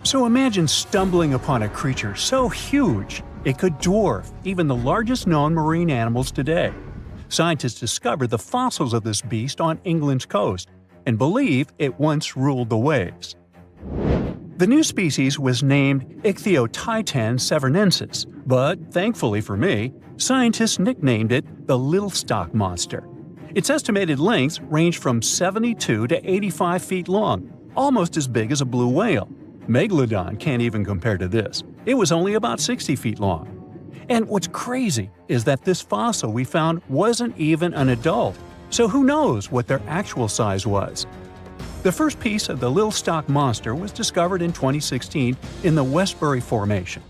So imagine stumbling upon a creature so huge it could dwarf even the largest known marine animals today. Scientists discovered the fossils of this beast on England's coast and believe it once ruled the waves. The new species was named Ichthyotitan severnensis, but thankfully for me, scientists nicknamed it the Little Stock Monster. Its estimated lengths range from 72 to 85 feet long, almost as big as a blue whale. Megalodon can't even compare to this. It was only about 60 feet long. And what's crazy is that this fossil we found wasn't even an adult, so who knows what their actual size was. The first piece of the Little Stock Monster was discovered in 2016 in the Westbury Formation.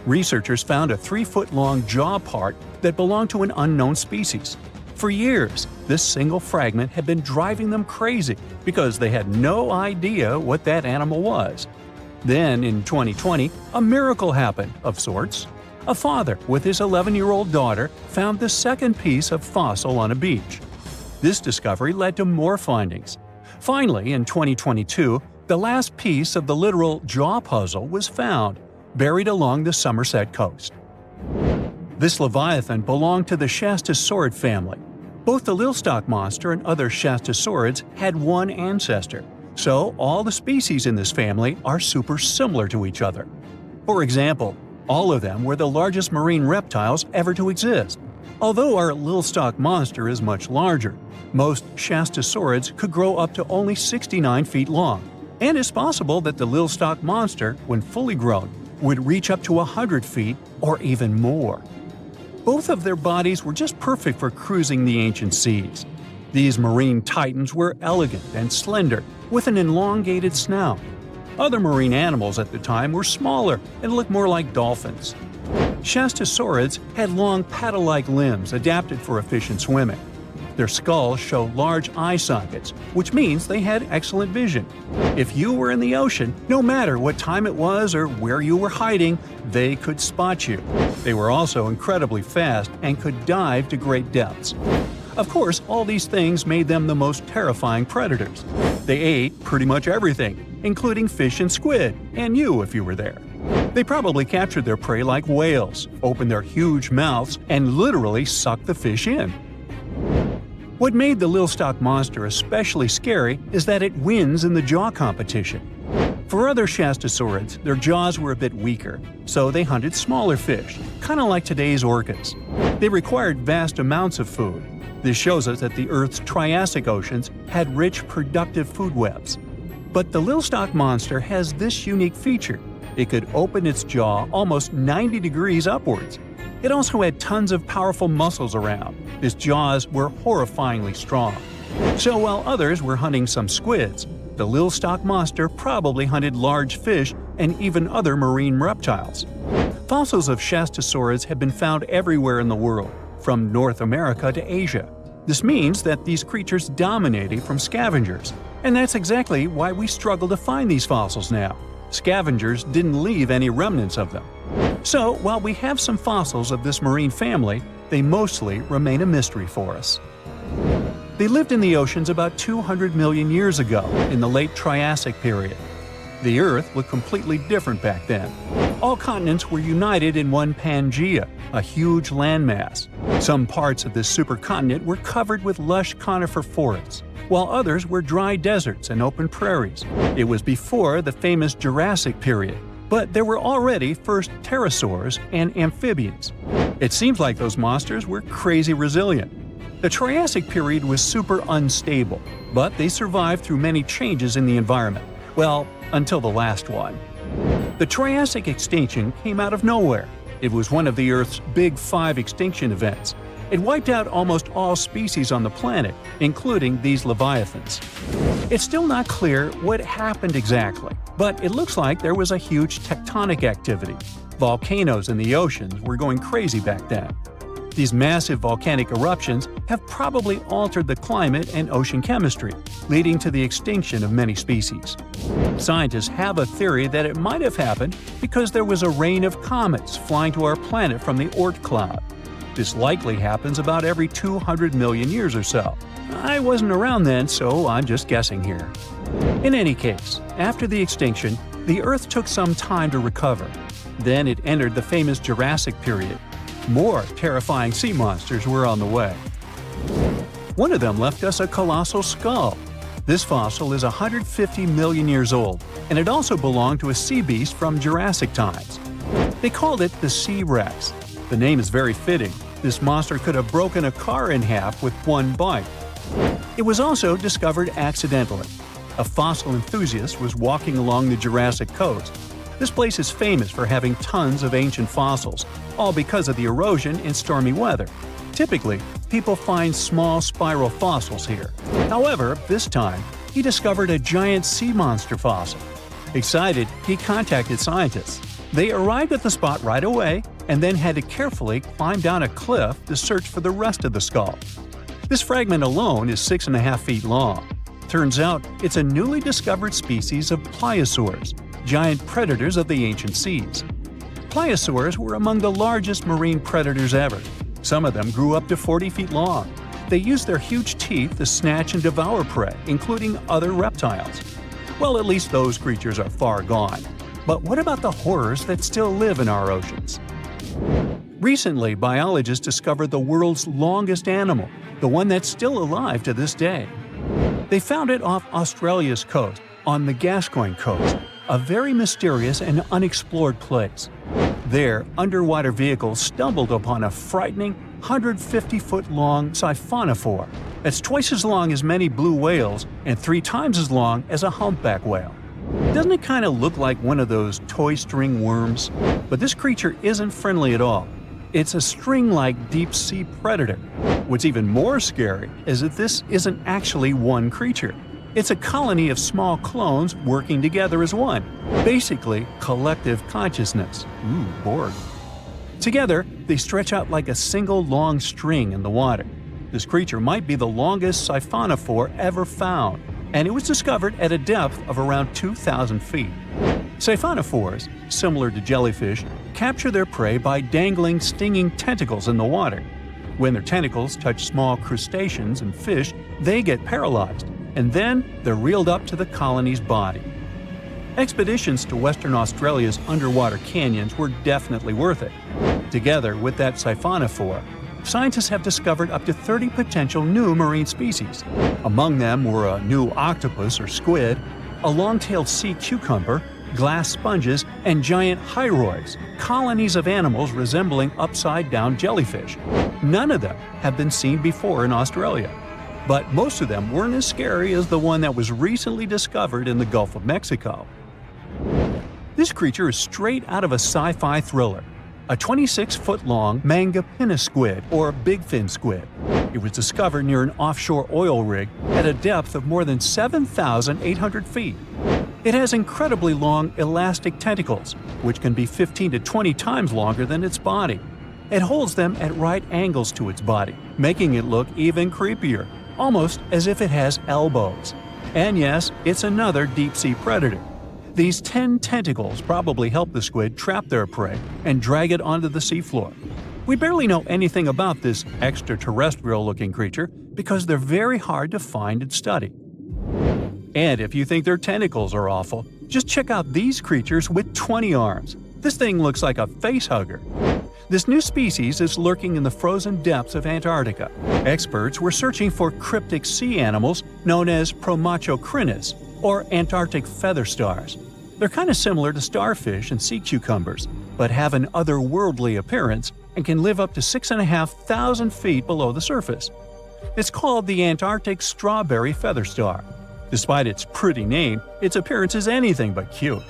Researchers found a 3-foot-long jaw part that belonged to an unknown species. For years, this single fragment had been driving them crazy because they had no idea what that animal was. Then, in 2020, a miracle happened, of sorts. A father with his 11-year-old daughter found the second piece of fossil on a beach. This discovery led to more findings. Finally, in 2022, the last piece of the literal jaw puzzle was found, buried along the Somerset coast. This leviathan belonged to the Shastasaurid family. Both the Little Stock Monster and other Shastasaurids had one ancestor, so all the species in this family are super similar to each other. For example, all of them were the largest marine reptiles ever to exist. Although our Little Stock Monster is much larger, most Shastasaurids could grow up to only 69 feet long, and it's possible that the Little Stock Monster, when fully grown, would reach up to 100 feet or even more. Both of their bodies were just perfect for cruising the ancient seas. These marine titans were elegant and slender, with an elongated snout. Other marine animals at the time were smaller and looked more like dolphins. Shastasaurids had long paddle-like limbs adapted for efficient swimming. Their skulls show large eye sockets, which means they had excellent vision. If you were in the ocean, no matter what time it was or where you were hiding, they could spot you. They were also incredibly fast and could dive to great depths. Of course, all these things made them the most terrifying predators. They ate pretty much everything, including fish and squid, and you if you were there. They probably captured their prey like whales, opened their huge mouths, and literally sucked the fish in. What made the Little Stock Monster especially scary is that it wins in the jaw competition. For other Shastasaurids, their jaws were a bit weaker, so they hunted smaller fish, kind of like today's orcas. They required vast amounts of food. This shows us that the Earth's Triassic oceans had rich, productive food webs. But the Little Stock Monster has this unique feature. It could open its jaw almost 90 degrees upwards. It also had tons of powerful muscles around. Its jaws were horrifyingly strong. So while others were hunting some squids, the Little Stock Monster probably hunted large fish and even other marine reptiles. Fossils of Shastasaurids have been found everywhere in the world, from North America to Asia. This means that these creatures dominated from scavengers, and that's exactly why we struggle to find these fossils now. Scavengers didn't leave any remnants of them. So, while we have some fossils of this marine family, they mostly remain a mystery for us. They lived in the oceans about 200 million years ago, in the late Triassic period. The Earth looked completely different back then. All continents were united in one Pangaea, a huge landmass. Some parts of this supercontinent were covered with lush conifer forests, while others were dry deserts and open prairies. It was before the famous Jurassic period, but there were already first pterosaurs and amphibians. It seems like those monsters were crazy resilient. The Triassic period was super unstable, but they survived through many changes in the environment. Well, until the last one. The Triassic extinction came out of nowhere. It was one of the Earth's big 5 extinction events. It wiped out almost all species on the planet, including these leviathans. It's still not clear what happened exactly, but it looks like there was a huge tectonic activity. Volcanoes in the oceans were going crazy back then. These massive volcanic eruptions have probably altered the climate and ocean chemistry, leading to the extinction of many species. Scientists have a theory that it might have happened because there was a rain of comets flying to our planet from the Oort cloud. This likely happens about every 200 million years or so. I wasn't around then, so I'm just guessing here. In any case, after the extinction, The Earth took some time to recover. Then it entered the famous Jurassic period. More terrifying sea monsters were on the way. One of them left us a colossal skull. This fossil is 150 million years old, and it also belonged to a sea beast from Jurassic times. They called it the Sea Rex. The name is very fitting. This monster could have broken a car in half with one bite. It was also discovered accidentally. A fossil enthusiast was walking along the Jurassic coast. This place is famous for having tons of ancient fossils, all because of the erosion in stormy weather. Typically, people find small spiral fossils here. However, this time, he discovered a giant sea monster fossil. Excited, he contacted scientists. They arrived at the spot right away and then had to carefully climb down a cliff to search for the rest of the skull. This fragment alone is 6.5 feet long. Turns out, it's a newly discovered species of pliosaurs, giant predators of the ancient seas. Pliosaurs were among the largest marine predators ever. Some of them grew up to 40 feet long. They used their huge teeth to snatch and devour prey, including other reptiles. Well, at least those creatures are far gone. But what about the horrors that still live in our oceans? Recently, biologists discovered the world's longest animal, the one that's still alive to this day. They found it off Australia's coast, on the Gascoyne coast, a very mysterious and unexplored place. There, underwater vehicles stumbled upon a frightening 150-foot-long siphonophore that's twice as long as many blue whales and 3 times as long as a humpback whale. Doesn't it kind of look like one of those toy string worms? But this creature isn't friendly at all. It's a string-like deep-sea predator. What's even more scary is that this isn't actually one creature. It's a colony of small clones working together as one. Basically, collective consciousness. Ooh, Borg. Together, they stretch out like a single long string in the water. This creature might be the longest siphonophore ever found, and it was discovered at a depth of around 2,000 feet. Siphonophores, similar to jellyfish, capture their prey by dangling stinging tentacles in the water. When their tentacles touch small crustaceans and fish, they get paralyzed, and then they're reeled up to the colony's body. Expeditions to Western Australia's underwater canyons were definitely worth it. Together with that siphonophore, scientists have discovered up to 30 potential new marine species. Among them were a new octopus or squid, a long-tailed sea cucumber, glass sponges, and giant hyroids, colonies of animals resembling upside-down jellyfish. None of them have been seen before in Australia. But most of them weren't as scary as the one that was recently discovered in the Gulf of Mexico. This creature is straight out of a sci-fi thriller, a 26-foot-long mangapinna squid or bigfin squid. It was discovered near an offshore oil rig at a depth of more than 7,800 feet. It has incredibly long elastic tentacles, which can be 15 to 20 times longer than its body. It holds them at right angles to its body, making it look even creepier, almost as if it has elbows. And yes, it's another deep-sea predator. These 10 tentacles probably help the squid trap their prey and drag it onto the seafloor. We barely know anything about this extraterrestrial-looking creature because they're very hard to find and study. And if you think their tentacles are awful, just check out these creatures with 20 arms. This thing looks like a facehugger. This new species is lurking in the frozen depths of Antarctica. Experts were searching for cryptic sea animals known as Promachocrinis, or Antarctic feather stars. They're kind of similar to starfish and sea cucumbers, but have an otherworldly appearance and can live up to 6,500 feet below the surface. It's called the Antarctic strawberry feather star. Despite its pretty name, its appearance is anything but cute.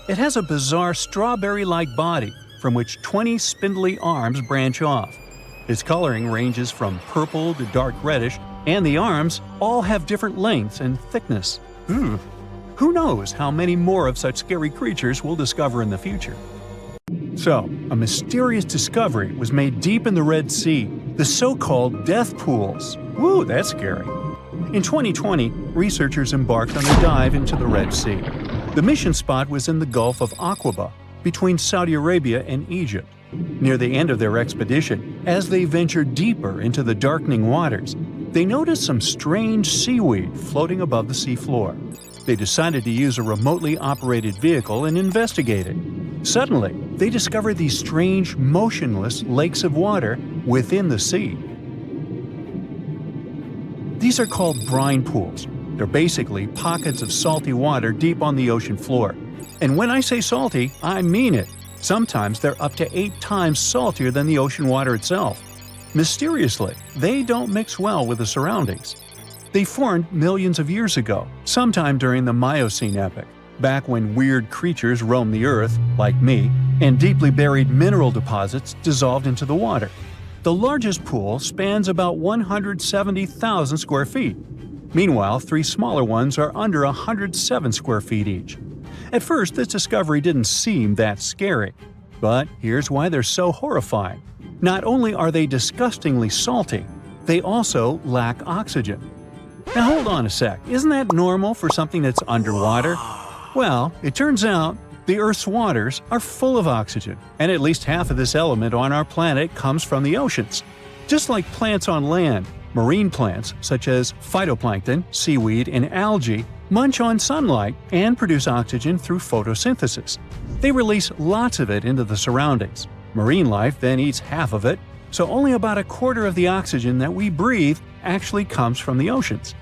It has a bizarre strawberry-like body from which 20 spindly arms branch off. Its coloring ranges from purple to dark reddish, and the arms all have different lengths and thickness. Ooh. Who knows how many more of such scary creatures we'll discover in the future? So, a mysterious discovery was made deep in the Red Sea, the so-called death pools. Woo, that's scary. In 2020, researchers embarked on a dive into the Red Sea. The mission spot was in the Gulf of Aqaba, between Saudi Arabia and Egypt. Near the end of their expedition, as they ventured deeper into the darkening waters, they noticed some strange seaweed floating above the seafloor. They decided to use a remotely operated vehicle and investigate it. Suddenly, they discovered these strange, motionless lakes of water within the sea. These are called brine pools. They're basically pockets of salty water deep on the ocean floor. And when I say salty, I mean it. Sometimes they're up to 8 times saltier than the ocean water itself. Mysteriously, they don't mix well with the surroundings. They formed millions of years ago, sometime during the Miocene epoch, back when weird creatures roamed the earth, like me, and deeply buried mineral deposits dissolved into the water. The largest pool spans about 170,000 square feet. Meanwhile, 3 smaller ones are under 107 square feet each. At first, this discovery didn't seem that scary. But here's why they're so horrifying. Not only are they disgustingly salty, they also lack oxygen. Now hold on a sec, isn't that normal for something that's underwater? Well, it turns out the Earth's waters are full of oxygen, and at least half of this element on our planet comes from the oceans. Just like plants on land, marine plants such as phytoplankton, seaweed, and algae munch on sunlight and produce oxygen through photosynthesis. They release lots of it into the surroundings. Marine life then eats half of it, so only about a quarter of the oxygen that we breathe actually comes from the oceans.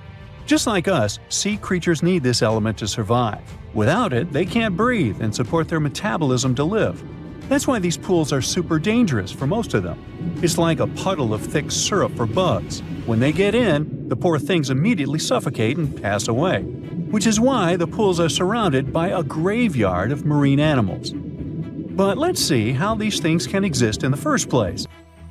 Just like us, sea creatures need this element to survive. Without it, they can't breathe and support their metabolism to live. That's why these pools are super dangerous for most of them. It's like a puddle of thick syrup for bugs. When they get in, the poor things immediately suffocate and pass away. Which is why the pools are surrounded by a graveyard of marine animals. But let's see how these things can exist in the first place.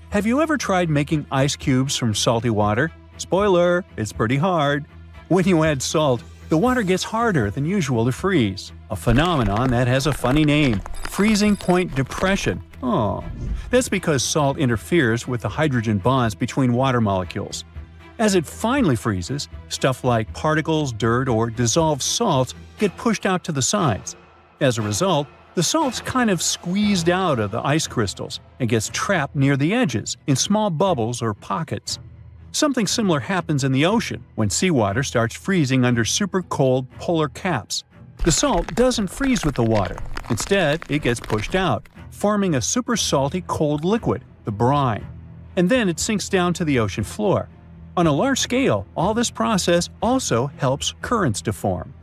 Have you ever tried making ice cubes from salty water? Spoiler, it's pretty hard. When you add salt, the water gets harder than usual to freeze, a phenomenon that has a funny name, freezing point depression. Oh, that's because salt interferes with the hydrogen bonds between water molecules. As it finally freezes, stuff like particles, dirt, or dissolved salts get pushed out to the sides. As a result, the salt's kind of squeezed out of the ice crystals and gets trapped near the edges in small bubbles or pockets. Something similar happens in the ocean when seawater starts freezing under super cold polar caps. The salt doesn't freeze with the water. Instead, it gets pushed out, forming a super salty cold liquid, the brine. And then it sinks down to the ocean floor. On a large scale, all this process also helps currents to form.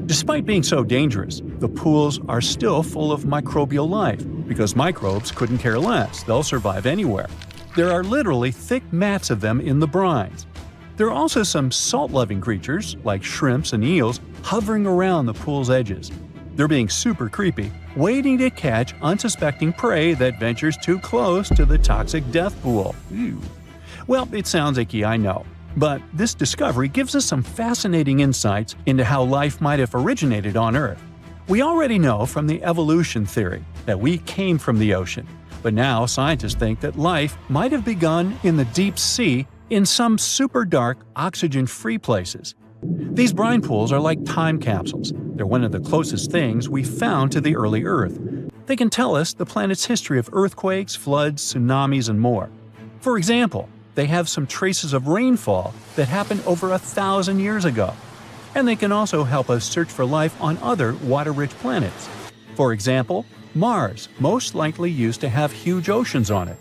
Despite being so dangerous, the pools are still full of microbial life, because microbes couldn't care less, they'll survive anywhere. There are literally thick mats of them in the brines. There are also some salt-loving creatures, like shrimps and eels, hovering around the pool's edges. They're being super creepy, waiting to catch unsuspecting prey that ventures too close to the toxic death pool. Ew. Well, it sounds icky, I know. But this discovery gives us some fascinating insights into how life might have originated on Earth. We already know from the evolution theory that we came from the ocean, but now scientists think that life might have begun in the deep sea in some super dark, oxygen-free places. These brine pools are like time capsules. They're one of the closest things we found to the early Earth. They can tell us the planet's history of earthquakes, floods, tsunamis, and more. For example, they have some traces of rainfall that happened over 1,000 years ago. And they can also help us search for life on other water-rich planets. For example, Mars most likely used to have huge oceans on it.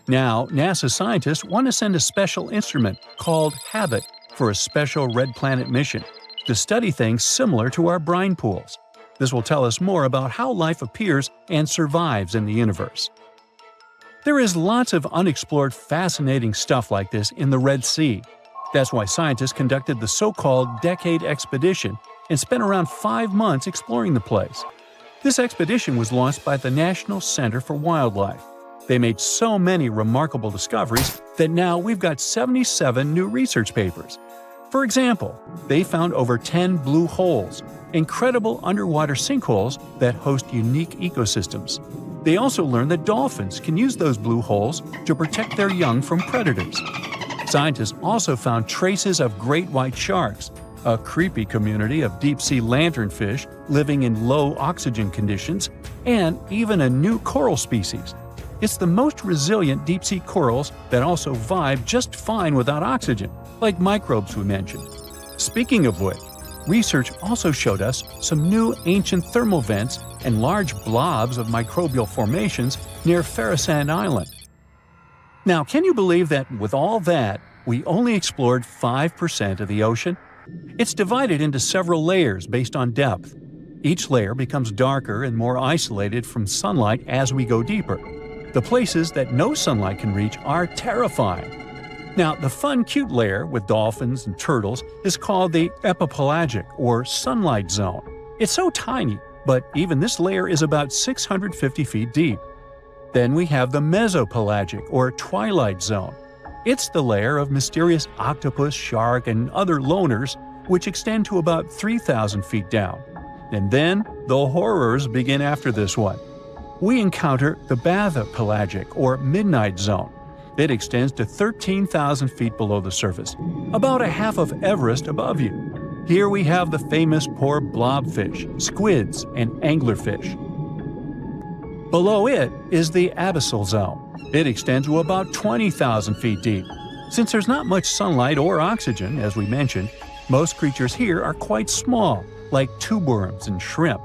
Now, NASA scientists want to send a special instrument called HABIT for a special red planet mission to study things similar to our brine pools. This will tell us more about how life appears and survives in the universe. There is lots of unexplored fascinating stuff like this in the Red Sea. That's why scientists conducted the so-called Decade Expedition and spent around 5 months exploring the place. This expedition was launched by the National Center for Wildlife. They made so many remarkable discoveries that now we've got 77 new research papers. For example, they found over 10 blue holes, incredible underwater sinkholes that host unique ecosystems. They also learned that dolphins can use those blue holes to protect their young from predators. Scientists also found traces of great white sharks, a creepy community of deep-sea lanternfish living in low oxygen conditions, and even a new coral species. It's the most resilient deep-sea corals that also vibe just fine without oxygen, like microbes we mentioned. Speaking of which, research also showed us some new ancient thermal vents and large blobs of microbial formations near Farasand Island. Now, can you believe that with all that, we only explored 5% of the ocean? It's divided into several layers based on depth. Each layer becomes darker and more isolated from sunlight as we go deeper. The places that no sunlight can reach are terrifying. Now, the fun, cute layer with dolphins and turtles is called the epipelagic or sunlight zone. It's so tiny, but even this layer is about 650 feet deep. Then we have the mesopelagic or twilight zone. It's the layer of mysterious octopus, shark, and other loners, which extend to about 3,000 feet down. And then the horrors begin after this one. We encounter the bathypelagic or midnight zone. It extends to 13,000 feet below the surface, about a half of Everest above you. Here we have the famous poor blobfish, squids, and anglerfish. Below it is the abyssal zone. It extends to about 20,000 feet deep. Since there's not much sunlight or oxygen, as we mentioned, most creatures here are quite small, like tube worms and shrimp.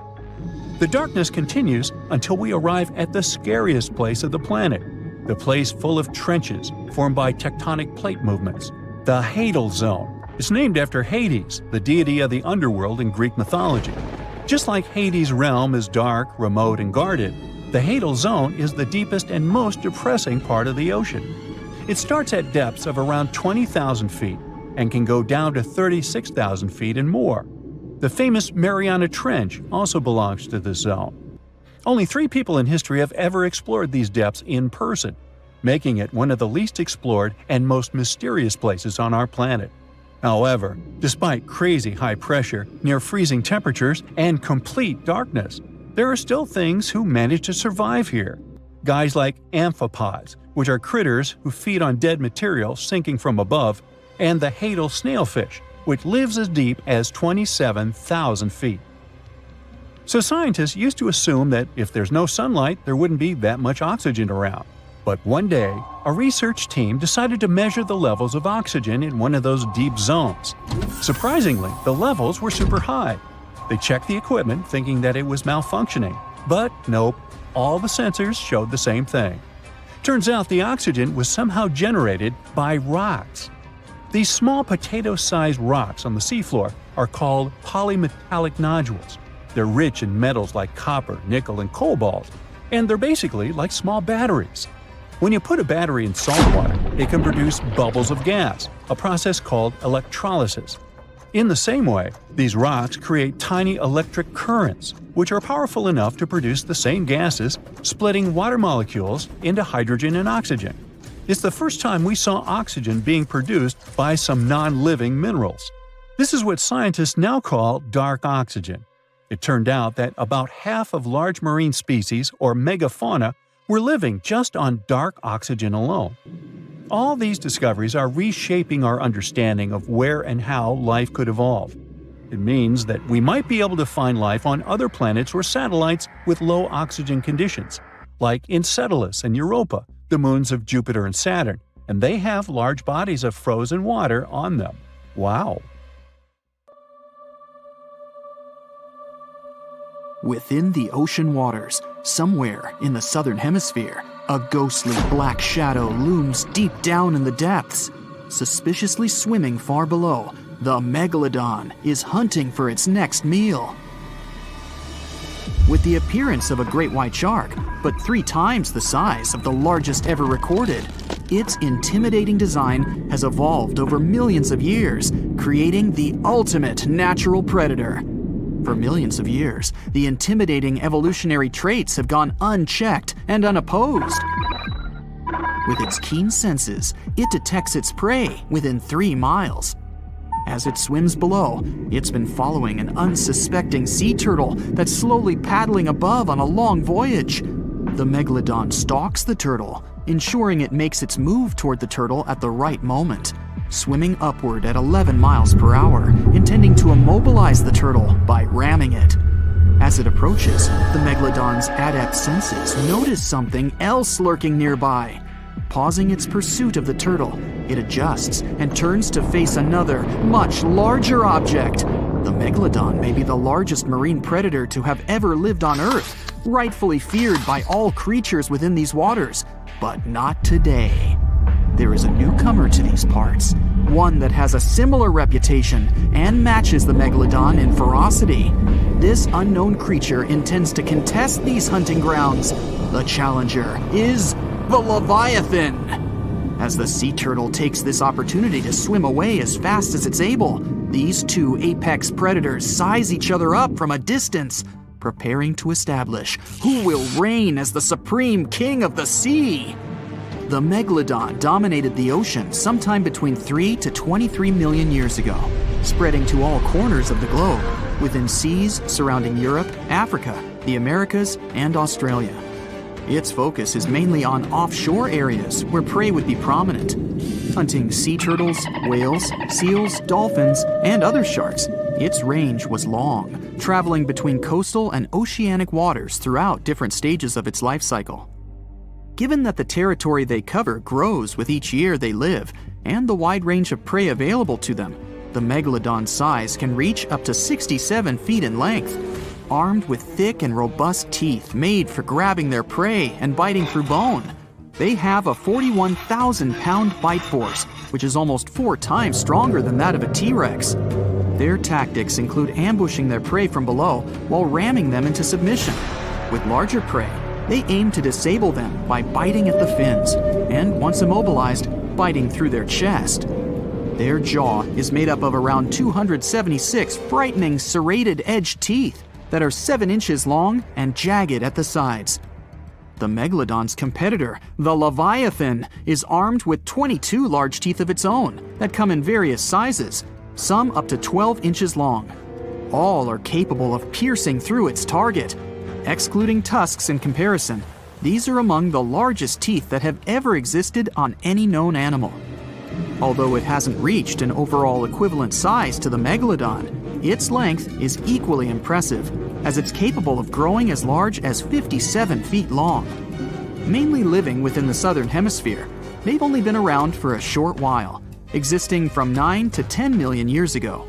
The darkness continues until we arrive at the scariest place of the planet, the place full of trenches formed by tectonic plate movements, the Hadal Zone. It's named after Hades, the deity of the underworld in Greek mythology. Just like Hades' realm is dark, remote, and guarded, the Hadal Zone is the deepest and most depressing part of the ocean. It starts at depths of around 20,000 feet and can go down to 36,000 feet and more. The famous Mariana Trench also belongs to this zone. Only 3 people in history have ever explored these depths in person, making it one of the least explored and most mysterious places on our planet. However, despite crazy high pressure, near freezing temperatures, and complete darkness, there are still things who manage to survive here. Guys like amphipods, which are critters who feed on dead material sinking from above, and the Hadal snailfish, which lives as deep as 27,000 feet. So scientists used to assume that if there's no sunlight, there wouldn't be that much oxygen around. But one day, a research team decided to measure the levels of oxygen in one of those deep zones. Surprisingly, the levels were super high. They checked the equipment thinking that it was malfunctioning, but nope, all the sensors showed the same thing. Turns out the oxygen was somehow generated by rocks. These small potato-sized rocks on the seafloor are called polymetallic nodules. They're rich in metals like copper, nickel, and cobalt, and they're basically like small batteries. When you put a battery in salt water, it can produce bubbles of gas, a process called electrolysis. In the same way, these rocks create tiny electric currents, which are powerful enough to produce the same gases, splitting water molecules into hydrogen and oxygen. It's the first time we saw oxygen being produced by some non-living minerals. This is what scientists now call dark oxygen. It turned out that about half of large marine species, or megafauna, were living just on dark oxygen alone. All these discoveries are reshaping our understanding of where and how life could evolve. It means that we might be able to find life on other planets or satellites with low oxygen conditions, like Enceladus and Europa, the moons of Jupiter and Saturn, and they have large bodies of frozen water on them. Wow! Within the ocean waters, somewhere in the southern hemisphere, a ghostly black shadow looms deep down in the depths. Suspiciously swimming far below, the megalodon is hunting for its next meal. With the appearance of a great white shark, but 3 times the size of the largest ever recorded, its intimidating design has evolved over millions of years, creating the ultimate natural predator. For millions of years, the intimidating evolutionary traits have gone unchecked and unopposed. With its keen senses, it detects its prey within 3 miles. As it swims below, it's been following an unsuspecting sea turtle that's slowly paddling above on a long voyage. The megalodon stalks the turtle, ensuring it makes its move toward the turtle at the right moment, swimming upward at 11 miles per hour, intending to immobilize the turtle by ramming it. As it approaches, the megalodon's adept senses notice something else lurking nearby. Pausing its pursuit of the turtle, it adjusts and turns to face another, much larger object. The megalodon may be the largest marine predator to have ever lived on Earth, rightfully feared by all creatures within these waters, but not today. There is a newcomer to these parts, one that has a similar reputation and matches the megalodon in ferocity. This unknown creature intends to contest these hunting grounds. The challenger is the Leviathan. As the sea turtle takes this opportunity to swim away as fast as it's able, these two apex predators size each other up from a distance, preparing to establish who will reign as the supreme king of the sea. The megalodon dominated the ocean sometime between 3 to 23 million years ago, spreading to all corners of the globe, within seas surrounding Europe, Africa, the Americas, and Australia. Its focus is mainly on offshore areas where prey would be prominent, hunting sea turtles, whales, seals, dolphins, and other sharks. Its range was long, traveling between coastal and oceanic waters throughout different stages of its life cycle. Given that the territory they cover grows with each year they live, and the wide range of prey available to them, the megalodon's size can reach up to 67 feet in length. Armed with thick and robust teeth made for grabbing their prey and biting through bone, they have a 41,000-pound bite force, which is almost 4 times stronger than that of a T-Rex. Their tactics include ambushing their prey from below while ramming them into submission. With larger prey, they aim to disable them by biting at the fins, and once immobilized, biting through their chest. Their jaw is made up of around 276 frightening serrated-edged teeth that are 7 inches long and jagged at the sides. The megalodon's competitor, the Leviathan, is armed with 22 large teeth of its own that come in various sizes, some up to 12 inches long. All are capable of piercing through its target. Excluding tusks in comparison, these are among the largest teeth that have ever existed on any known animal. Although it hasn't reached an overall equivalent size to the megalodon, its length is equally impressive, as it's capable of growing as large as 57 feet long. Mainly living within the southern hemisphere, they've only been around for a short while, existing from 9 to 10 million years ago.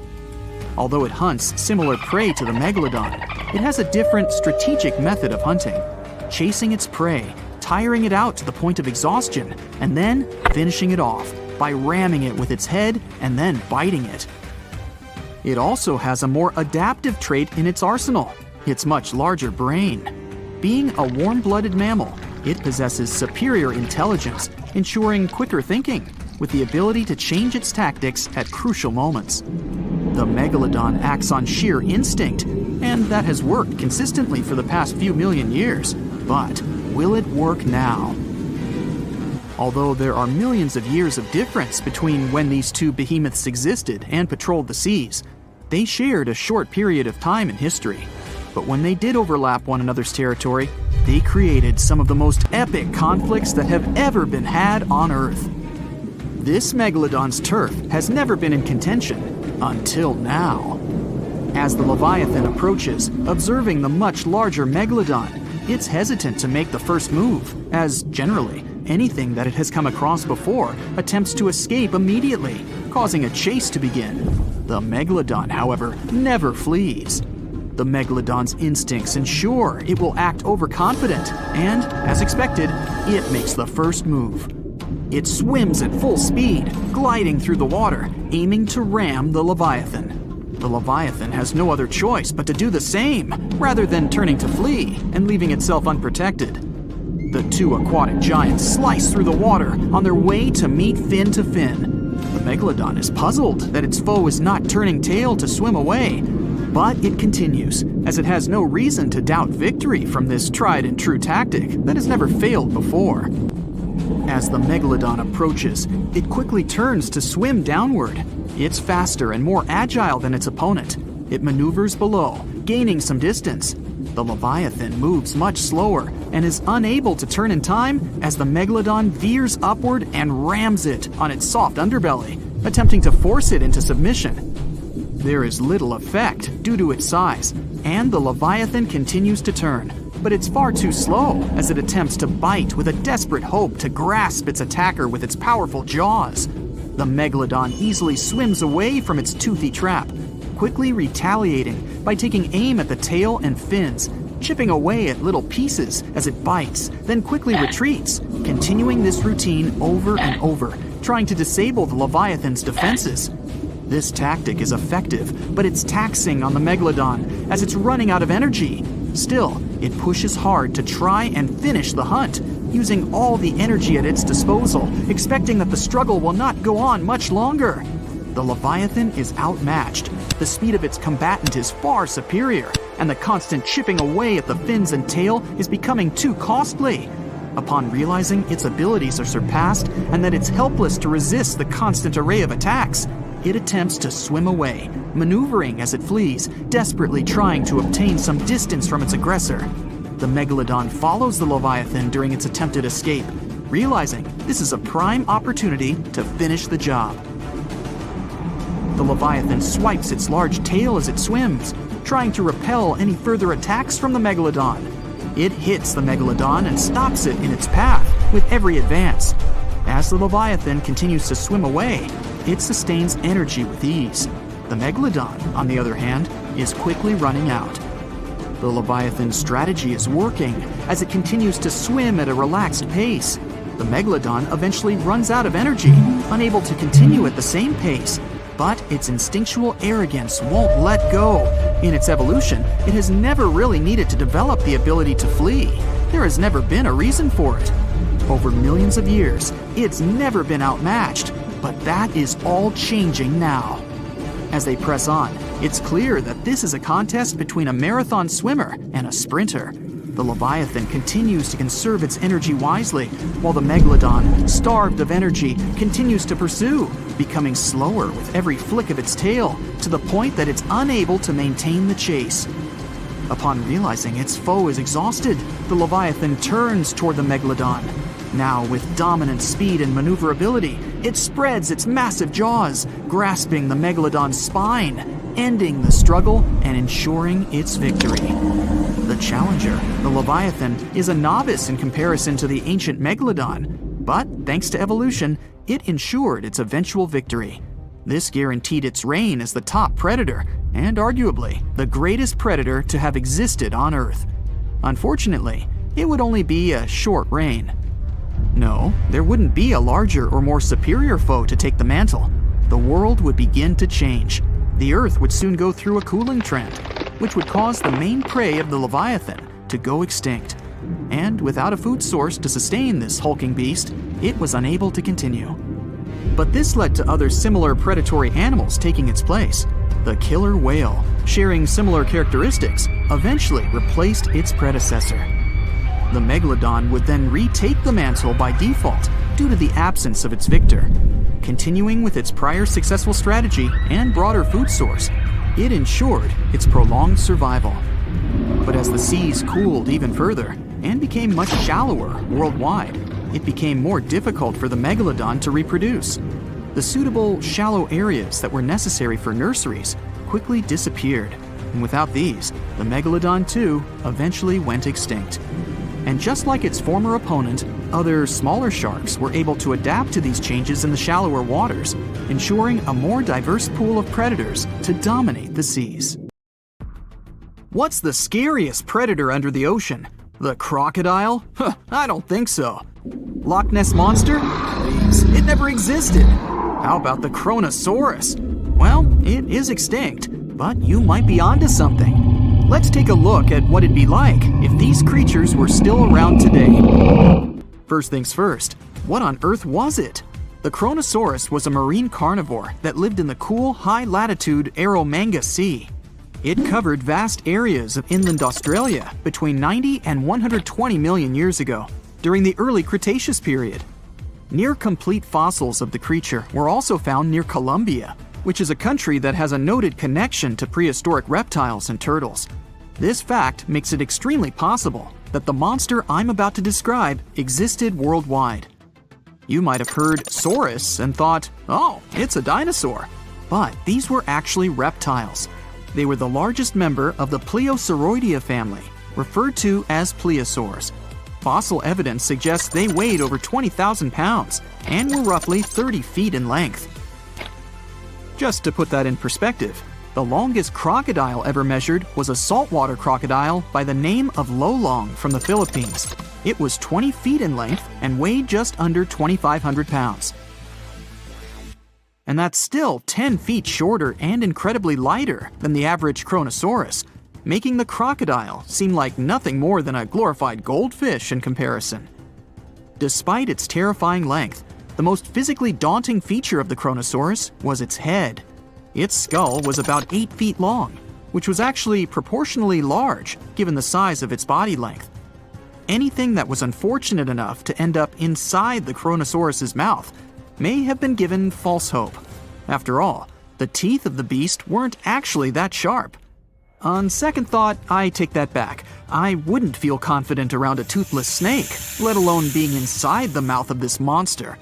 Although it hunts similar prey to the megalodon, it has a different strategic method of hunting, chasing its prey, tiring it out to the point of exhaustion, and then finishing it off by ramming it with its head and then biting it. It also has a more adaptive trait in its arsenal, its much larger brain. Being a warm-blooded mammal, it possesses superior intelligence, ensuring quicker thinking, with the ability to change its tactics at crucial moments. The megalodon acts on sheer instinct, and that has worked consistently for the past few million years. But will it work now? Although there are millions of years of difference between when these two behemoths existed and patrolled the seas, they shared a short period of time in history. But when they did overlap one another's territory, they created some of the most epic conflicts that have ever been had on Earth. This megalodon's turf has never been in contention until now. As the Leviathan approaches, observing the much larger megalodon, it's hesitant to make the first move, as generally, anything that it has come across before attempts to escape immediately, causing a chase to begin. The megalodon, however, never flees. The megalodon's instincts ensure it will act overconfident, and, as expected, it makes the first move. It swims at full speed, gliding through the water, aiming to ram the Leviathan. The Leviathan has no other choice but to do the same, rather than turning to flee and leaving itself unprotected. The two aquatic giants slice through the water on their way to meet fin to fin. The megalodon is puzzled that its foe is not turning tail to swim away, but it continues, as it has no reason to doubt victory from this tried and true tactic that has never failed before. As the megalodon approaches, it quickly turns to swim downward. It's faster and more agile than its opponent. It maneuvers below, gaining some distance. The Leviathan moves much slower and is unable to turn in time as the megalodon veers upward and rams it on its soft underbelly, attempting to force it into submission. There is little effect due to its size, and the Leviathan continues to turn, but it's far too slow as it attempts to bite with a desperate hope to grasp its attacker with its powerful jaws. The megalodon easily swims away from its toothy trap, quickly retaliating by taking aim at the tail and fins, chipping away at little pieces as it bites, then quickly retreats, continuing this routine over and over, trying to disable the Leviathan's defenses. This tactic is effective, but it's taxing on the megalodon as it's running out of energy. Still, it pushes hard to try and finish the hunt, using all the energy at its disposal, expecting that the struggle will not go on much longer. The Leviathan is outmatched. The speed of its combatant is far superior, and the constant chipping away at the fins and tail is becoming too costly. Upon realizing its abilities are surpassed and that it's helpless to resist the constant array of attacks, it attempts to swim away, maneuvering as it flees, desperately trying to obtain some distance from its aggressor. The megalodon follows the Leviathan during its attempted escape, realizing this is a prime opportunity to finish the job. The Leviathan swipes its large tail as it swims, trying to repel any further attacks from the megalodon. It hits the megalodon and stops it in its path with every advance. As the Leviathan continues to swim away, it sustains energy with ease. The megalodon, on the other hand, is quickly running out. The Leviathan's strategy is working as it continues to swim at a relaxed pace. The megalodon eventually runs out of energy, unable to continue at the same pace. But its instinctual arrogance won't let go. In its evolution, it has never really needed to develop the ability to flee. There has never been a reason for it. Over millions of years, it's never been outmatched, but that is all changing now. As they press on, it's clear that this is a contest between a marathon swimmer and a sprinter. The Leviathan continues to conserve its energy wisely, while the megalodon, starved of energy, continues to pursue, becoming slower with every flick of its tail, to the point that it's unable to maintain the chase. Upon realizing its foe is exhausted, the Leviathan turns toward the megalodon. Now, with dominant speed and maneuverability, it spreads its massive jaws, grasping the megalodon's spine, ending the struggle and ensuring its victory. The challenger, the Leviathan, is a novice in comparison to the ancient megalodon, but thanks to evolution, it ensured its eventual victory. This guaranteed its reign as the top predator, and arguably the greatest predator to have existed on Earth. Unfortunately, it would only be a short reign. No, there wouldn't be a larger or more superior foe to take the mantle. The world would begin to change. The Earth would soon go through a cooling trend, which would cause the main prey of the Leviathan to go extinct. And without a food source to sustain this hulking beast, it was unable to continue. But this led to other similar predatory animals taking its place. The killer whale, sharing similar characteristics, eventually replaced its predecessor. The megalodon would then retake the mantle by default due to the absence of its victor. Continuing with its prior successful strategy and broader food source, it ensured its prolonged survival. But as the seas cooled even further and became much shallower worldwide, it became more difficult for the megalodon to reproduce. The suitable shallow areas that were necessary for nurseries quickly disappeared, and without these, the megalodon too eventually went extinct. And just like its former opponent, other smaller sharks were able to adapt to these changes in the shallower waters, ensuring a more diverse pool of predators to dominate the seas. What's the scariest predator under the ocean? The crocodile? I don't think so. Loch Ness Monster? Please, it never existed. How about the Kronosaurus? Well, it is extinct, but you might be onto something. Let's take a look at what it'd be like if these creatures were still around today. First things first, what on earth was it? The Kronosaurus was a marine carnivore that lived in the cool, high-latitude Eromanga Sea. It covered vast areas of inland Australia between 90 and 120 million years ago, during the early Cretaceous period. Near-complete fossils of the creature were also found near Colombia, which is a country that has a noted connection to prehistoric reptiles and turtles. This fact makes it extremely possible that the monster I'm about to describe existed worldwide. You might have heard saurus and thought, oh, it's a dinosaur. But these were actually reptiles. They were the largest member of the Pleosauroidea family, referred to as plesiosaurs. Fossil evidence suggests they weighed over 20,000 pounds and were roughly 30 feet in length. Just to put that in perspective, The longest crocodile ever measured was a saltwater crocodile by the name of Lolong from the Philippines. It was 20 feet in length and weighed just under 2,500 pounds. And that's still 10 feet shorter and incredibly lighter than the average Kronosaurus, making the crocodile seem like nothing more than a glorified goldfish in comparison. Despite its terrifying length, the most physically daunting feature of the Kronosaurus was its head. Its skull was about 8 feet long, which was actually proportionally large given the size of its body length. Anything that was unfortunate enough to end up inside the Kronosaurus's mouth may have been given false hope. After all, the teeth of the beast weren't actually that sharp. On second thought, I take that back. I wouldn't feel confident around a toothless snake, let alone being inside the mouth of this monster.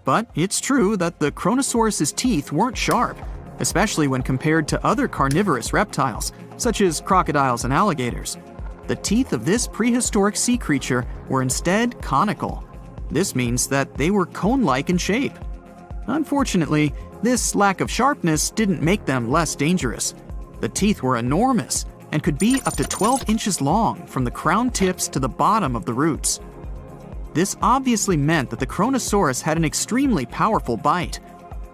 But it's true that the Kronosaurus's teeth weren't sharp, especially when compared to other carnivorous reptiles, such as crocodiles and alligators. The teeth of this prehistoric sea creature were instead conical. This means that they were cone-like in shape. Unfortunately, this lack of sharpness didn't make them less dangerous. The teeth were enormous and could be up to 12 inches long from the crown tips to the bottom of the roots. This obviously meant that the Kronosaurus had an extremely powerful bite.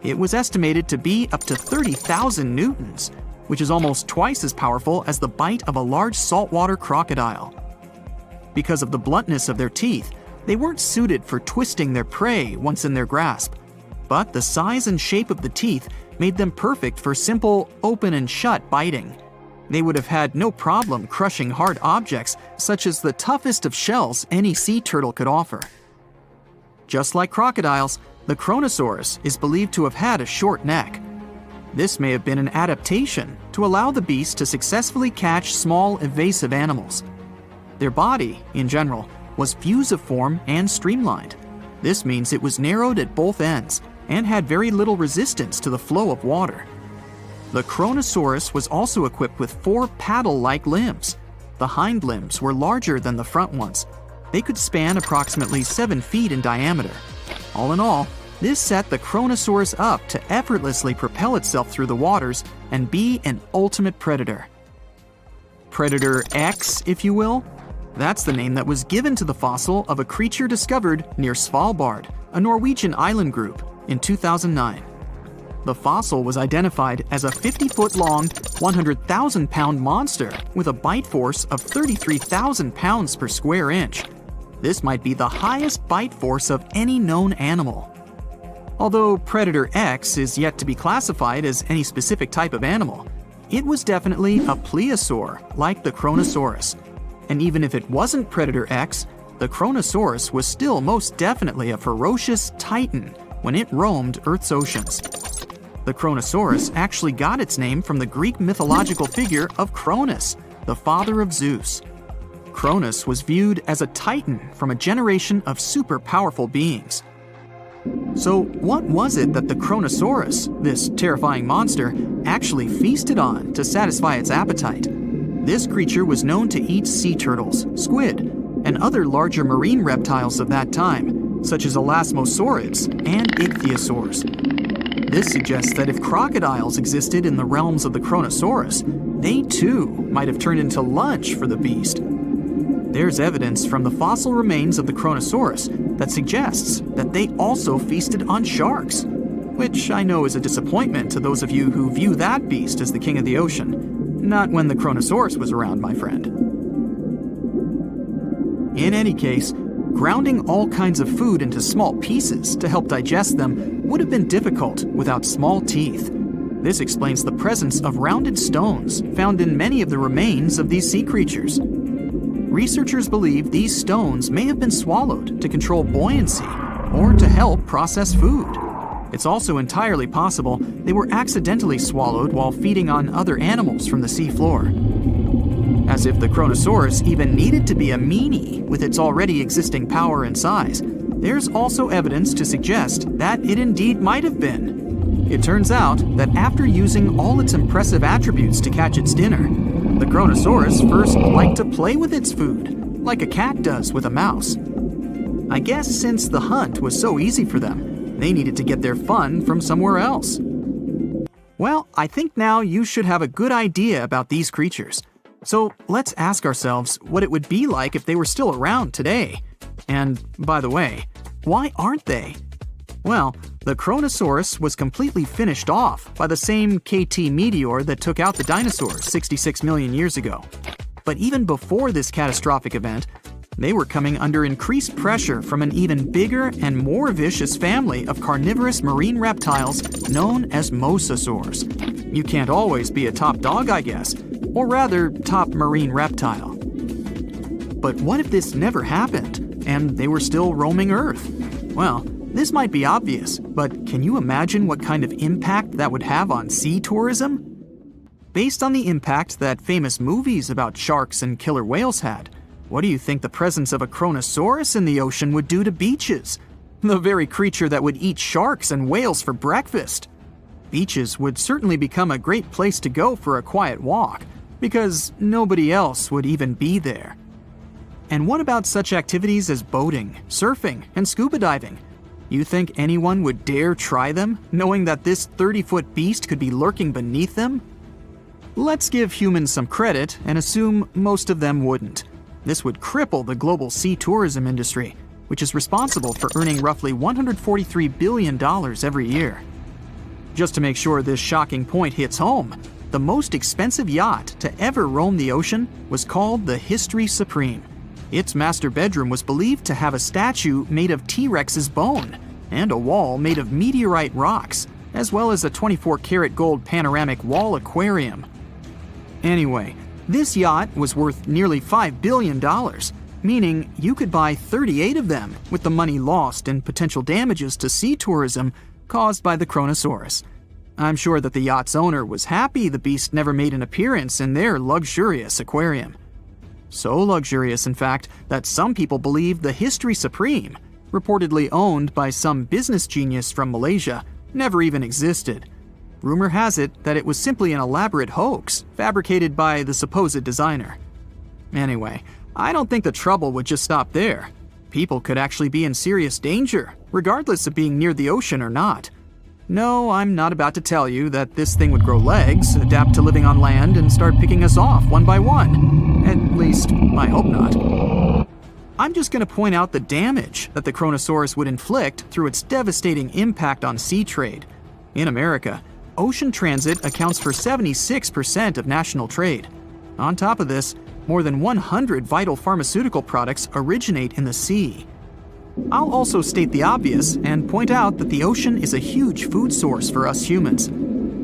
It was estimated to be up to 30,000 newtons, which is almost twice as powerful as the bite of a large saltwater crocodile. Because of the bluntness of their teeth, they weren't suited for twisting their prey once in their grasp, but the size and shape of the teeth made them perfect for simple open and shut biting. They would have had no problem crushing hard objects such as the toughest of shells any sea turtle could offer. Just like crocodiles, the Kronosaurus is believed to have had a short neck. This may have been an adaptation to allow the beast to successfully catch small evasive animals. Their body, in general, was fusiform and streamlined. This means it was narrowed at both ends and had very little resistance to the flow of water. The Kronosaurus was also equipped with 4 paddle-like limbs. The hind limbs were larger than the front ones. They could span approximately 7 feet in diameter. All in all, this set the Kronosaurus up to effortlessly propel itself through the waters and be an ultimate predator. Predator X, if you will? That's the name that was given to the fossil of a creature discovered near Svalbard, a Norwegian island group, in 2009. The fossil was identified as a 50-foot-long, 100,000-pound monster with a bite force of 33,000 pounds per square inch. This might be the highest bite force of any known animal. Although Predator X is yet to be classified as any specific type of animal, it was definitely a plesiosaur like the Kronosaurus. And even if it wasn't Predator X, the Kronosaurus was still most definitely a ferocious titan when it roamed Earth's oceans. The Kronosaurus actually got its name from the Greek mythological figure of Cronus, the father of Zeus. Cronus was viewed as a titan from a generation of super powerful beings. So what was it that the Kronosaurus, this terrifying monster, actually feasted on to satisfy its appetite? This creature was known to eat sea turtles, squid, and other larger marine reptiles of that time, such as elasmosaurids and ichthyosaurs. This suggests that if crocodiles existed in the realms of the Kronosaurus, they too might have turned into lunch for the beast. There's evidence from the fossil remains of the Kronosaurus that suggests that they also feasted on sharks, which I know is a disappointment to those of you who view that beast as the king of the ocean. Not when the Kronosaurus was around, my friend. In any case, grounding all kinds of food into small pieces to help digest them would have been difficult without small teeth. This explains the presence of rounded stones found in many of the remains of these sea creatures. Researchers believe these stones may have been swallowed to control buoyancy or to help process food. It's also entirely possible they were accidentally swallowed while feeding on other animals from the seafloor. As if the Kronosaurus even needed to be a meanie with its already existing power and size, there's also evidence to suggest that it indeed might have been. It turns out that after using all its impressive attributes to catch its dinner, the Kronosaurus first liked to play with its food, like a cat does with a mouse. I guess since the hunt was so easy for them, they needed to get their fun from somewhere else. Well, I think now you should have a good idea about these creatures. So let's ask ourselves what it would be like if they were still around today. And by the way, why aren't they? Well, the Kronosaurus was completely finished off by the same KT meteor that took out the dinosaurs 66 million years ago. But even before this catastrophic event, they were coming under increased pressure from an even bigger and more vicious family of carnivorous marine reptiles known as mosasaurs. You can't always be a top dog, I guess, or rather, top marine reptile. But what if this never happened, and they were still roaming Earth? Well, this might be obvious, but can you imagine what kind of impact that would have on sea tourism? Based on the impact that famous movies about sharks and killer whales had, what do you think the presence of a Kronosaurus in the ocean would do to beaches? The very creature that would eat sharks and whales for breakfast. Beaches would certainly become a great place to go for a quiet walk, because nobody else would even be there. And what about such activities as boating, surfing, and scuba diving? You think anyone would dare try them, knowing that this 30-foot beast could be lurking beneath them? Let's give humans some credit and assume most of them wouldn't. This would cripple the global sea tourism industry, which is responsible for earning roughly $143 billion every year. Just to make sure this shocking point hits home, the most expensive yacht to ever roam the ocean was called the History Supreme. Its master bedroom was believed to have a statue made of T-Rex's bone and a wall made of meteorite rocks, as well as a 24-karat gold panoramic wall aquarium. Anyway, this yacht was worth nearly $5 billion, meaning you could buy 38 of them with the money lost in potential damages to sea tourism caused by the Kronosaurus. I'm sure that the yacht's owner was happy the beast never made an appearance in their luxurious aquarium. So luxurious, in fact, that some people believe the History Supreme, reportedly owned by some business genius from Malaysia, never even existed. Rumor has it that it was simply an elaborate hoax fabricated by the supposed designer. Anyway, I don't think the trouble would just stop there. People could actually be in serious danger, regardless of being near the ocean or not. No, I'm not about to tell you that this thing would grow legs, adapt to living on land, and start picking us off one by one. At least, I hope not. I'm just going to point out the damage that the Kronosaurus would inflict through its devastating impact on sea trade. In America, ocean transit accounts for 76% of national trade. On top of this, more than 100 vital pharmaceutical products originate in the sea. I'll also state the obvious and point out that the ocean is a huge food source for us humans.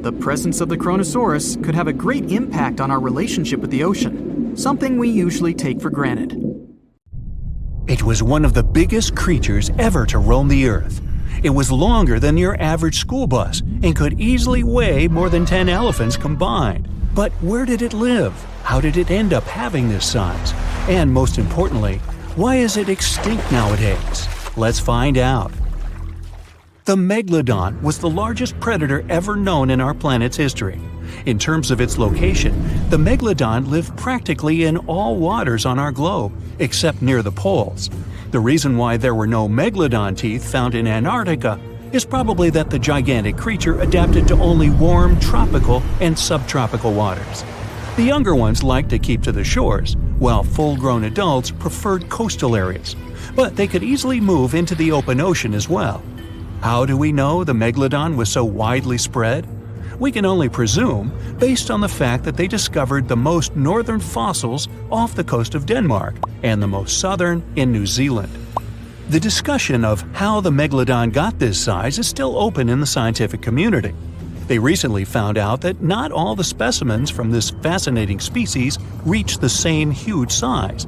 The presence of the Kronosaurus could have a great impact on our relationship with the ocean, something we usually take for granted. It was one of the biggest creatures ever to roam the Earth. It was longer than your average school bus and could easily weigh more than 10 elephants combined. But where did it live? How did it end up having this size? And most importantly, why is it extinct nowadays? Let's find out. The megalodon was the largest predator ever known in our planet's history. In terms of its location, the megalodon lived practically in all waters on our globe, except near the poles. The reason why there were no megalodon teeth found in Antarctica is probably that the gigantic creature adapted to only warm tropical and subtropical waters. The younger ones liked to keep to the shores, while full-grown adults preferred coastal areas, but they could easily move into the open ocean as well. How do we know the megalodon was so widely spread? We can only presume, based on the fact that they discovered the most northern fossils off the coast of Denmark and the most southern in New Zealand. The discussion of how the megalodon got this size is still open in the scientific community. They recently found out that not all the specimens from this fascinating species reach the same huge size.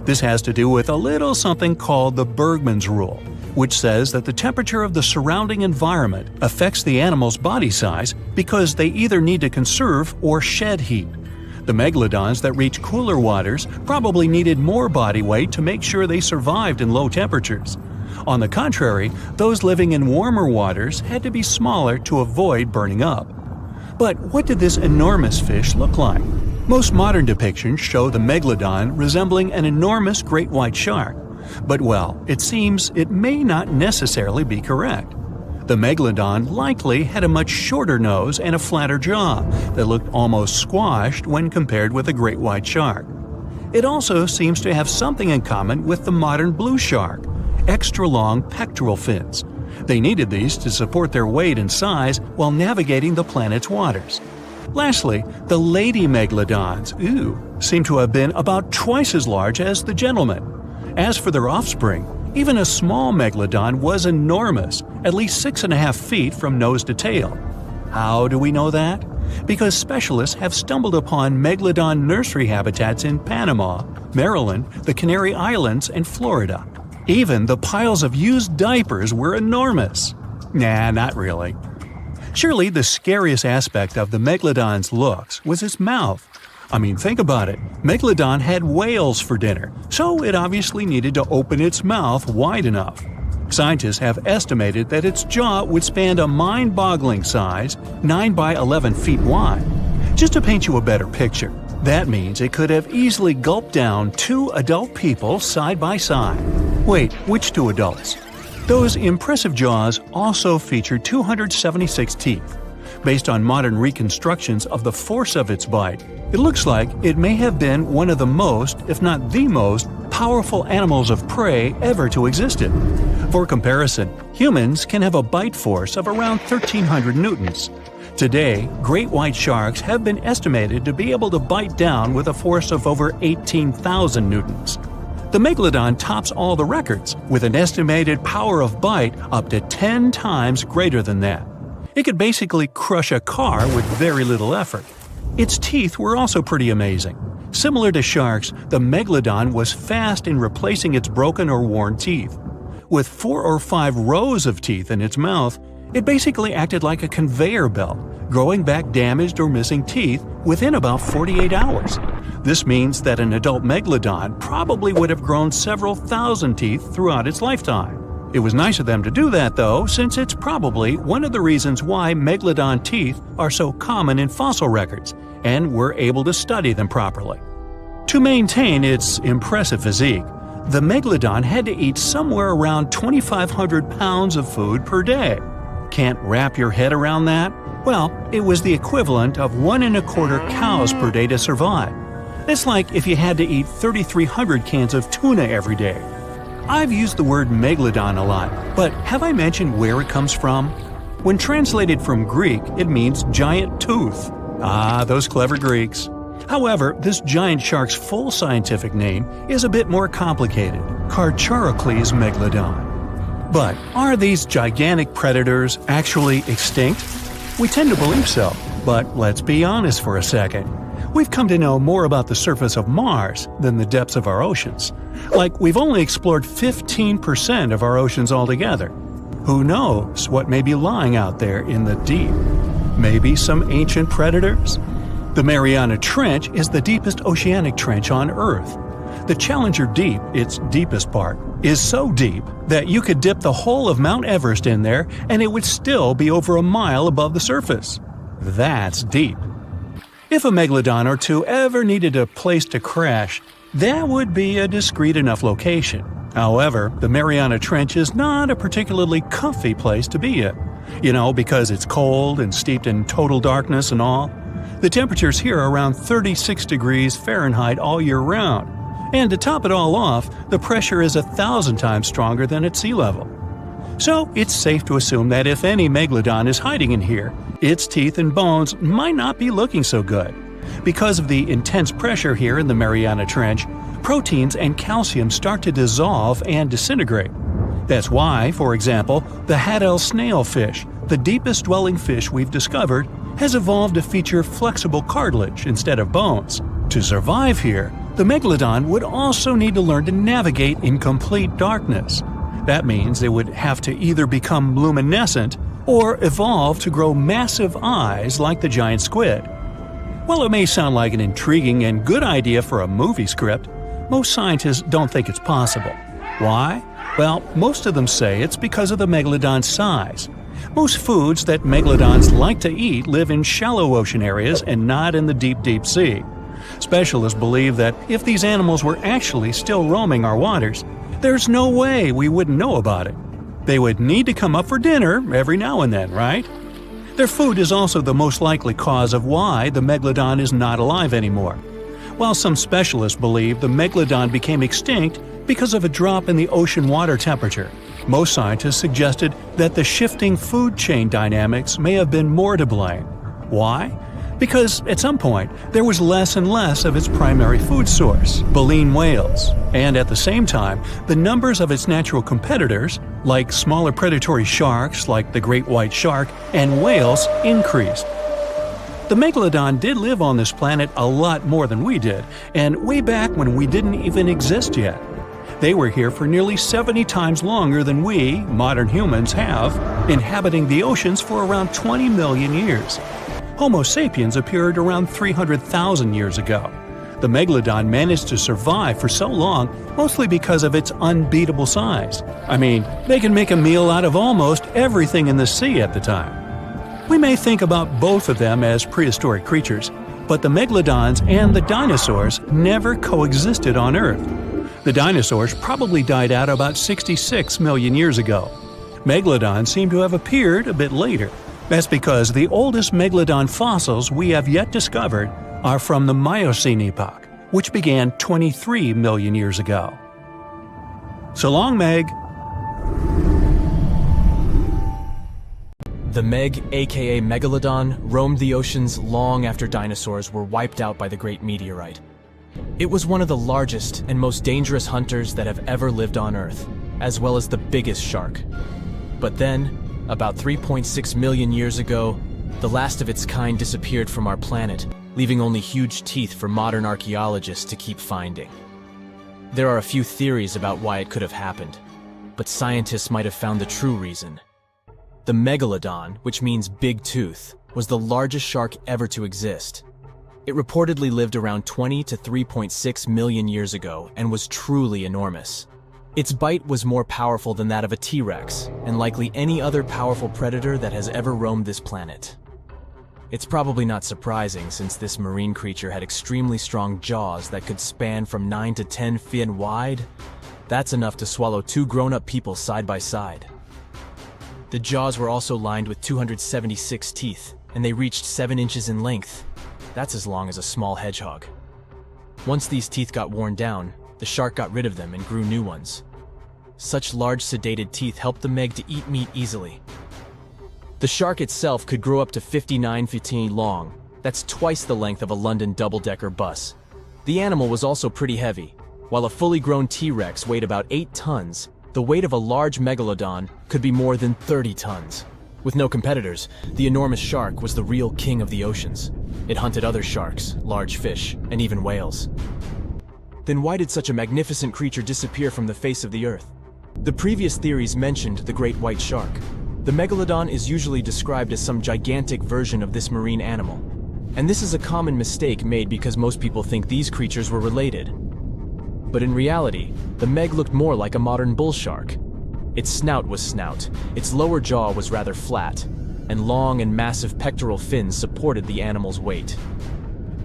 This has to do with a little something called the Bergmann's rule, which says that the temperature of the surrounding environment affects the animal's body size because they either need to conserve or shed heat. The megalodons that reach cooler waters probably needed more body weight to make sure they survived in low temperatures. On the contrary, those living in warmer waters had to be smaller to avoid burning up. But what did this enormous fish look like? Most modern depictions show the megalodon resembling an enormous great white shark. But well, it seems it may not necessarily be correct. The megalodon likely had a much shorter nose and a flatter jaw that looked almost squashed when compared with a great white shark. It also seems to have something in common with the modern blue shark – extra-long pectoral fins. They needed these to support their weight and size while navigating the planet's waters. Lastly, the lady megalodons, seem to have been about twice as large as the gentlemen. As for their offspring, even a small megalodon was enormous, at least 6.5 feet from nose to tail. How do we know that? Because specialists have stumbled upon megalodon nursery habitats in Panama, Maryland, the Canary Islands, and Florida. Even the piles of used diapers were enormous. Nah, not really. Surely the scariest aspect of the megalodon's looks was its mouth. I mean, think about it. Megalodon had whales for dinner, so it obviously needed to open its mouth wide enough. Scientists have estimated that its jaw would span a mind-boggling size, 9 by 11 feet wide. Just to paint you a better picture, that means it could have easily gulped down 2 adult people side by side. Wait, which 2 adults? Those impressive jaws also featured 276 teeth. Based on modern reconstructions of the force of its bite, it looks like it may have been one of the most, if not the most, powerful animals of prey ever to exist. For comparison, humans can have a bite force of around 1,300 newtons. Today, great white sharks have been estimated to be able to bite down with a force of over 18,000 newtons. The megalodon tops all the records, with an estimated power of bite up to 10 times greater than that. It could basically crush a car with very little effort. Its teeth were also pretty amazing. Similar to sharks, the megalodon was fast in replacing its broken or worn teeth. With 4 or 5 rows of teeth in its mouth, it basically acted like a conveyor belt, growing back damaged or missing teeth within about 48 hours. This means that an adult megalodon probably would have grown several thousand teeth throughout its lifetime. It was nice of them to do that, though, since it's probably one of the reasons why megalodon teeth are so common in fossil records, and we're able to study them properly. To maintain its impressive physique, the megalodon had to eat somewhere around 2,500 pounds of food per day. Can't wrap your head around that? Well, it was the equivalent of 1.25 cows per day to survive. It's like if you had to eat 3,300 cans of tuna every day. I've used the word megalodon a lot, but have I mentioned where it comes from? When translated from Greek, it means giant tooth. Ah, those clever Greeks. However, this giant shark's full scientific name is a bit more complicated, Carcharocles megalodon. But are these gigantic predators actually extinct? We tend to believe so, but let's be honest for a second. We've come to know more about the surface of Mars than the depths of our oceans. Like, we've only explored 15% of our oceans altogether. Who knows what may be lying out there in the deep? Maybe some ancient predators? The Mariana Trench is the deepest oceanic trench on Earth. The Challenger Deep, its deepest part, is so deep that you could dip the whole of Mount Everest in there and it would still be over a mile above the surface. That's deep. If a megalodon or two ever needed a place to crash, that would be a discreet enough location. However, the Mariana Trench is not a particularly comfy place to be in. Because it's cold and steeped in total darkness and all. The temperatures here are around 36 degrees Fahrenheit all year round. And to top it all off, the pressure is 1,000 times stronger than at sea level. So it's safe to assume that if any megalodon is hiding in here, its teeth and bones might not be looking so good. Because of the intense pressure here in the Mariana Trench, proteins and calcium start to dissolve and disintegrate. That's why, for example, the Haddell snailfish, the deepest dwelling fish we've discovered, has evolved to feature flexible cartilage instead of bones. To survive here, the megalodon would also need to learn to navigate in complete darkness. That means they would have to either become luminescent or evolve to grow massive eyes like the giant squid. While it may sound like an intriguing and good idea for a movie script, most scientists don't think it's possible. Why? Well, most of them say it's because of the megalodon's size. Most foods that megalodons like to eat live in shallow ocean areas and not in the deep, deep sea. Specialists believe that if these animals were actually still roaming our waters, there's no way we wouldn't know about it. They would need to come up for dinner every now and then, right? Their food is also the most likely cause of why the megalodon is not alive anymore. While some specialists believe the megalodon became extinct because of a drop in the ocean water temperature, most scientists suggested that the shifting food chain dynamics may have been more to blame. Why? Because at some point, there was less and less of its primary food source, baleen whales, and at the same time, the numbers of its natural competitors, like smaller predatory sharks like the great white shark and whales, increased. The megalodon did live on this planet a lot more than we did, and way back when we didn't even exist yet. They were here for nearly 70 times longer than we, modern humans, have, inhabiting the oceans for around 20 million years. Homo sapiens appeared around 300,000 years ago. The megalodon managed to survive for so long mostly because of its unbeatable size. I mean, they can make a meal out of almost everything in the sea at the time. We may think about both of them as prehistoric creatures, but the megalodons and the dinosaurs never coexisted on Earth. The dinosaurs probably died out about 66 million years ago. Megalodons seem to have appeared a bit later. That's because the oldest megalodon fossils we have yet discovered are from the Miocene epoch, which began 23 million years ago. So long, Meg! The Meg, aka Megalodon, roamed the oceans long after dinosaurs were wiped out by the Great Meteorite. It was one of the largest and most dangerous hunters that have ever lived on Earth, as well as the biggest shark. But then, about 3.6 million years ago, the last of its kind disappeared from our planet, leaving only huge teeth for modern archaeologists to keep finding. There are a few theories about why it could have happened, but scientists might have found the true reason. The megalodon, which means big tooth, was the largest shark ever to exist. It reportedly lived around 20 to 3.6 million years ago and was truly enormous. Its bite was more powerful than that of a T-Rex, and likely any other powerful predator that has ever roamed this planet. It's probably not surprising since this marine creature had extremely strong jaws that could span from 9 to 10 feet wide. That's enough to swallow 2 grown-up people side by side. The jaws were also lined with 276 teeth, and they reached 7 inches in length. That's as long as a small hedgehog. Once these teeth got worn down, the shark got rid of them and grew new ones. Such large sedated teeth helped the Meg to eat meat easily. The shark itself could grow up to 59 feet long. That's twice the length of a London double-decker bus. The animal was also pretty heavy. While a fully grown T-Rex weighed about 8 tons, the weight of a large megalodon could be more than 30 tons. With no competitors, the enormous shark was the real king of the oceans. It hunted other sharks, large fish, and even whales. Then why did such a magnificent creature disappear from the face of the Earth? The previous theories mentioned the great white shark. The megalodon is usually described as some gigantic version of this marine animal. And this is a common mistake made because most people think these creatures were related. But in reality, the Meg looked more like a modern bull shark. Its snout was snout, its lower jaw was rather flat, and long and massive pectoral fins supported the animal's weight.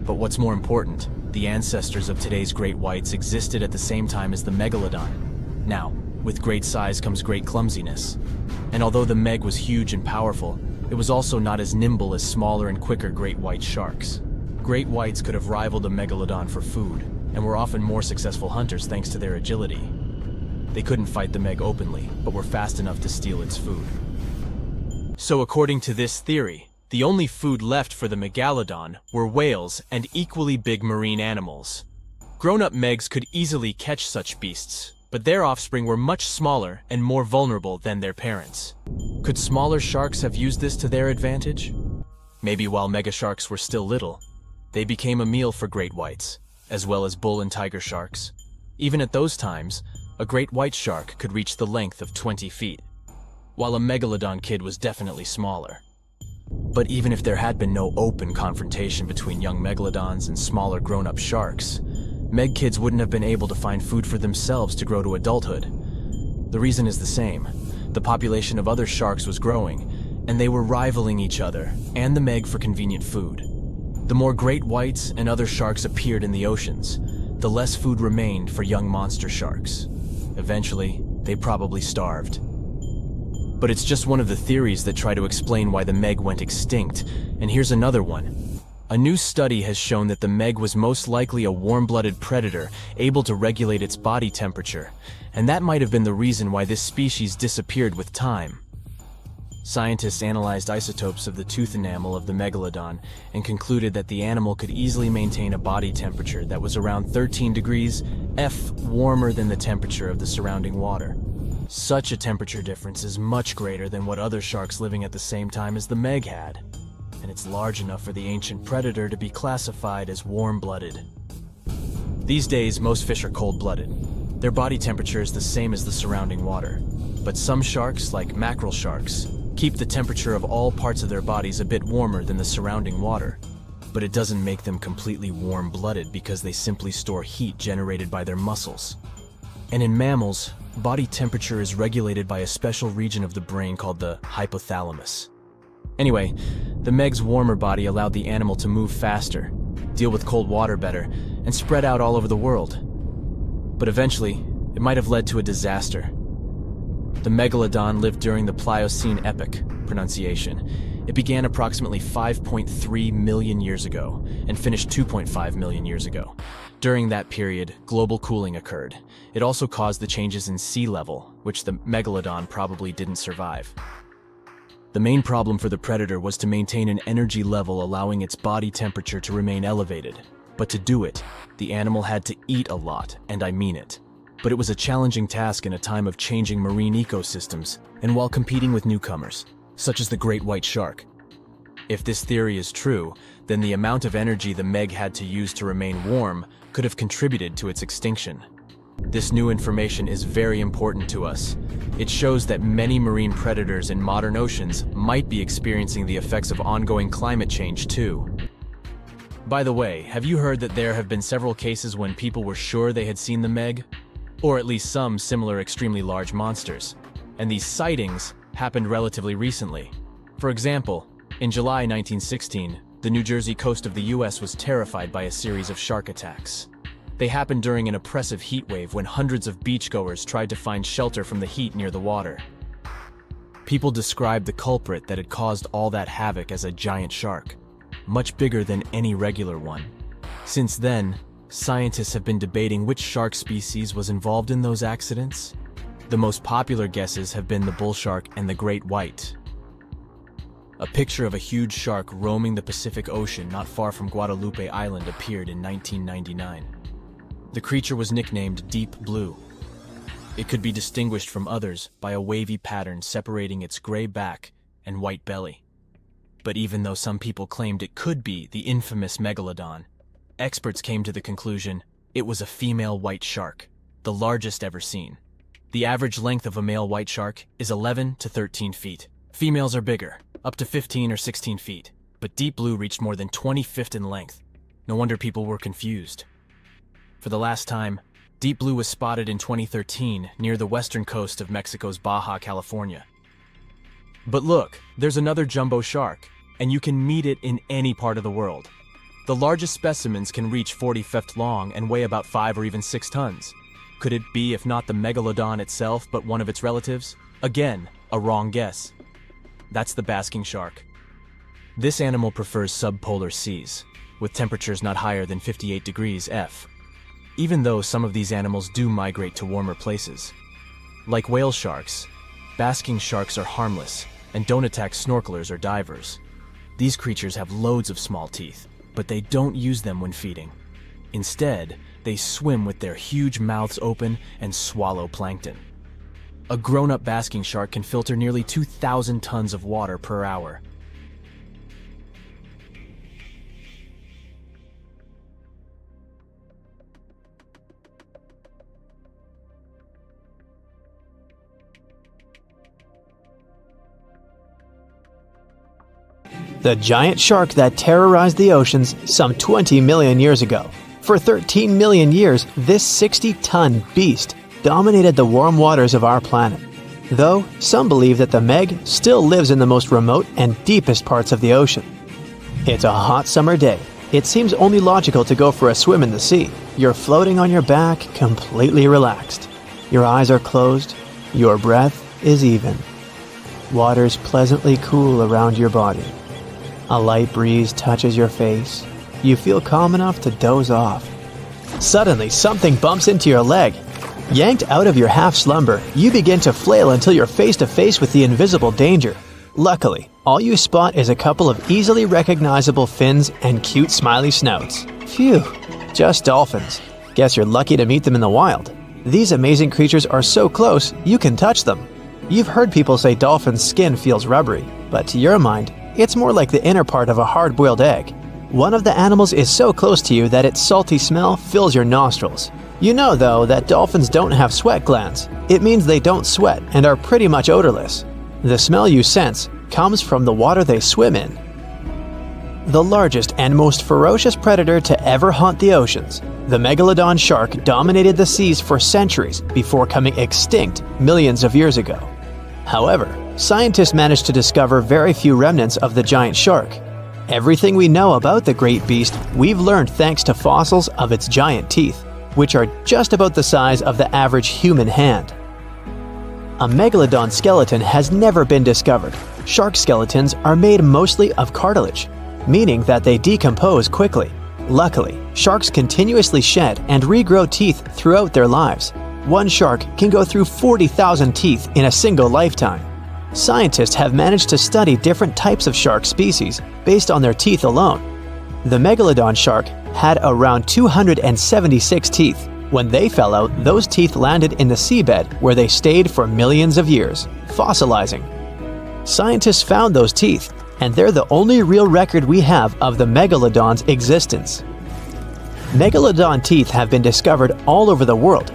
But what's more important, the ancestors of today's great whites existed at the same time as the megalodon. Now, with great size comes great clumsiness. And although the Meg was huge and powerful, it was also not as nimble as smaller and quicker great white sharks. Great whites could have rivaled a megalodon for food, and were often more successful hunters thanks to their agility. They couldn't fight the Meg openly, but were fast enough to steal its food. So according to this theory, the only food left for the megalodon were whales and equally big marine animals. Grown-up Megs could easily catch such beasts, but their offspring were much smaller and more vulnerable than their parents. Could smaller sharks have used this to their advantage? Maybe while megasharks were still little, they became a meal for great whites, as well as bull and tiger sharks. Even at those times, a great white shark could reach the length of 20 feet, while a megalodon kid was definitely smaller. But even if there had been no open confrontation between young megalodons and smaller grown-up sharks, Meg kids wouldn't have been able to find food for themselves to grow to adulthood. The reason is the same. The population of other sharks was growing, and they were rivaling each other and the Meg for convenient food. The more great whites and other sharks appeared in the oceans, the less food remained for young monster sharks. Eventually, they probably starved. But it's just one of the theories that try to explain why the Meg went extinct. And here's another one. A new study has shown that the Meg was most likely a warm-blooded predator, able to regulate its body temperature, and that might have been the reason why this species disappeared with time. Scientists analyzed isotopes of the tooth enamel of the megalodon and concluded that the animal could easily maintain a body temperature that was around 13 degrees F warmer than the temperature of the surrounding water. Such a temperature difference is much greater than what other sharks living at the same time as the Meg had, and it's large enough for the ancient predator to be classified as warm-blooded. These days, most fish are cold-blooded. Their body temperature is the same as the surrounding water, but some sharks, like mackerel sharks, keep the temperature of all parts of their bodies a bit warmer than the surrounding water. But it doesn't make them completely warm-blooded because they simply store heat generated by their muscles. And in mammals, body temperature is regulated by a special region of the brain called the hypothalamus. Anyway, the Meg's warmer body allowed the animal to move faster, deal with cold water better, and spread out all over the world. But eventually, it might have led to a disaster. The megalodon lived during the Pliocene epoch, pronunciation. It began approximately 5.3 million years ago and finished 2.5 million years ago. During that period, global cooling occurred. It also caused the changes in sea level, which the megalodon probably didn't survive. The main problem for the predator was to maintain an energy level allowing its body temperature to remain elevated. But to do it, the animal had to eat a lot, and I mean it. But it was a challenging task in a time of changing marine ecosystems, and while competing with newcomers, such as the great white shark. If this theory is true, then the amount of energy the Meg had to use to remain warm could have contributed to its extinction. This new information is very important to us. It shows that many marine predators in modern oceans might be experiencing the effects of ongoing climate change too. By the way, have you heard that there have been several cases when people were sure they had seen the Meg? Or at least some similar extremely large monsters. And these sightings happened relatively recently. For example, in July 1916, the New Jersey coast of the US was terrified by a series of shark attacks. They happened during an oppressive heat wave when hundreds of beachgoers tried to find shelter from the heat near the water. People described the culprit that had caused all that havoc as a giant shark, much bigger than any regular one. Since then, scientists have been debating which shark species was involved in those accidents. The most popular guesses have been the bull shark and the great white. A picture of a huge shark roaming the Pacific Ocean not far from Guadalupe Island appeared in 1999. The creature was nicknamed Deep Blue. It could be distinguished from others by a wavy pattern separating its gray back and white belly. But even though some people claimed it could be the infamous megalodon, experts came to the conclusion it was a female white shark, the largest ever seen. The average length of a male white shark is 11 to 13 feet. Females are bigger, up to 15 or 16 feet, but Deep Blue reached more than 20 feet in length. No wonder people were confused. For the last time, Deep Blue was spotted in 2013 near the western coast of Mexico's Baja California. But look, there's another jumbo shark, and you can meet it in any part of the world. The largest specimens can reach 40 feet long and weigh about 5 or even 6 tons. Could it be, if not the megalodon itself, but one of its relatives? Again, a wrong guess. That's the basking shark. This animal prefers subpolar seas, with temperatures not higher than 58 degrees F. Even though some of these animals do migrate to warmer places. Like whale sharks, basking sharks are harmless and don't attack snorkelers or divers. These creatures have loads of small teeth, but they don't use them when feeding. Instead, they swim with their huge mouths open and swallow plankton. A grown-up basking shark can filter nearly 2,000 tons of water per hour. The giant shark that terrorized the oceans some 20 million years ago. For 13 million years, this 60-ton beast dominated the warm waters of our planet. Though, some believe that the Meg still lives in the most remote and deepest parts of the ocean. It's a hot summer day. It seems only logical to go for a swim in the sea. You're floating on your back, completely relaxed. Your eyes are closed. Your breath is even. Waters pleasantly cool around your body. A light breeze touches your face. You feel calm enough to doze off. Suddenly, something bumps into your leg. Yanked out of your half-slumber, you begin to flail until you're face to face with the invisible danger. Luckily, all you spot is a couple of easily recognizable fins and cute smiley snouts. Phew, just dolphins. Guess you're lucky to meet them in the wild. These amazing creatures are so close, you can touch them. You've heard people say dolphins' skin feels rubbery, but to your mind, it's more like the inner part of a hard-boiled egg. One of the animals is so close to you that its salty smell fills your nostrils. You know, though, that dolphins don't have sweat glands. It means they don't sweat and are pretty much odorless. The smell you sense comes from the water they swim in. The largest and most ferocious predator to ever haunt the oceans, the megalodon shark dominated the seas for centuries before coming extinct millions of years ago. However, scientists managed to discover very few remnants of the giant shark. Everything we know about the great beast we've learned thanks to fossils of its giant teeth, which are just about the size of the average human hand. A megalodon skeleton has never been discovered. Shark skeletons are made mostly of cartilage, meaning that they decompose quickly. Luckily, sharks continuously shed and regrow teeth throughout their lives. One shark can go through 40,000 teeth in a single lifetime. Scientists have managed to study different types of shark species based on their teeth alone. The megalodon shark had around 276 teeth. When they fell out, those teeth landed in the seabed where they stayed for millions of years, fossilizing. Scientists found those teeth, and they're the only real record we have of the megalodon's existence. Megalodon teeth have been discovered all over the world.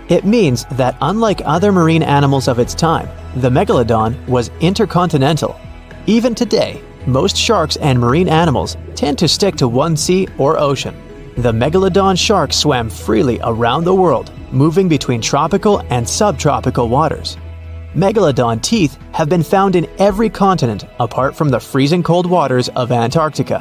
It means that unlike other marine animals of its time, the megalodon was intercontinental. Even today, most sharks and marine animals tend to stick to one sea or ocean. The megalodon shark swam freely around the world, moving between tropical and subtropical waters. Megalodon teeth have been found in every continent apart from the freezing cold waters of Antarctica.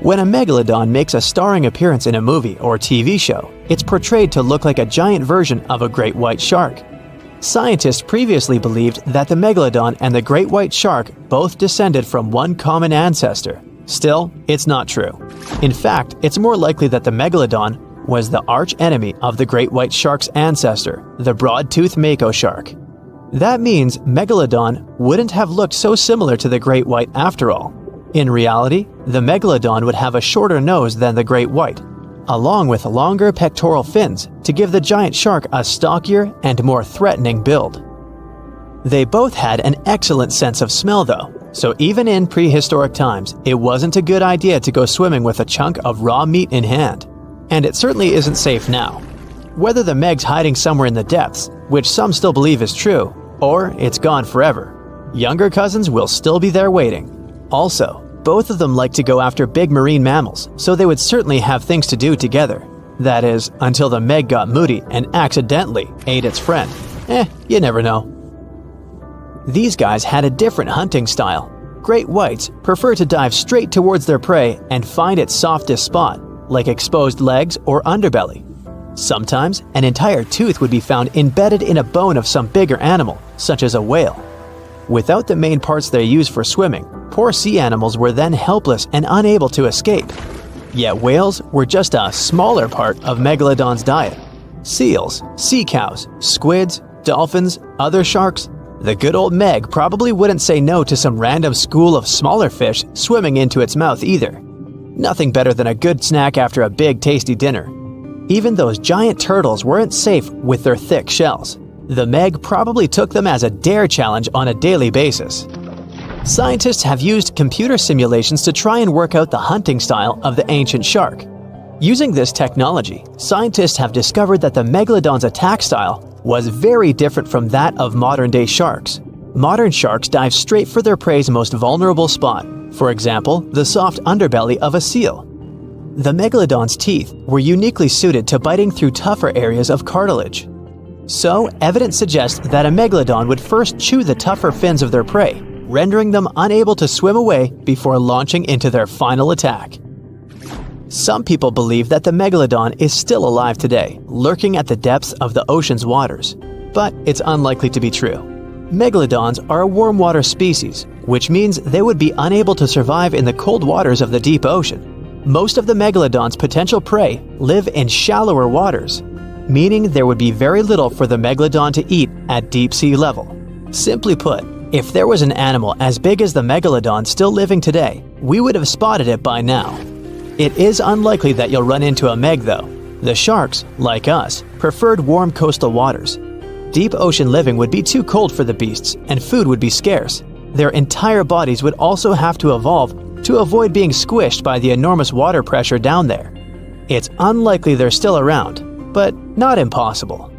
When a megalodon makes a starring appearance in a movie or TV show, it's portrayed to look like a giant version of a great white shark. Scientists previously believed that the megalodon and the great white shark both descended from one common ancestor. Still, it's not true. In fact, it's more likely that the megalodon was the arch-enemy of the great white shark's ancestor, the broad-toothed mako shark. That means megalodon wouldn't have looked so similar to the great white after all. In reality, the megalodon would have a shorter nose than the great white, along with longer pectoral fins to give the giant shark a stockier and more threatening build. They both had an excellent sense of smell though, so even in prehistoric times, it wasn't a good idea to go swimming with a chunk of raw meat in hand. And it certainly isn't safe now. Whether the Meg's hiding somewhere in the depths, which some still believe is true, or it's gone forever, younger cousins will still be there waiting. Also, both of them like to go after big marine mammals, so they would certainly have things to do together. That is, until the Meg got moody and accidentally ate its friend. You never know. These guys had a different hunting style. Great whites prefer to dive straight towards their prey and find its softest spot, like exposed legs or underbelly. Sometimes, an entire tooth would be found embedded in a bone of some bigger animal, such as a whale. Without the main parts they use for swimming, poor sea animals were then helpless and unable to escape. Yet whales were just a smaller part of megalodon's diet. Seals, sea cows, squids, dolphins, other sharks. The good old Meg probably wouldn't say no to some random school of smaller fish swimming into its mouth either. Nothing better than a good snack after a big tasty dinner. Even those giant turtles weren't safe with their thick shells. The Meg probably took them as a dare challenge on a daily basis. Scientists have used computer simulations to try and work out the hunting style of the ancient shark. Using this technology, scientists have discovered that the megalodon's attack style was very different from that of modern-day sharks. Modern sharks dive straight for their prey's most vulnerable spot, for example, the soft underbelly of a seal. The megalodon's teeth were uniquely suited to biting through tougher areas of cartilage. So, evidence suggests that a megalodon would first chew the tougher fins of their prey, rendering them unable to swim away before launching into their final attack. Some people believe that the megalodon is still alive today, lurking at the depths of the ocean's waters, but it's unlikely to be true. Megalodons are a warm water species, which means they would be unable to survive in the cold waters of the deep ocean. Most of the megalodon's potential prey live in shallower waters, meaning there would be very little for the megalodon to eat at deep sea level. Simply put, if there was an animal as big as the megalodon still living today, we would have spotted it by now. It is unlikely that you'll run into a meg though. The sharks, like us, preferred warm coastal waters. Deep ocean living would be too cold for the beasts, and food would be scarce. Their entire bodies would also have to evolve to avoid being squished by the enormous water pressure down there. It's unlikely they're still around, but not impossible.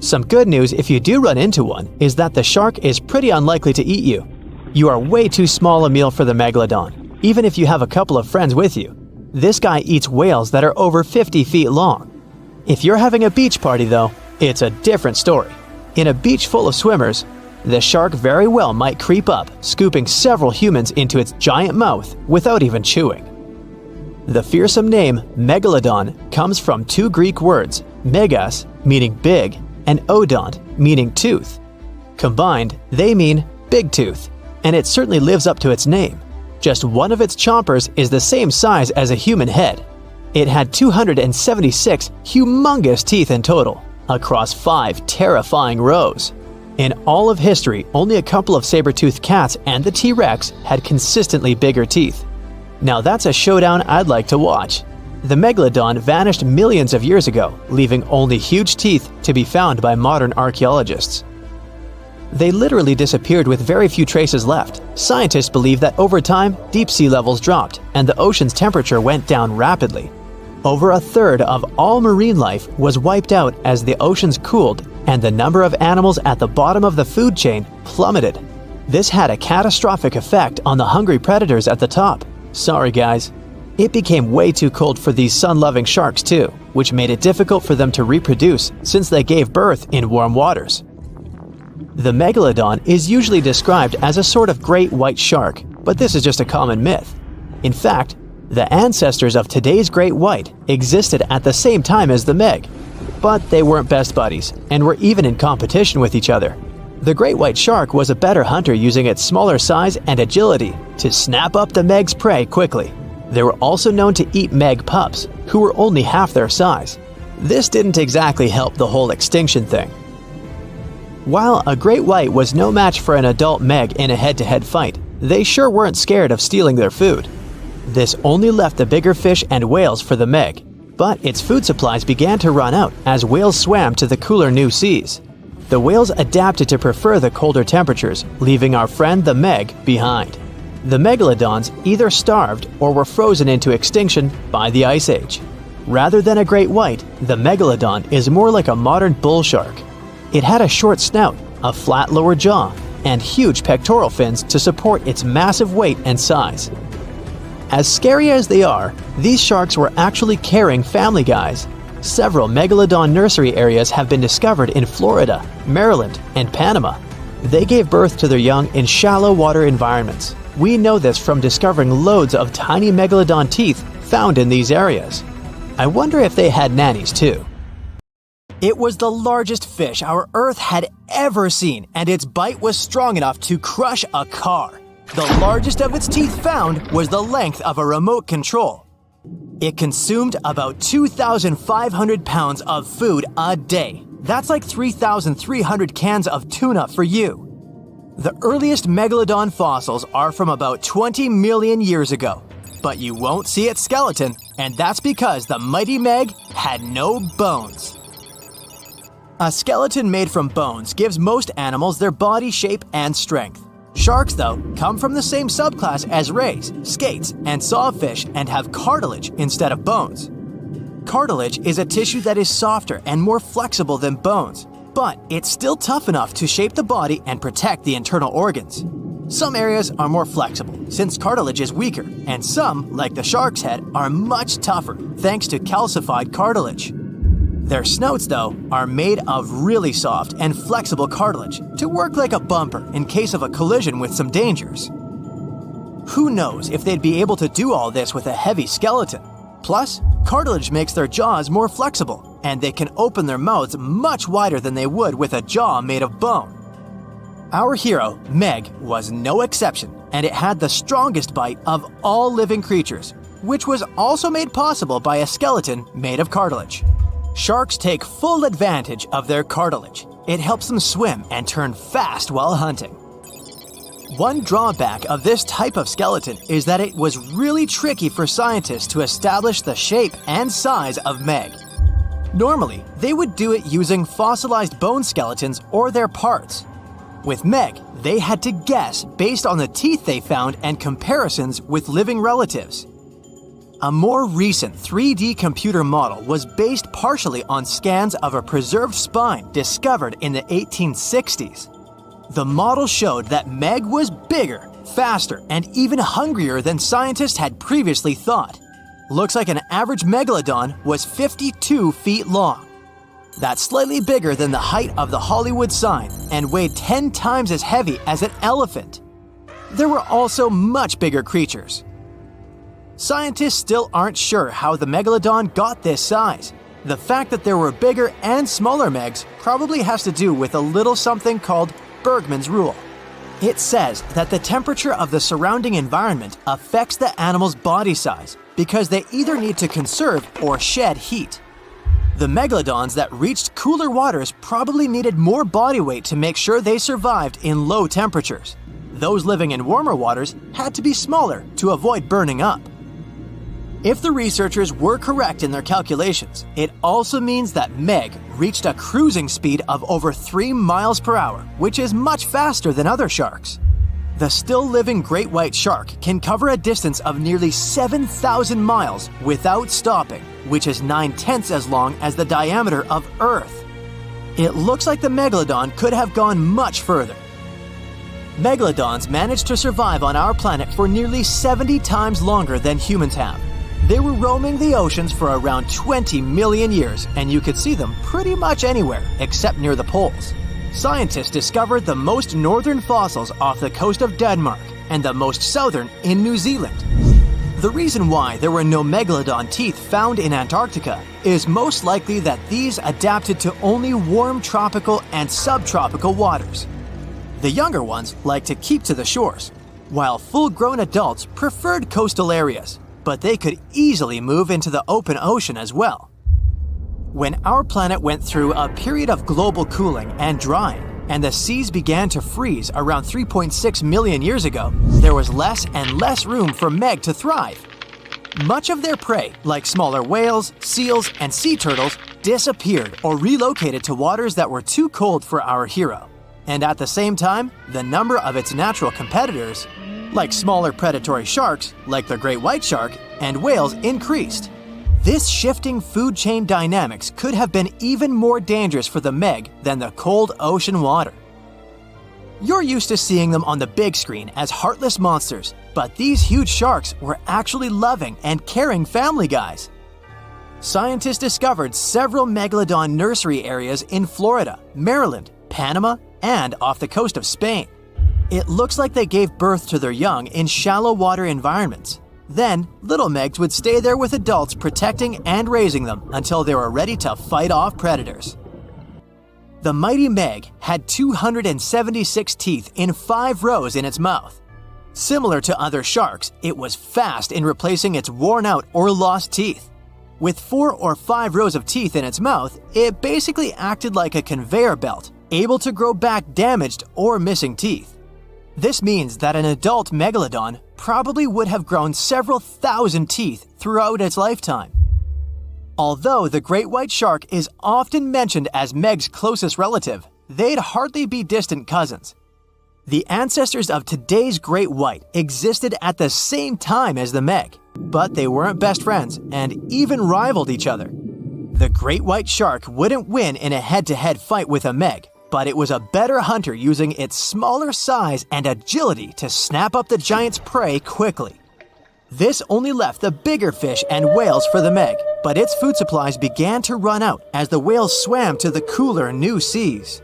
Some good news if you do run into one is that the shark is pretty unlikely to eat you. You are way too small a meal for the megalodon, even if you have a couple of friends with you. This guy eats whales that are over 50 feet long. If you're having a beach party though, it's a different story. In a beach full of swimmers, the shark very well might creep up, scooping several humans into its giant mouth without even chewing. The fearsome name megalodon comes from two Greek words, megas, meaning big, and odont, meaning tooth. Combined, they mean big tooth, and it certainly lives up to its name. Just one of its chompers is the same size as a human head. It had 276 humongous teeth in total, across 5 terrifying rows. In all of history, only a couple of saber-toothed cats and the T-Rex had consistently bigger teeth. Now that's a showdown I'd like to watch. The megalodon vanished millions of years ago, leaving only huge teeth to be found by modern archaeologists. They literally disappeared with very few traces left. Scientists believe that over time, deep sea levels dropped and the ocean's temperature went down rapidly. Over a third of all marine life was wiped out as the oceans cooled and the number of animals at the bottom of the food chain plummeted. This had a catastrophic effect on the hungry predators at the top. Sorry guys. It became way too cold for these sun-loving sharks too, which made it difficult for them to reproduce since they gave birth in warm waters. The megalodon is usually described as a sort of great white shark, but this is just a common myth. In fact, the ancestors of today's great white existed at the same time as the meg, but they weren't best buddies and were even in competition with each other. The great white shark was a better hunter using its smaller size and agility to snap up the meg's prey quickly. They were also known to eat meg pups, who were only half their size. This didn't exactly help the whole extinction thing. While a great white was no match for an adult meg in a head-to-head fight, they sure weren't scared of stealing their food. This only left the bigger fish and whales for the meg, but its food supplies began to run out as whales swam to the cooler new seas. The whales adapted to prefer the colder temperatures, leaving our friend the meg behind. The megalodons either starved or were frozen into extinction by the Ice Age. Rather than a great white, the megalodon is more like a modern bull shark. It had a short snout, a flat lower jaw, and huge pectoral fins to support its massive weight and size. As scary as they are, these sharks were actually caring family guys. Several megalodon nursery areas have been discovered in Florida, Maryland, and Panama. They gave birth to their young in shallow water environments. We know this from discovering loads of tiny megalodon teeth found in these areas. I wonder if they had nannies too. It was the largest fish our Earth had ever seen, and its bite was strong enough to crush a car. The largest of its teeth found was the length of a remote control. It consumed about 2,500 pounds of food a day. That's like 3,300 cans of tuna for you. The earliest megalodon fossils are from about 20 million years ago, but you won't see its skeleton, and that's because the mighty meg had no bones. A skeleton made from bones gives most animals their body shape and strength. Sharks, though, come from the same subclass as rays, skates, and sawfish and have cartilage instead of bones. Cartilage is a tissue that is softer and more flexible than bones, but it's still tough enough to shape the body and protect the internal organs. Some areas are more flexible, since cartilage is weaker, and some, like the shark's head, are much tougher thanks to calcified cartilage. Their snouts, though, are made of really soft and flexible cartilage to work like a bumper in case of a collision with some dangers. Who knows if they'd be able to do all this with a heavy skeleton? Plus, cartilage makes their jaws more flexible, and they can open their mouths much wider than they would with a jaw made of bone. Our hero, Meg, was no exception, and it had the strongest bite of all living creatures, which was also made possible by a skeleton made of cartilage. Sharks take full advantage of their cartilage. It helps them swim and turn fast while hunting. One drawback of this type of skeleton is that it was really tricky for scientists to establish the shape and size of Meg. Normally, they would do it using fossilized bone skeletons or their parts. With Meg, they had to guess based on the teeth they found and comparisons with living relatives. A more recent 3D computer model was based partially on scans of a preserved spine discovered in the 1860s. The model showed that Meg was bigger, faster, and even hungrier than scientists had previously thought. Looks like an average megalodon was 52 feet long. That's slightly bigger than the height of the Hollywood sign and weighed 10 times as heavy as an elephant. There were also much bigger creatures. Scientists still aren't sure how the megalodon got this size. The fact that there were bigger and smaller Megs probably has to do with a little something called Bergmann's rule. It says that the temperature of the surrounding environment affects the animal's body size because they either need to conserve or shed heat. The megalodons that reached cooler waters probably needed more body weight to make sure they survived in low temperatures. Those living in warmer waters had to be smaller to avoid burning up. If the researchers were correct in their calculations, it also means that Meg reached a cruising speed of over 3 miles per hour, which is much faster than other sharks. The still-living great white shark can cover a distance of nearly 7,000 miles without stopping, which is 9/10 as long as the diameter of Earth. It looks like the megalodon could have gone much further. Megalodons managed to survive on our planet for nearly 70 times longer than humans have. They were roaming the oceans for around 20 million years, and you could see them pretty much anywhere except near the poles. Scientists discovered the most northern fossils off the coast of Denmark and the most southern in New Zealand. The reason why there were no megalodon teeth found in Antarctica is most likely that these adapted to only warm tropical and subtropical waters. The younger ones like to keep to the shores, while full-grown adults preferred coastal areas, but they could easily move into the open ocean as well. When our planet went through a period of global cooling and drying, and the seas began to freeze around 3.6 million years ago, there was less and less room for Meg to thrive. Much of their prey, like smaller whales, seals, and sea turtles, disappeared or relocated to waters that were too cold for our hero. And at the same time, the number of its natural competitors, like smaller predatory sharks, like the great white shark, and whales, increased. This shifting food chain dynamics could have been even more dangerous for the Meg than the cold ocean water. You're used to seeing them on the big screen as heartless monsters, but these huge sharks were actually loving and caring family guys. Scientists discovered several megalodon nursery areas in Florida, Maryland, Panama, and off the coast of Spain. It looks like they gave birth to their young in shallow water environments. Then, little Megs would stay there with adults protecting and raising them until they were ready to fight off predators. The mighty Meg had 276 teeth in 5 rows in its mouth. Similar to other sharks, it was fast in replacing its worn-out or lost teeth. With 4 or 5 rows of teeth in its mouth, it basically acted like a conveyor belt, able to grow back damaged or missing teeth. This means that an adult megalodon probably would have grown several thousand teeth throughout its lifetime. Although the great white shark is often mentioned as Meg's closest relative, they'd hardly be distant cousins. The ancestors of today's great white existed at the same time as the Meg, but they weren't best friends and even rivaled each other. The great white shark wouldn't win in a head-to-head fight with a Meg, but it was a better hunter using its smaller size and agility to snap up the giant's prey quickly. This only left the bigger fish and whales for the Meg, but its food supplies began to run out as the whales swam to the cooler new seas.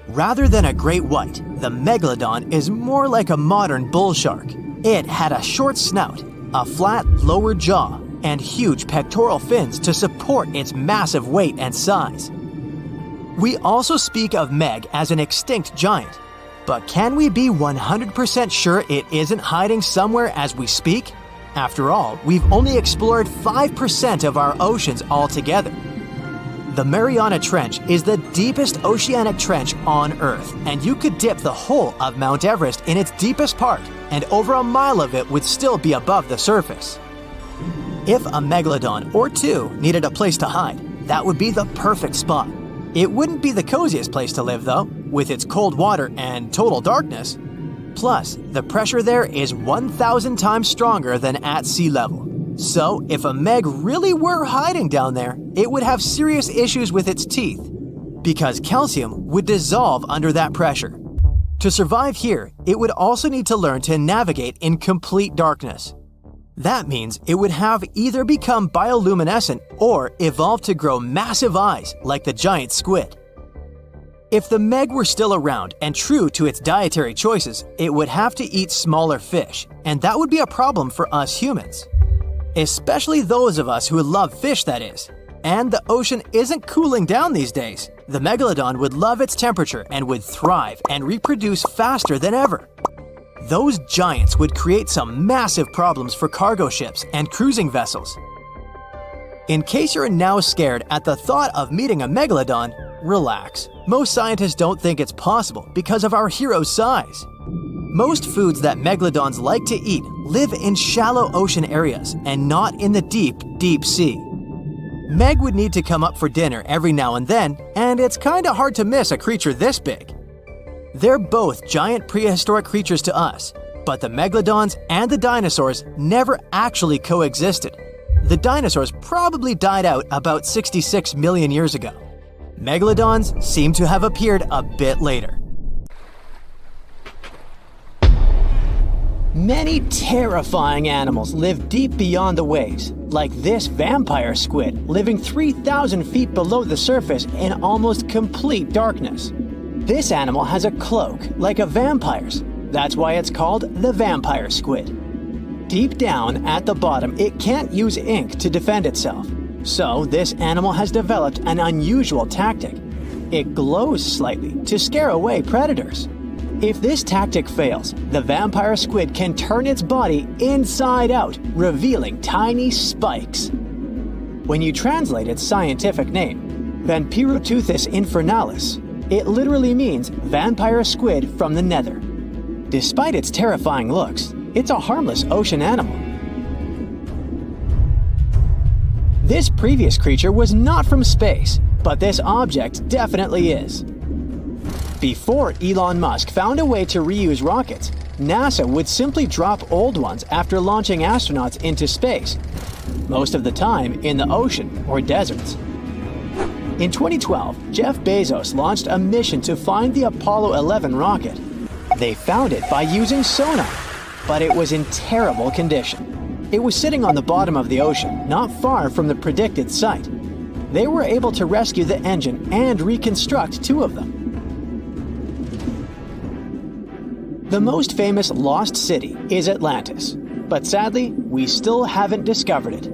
Rather than a great white, the megalodon is more like a modern bull shark. It had a short snout, a flat lower jaw, and huge pectoral fins to support its massive weight and size. We also speak of Meg as an extinct giant. But can we be 100% sure it isn't hiding somewhere as we speak? After all, we've only explored 5% of our oceans altogether. The Mariana Trench is the deepest oceanic trench on Earth, and you could dip the whole of Mount Everest in its deepest part, and over a mile of it would still be above the surface. If a megalodon or two needed a place to hide, that would be the perfect spot. It wouldn't be the coziest place to live, though, with its cold water and total darkness. Plus, the pressure there is 1,000 times stronger than at sea level. So, if a meg really were hiding down there, it would have serious issues with its teeth, because calcium would dissolve under that pressure. To survive here, it would also need to learn to navigate in complete darkness. That means it would have either become bioluminescent or evolve to grow massive eyes like the giant squid. If the meg were still around and true to its dietary choices, it would have to eat smaller fish, and that would be a problem for us humans. Especially those of us who love fish, that is. And the ocean isn't cooling down these days. The megalodon would love its temperature and would thrive and reproduce faster than ever. Those giants would create some massive problems for cargo ships and cruising vessels. In case you're now scared at the thought of meeting a megalodon, relax. Most scientists don't think it's possible because of our hero's size. Most foods that megalodons like to eat live in shallow ocean areas and not in the deep, deep sea. Meg would need to come up for dinner every now and then, and it's kinda hard to miss a creature this big. They're both giant prehistoric creatures to us, but the megalodons and the dinosaurs never actually coexisted. The dinosaurs probably died out about 66 million years ago. Megalodons seem to have appeared a bit later. Many terrifying animals live deep beyond the waves, like this vampire squid living 3,000 feet below the surface in almost complete darkness. This animal has a cloak, like a vampire's. That's why it's called the vampire squid. Deep down at the bottom, it can't use ink to defend itself. So this animal has developed an unusual tactic. It glows slightly to scare away predators. If this tactic fails, the vampire squid can turn its body inside out, revealing tiny spikes. When you translate its scientific name, Vampiroteuthis infernalis, it literally means vampire squid from the nether. Despite its terrifying looks, it's a harmless ocean animal. This previous creature was not from space, but this object definitely is. Before Elon Musk found a way to reuse rockets, NASA would simply drop old ones after launching astronauts into space, most of the time in the ocean or deserts. In 2012, Jeff Bezos launched a mission to find the Apollo 11 rocket. They found it by using sonar, but it was in terrible condition. It was sitting on the bottom of the ocean, not far from the predicted site. They were able to rescue the engine and reconstruct two of them. The most famous lost city is Atlantis, but sadly, we still haven't discovered it.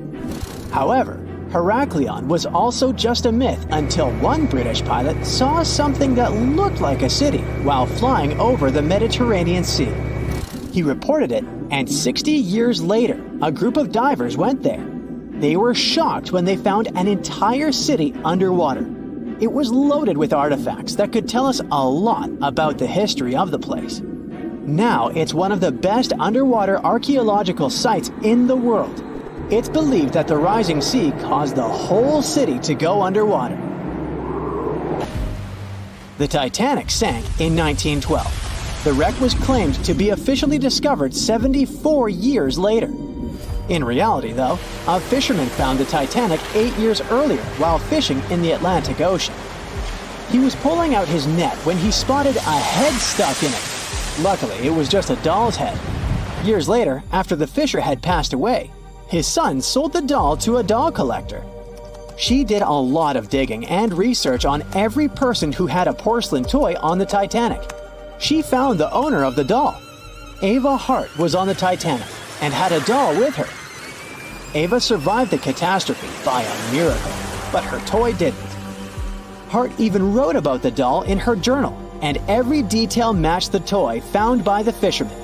However, Heraklion was also just a myth until one British pilot saw something that looked like a city while flying over the Mediterranean Sea. He reported it, and 60 years later, a group of divers went there. They were shocked when they found an entire city underwater. It was loaded with artifacts that could tell us a lot about the history of the place. Now it's one of the best underwater archaeological sites in the world. It's believed that the rising sea caused the whole city to go underwater. The Titanic sank in 1912. The wreck was claimed to be officially discovered 74 years later. In reality, though, a fisherman found the Titanic 8 years earlier while fishing in the Atlantic Ocean. He was pulling out his net when he spotted a head stuck in it. Luckily, it was just a doll's head. Years later, after the fisher had passed away, his son sold the doll to a doll collector. She did a lot of digging and research on every person who had a porcelain toy on the Titanic. She found the owner of the doll. Ava Hart was on the Titanic and had a doll with her. Ava survived the catastrophe by a miracle, but her toy didn't. Hart even wrote about the doll in her journal, and every detail matched the toy found by the fisherman.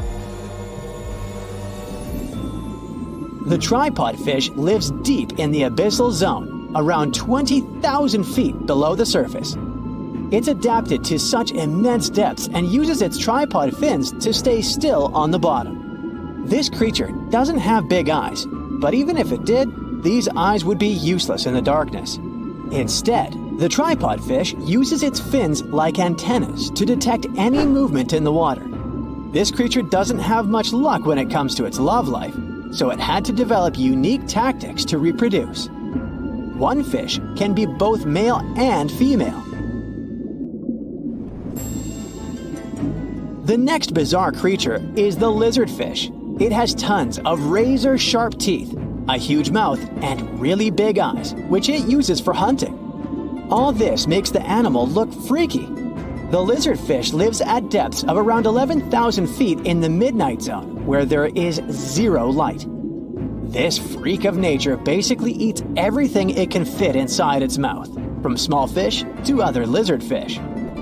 The tripod fish lives deep in the abyssal zone, around 20,000 feet below the surface. It's adapted to such immense depths and uses its tripod fins to stay still on the bottom. This creature doesn't have big eyes, but even if it did, these eyes would be useless in the darkness. Instead, the tripod fish uses its fins like antennas to detect any movement in the water. This creature doesn't have much luck when it comes to its love life, so it had to develop unique tactics to reproduce. One fish can be both male and female. The next bizarre creature is the lizardfish. It has tons of razor-sharp teeth, a huge mouth, and really big eyes, which it uses for hunting. All this makes the animal look freaky. The lizardfish lives at depths of around 11,000 feet in the midnight zone, where there is zero light. This freak of nature basically eats everything it can fit inside its mouth, from small fish to other lizardfish.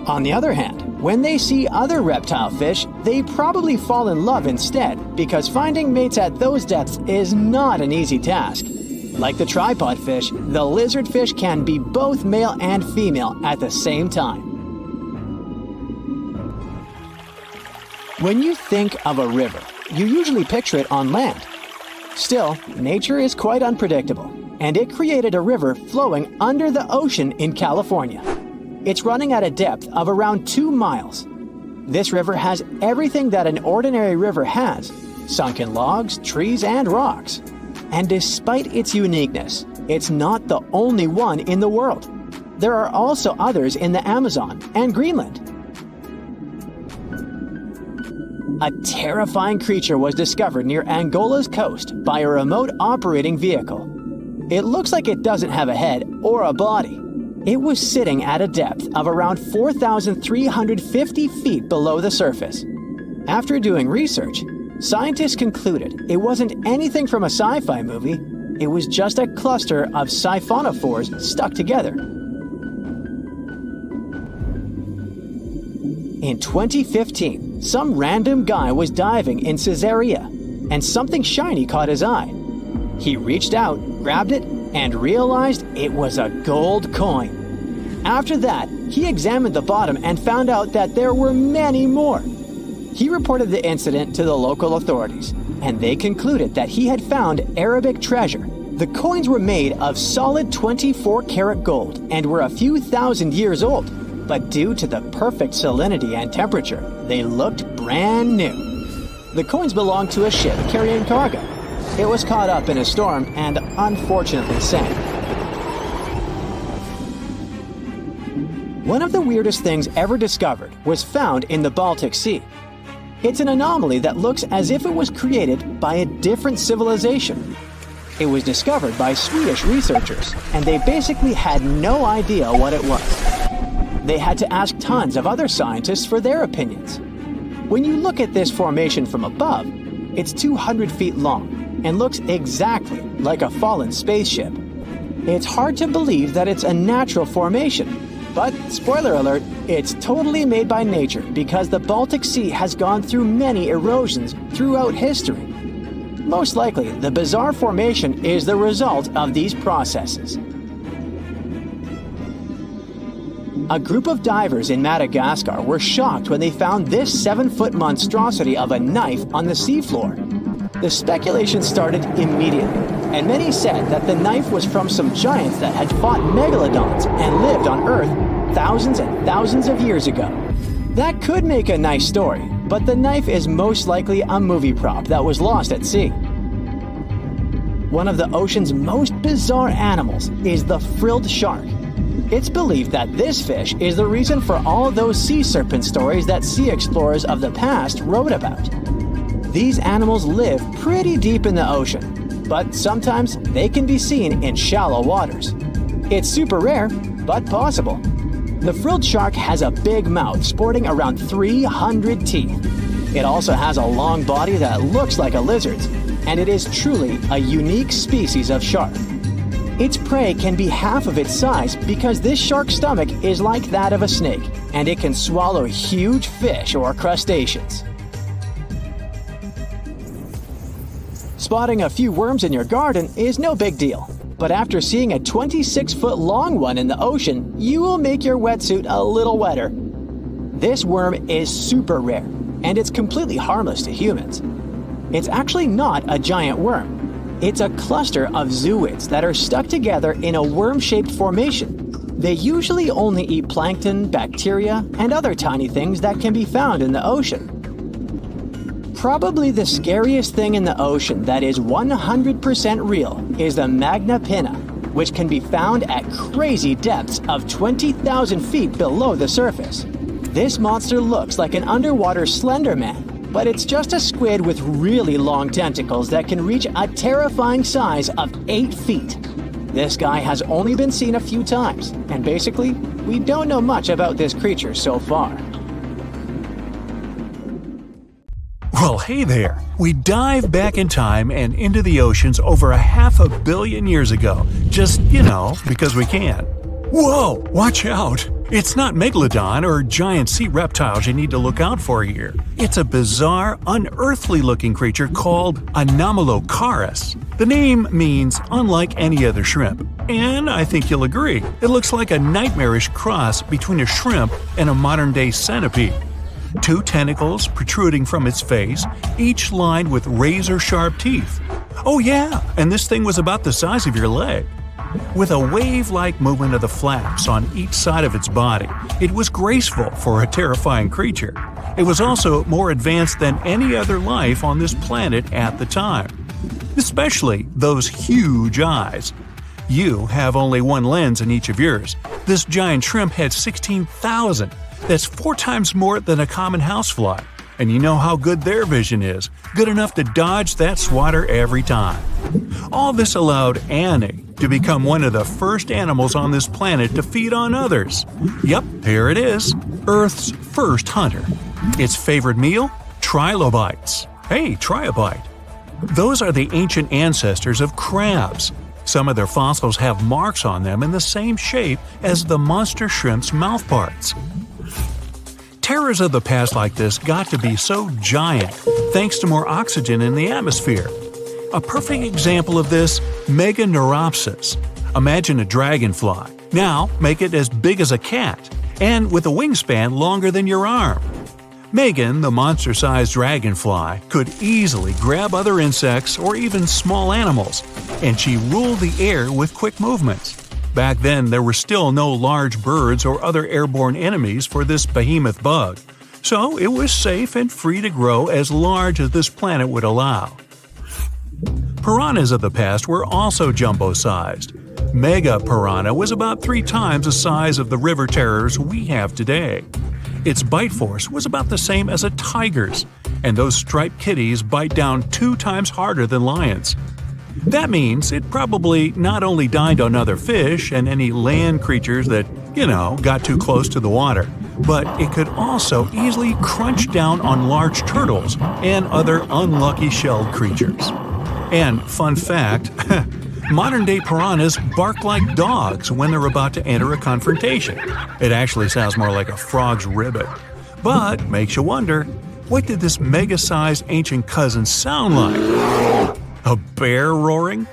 On the other hand, when they see other reptile fish, they probably fall in love instead, because finding mates at those depths is not an easy task. Like the tripod fish, the lizardfish can be both male and female at the same time. When you think of a river, you usually picture it on land. Still, nature is quite unpredictable, and it created a river flowing under the ocean in California. It's running at a depth of around 2 miles. This river has everything that an ordinary river has: sunken logs, trees, and rocks. And despite its uniqueness, it's not the only one in the world. There are also others in the Amazon and Greenland. A terrifying creature was discovered near Angola's coast by a remote operating vehicle. It looks like it doesn't have a head or a body. It was sitting at a depth of around 4,350 feet below the surface. After doing research, scientists concluded it wasn't anything from a sci-fi movie. It was just a cluster of siphonophores stuck together. In 2015, some random guy was diving in Caesarea, and something shiny caught his eye. He reached out, grabbed it, and realized it was a gold coin. After that, he examined the bottom and found out that there were many more. He reported the incident to the local authorities, and they concluded that he had found Arabic treasure. The coins were made of solid 24-karat gold and were a few thousand years old, but due to the perfect salinity and temperature, they looked brand new. The coins belonged to a ship carrying cargo. It was caught up in a storm and unfortunately sank. One of the weirdest things ever discovered was found in the Baltic Sea. It's an anomaly that looks as if it was created by a different civilization. It was discovered by Swedish researchers, and they basically had no idea what it was. They had to ask tons of other scientists for their opinions. When you look at this formation from above, it's 200 feet long and looks exactly like a fallen spaceship. It's hard to believe that it's a natural formation, but spoiler alert, it's totally made by nature because the Baltic Sea has gone through many erosions throughout history. Most likely, the bizarre formation is the result of these processes. A group of divers in Madagascar were shocked when they found this 7-foot monstrosity of a knife on the seafloor. The speculation started immediately, and many said that the knife was from some giants that had fought megalodons and lived on Earth thousands and thousands of years ago. That could make a nice story, but the knife is most likely a movie prop that was lost at sea. One of the ocean's most bizarre animals is the frilled shark. It's believed that this fish is the reason for all those sea serpent stories that sea explorers of the past wrote about. These animals live pretty deep in the ocean, but sometimes they can be seen in shallow waters. It's super rare, but possible. The frilled shark has a big mouth sporting around 300 teeth. It also has a long body that looks like a lizard's, and it is truly a unique species of shark. Its prey can be half of its size because this shark's stomach is like that of a snake, and it can swallow huge fish or crustaceans. Spotting a few worms in your garden is no big deal, but after seeing a 26-foot-long one in the ocean, you will make your wetsuit a little wetter. This worm is super rare, and it's completely harmless to humans. It's actually not a giant worm. It's a cluster of zooids that are stuck together in a worm-shaped formation. They usually only eat plankton, bacteria, and other tiny things that can be found in the ocean. Probably the scariest thing in the ocean that is 100% real is the magna pinna, which can be found at crazy depths of 20,000 feet below the surface. This monster looks like an underwater Slender Man, but it's just a squid with really long tentacles that can reach a terrifying size of 8 feet. This guy has only been seen a few times, and basically, we don't know much about this creature so far. Well, hey there. We dive back in time and into the oceans over 500 million years ago. Just, because we can. Whoa! Watch out! It's not megalodon or giant sea reptiles you need to look out for here. It's a bizarre, unearthly-looking creature called Anomalocaris. The name means unlike any other shrimp. And I think you'll agree, it looks like a nightmarish cross between a shrimp and a modern-day centipede. 2 tentacles protruding from its face, each lined with razor-sharp teeth. Oh yeah, and this thing was about the size of your leg. With a wave-like movement of the flaps on each side of its body, it was graceful for a terrifying creature. It was also more advanced than any other life on this planet at the time. Especially those huge eyes. You have only one lens in each of yours. This giant shrimp had 16,000. That's 4 times more than a common housefly. And you know how good their vision is. Good enough to dodge that swatter every time. All this allowed Annie to become one of the first animals on this planet to feed on others. Yep, here it is. Earth's first hunter. Its favorite meal? Trilobites. Hey, try a bite. Those are the ancient ancestors of crabs. Some of their fossils have marks on them in the same shape as the monster shrimp's mouthparts. Terrors of the past like this got to be so giant thanks to more oxygen in the atmosphere. A perfect example of this, Meganeuropsis. Imagine a dragonfly. Now make it as big as a cat, and with a wingspan longer than your arm. Megan, the monster-sized dragonfly, could easily grab other insects or even small animals, and she ruled the air with quick movements. Back then, there were still no large birds or other airborne enemies for this behemoth bug, so it was safe and free to grow as large as this planet would allow. Piranhas of the past were also jumbo-sized. Mega piranha was about 3 times the size of the river terrors we have today. Its bite force was about the same as a tiger's, and those striped kitties bite down 2 times harder than lions. That means it probably not only dined on other fish and any land creatures that, got too close to the water, but it could also easily crunch down on large turtles and other unlucky shelled creatures. And fun fact, modern-day piranhas bark like dogs when they're about to enter a confrontation. It actually sounds more like a frog's ribbit. But makes you wonder, what did this mega-sized ancient cousin sound like? A bear roaring?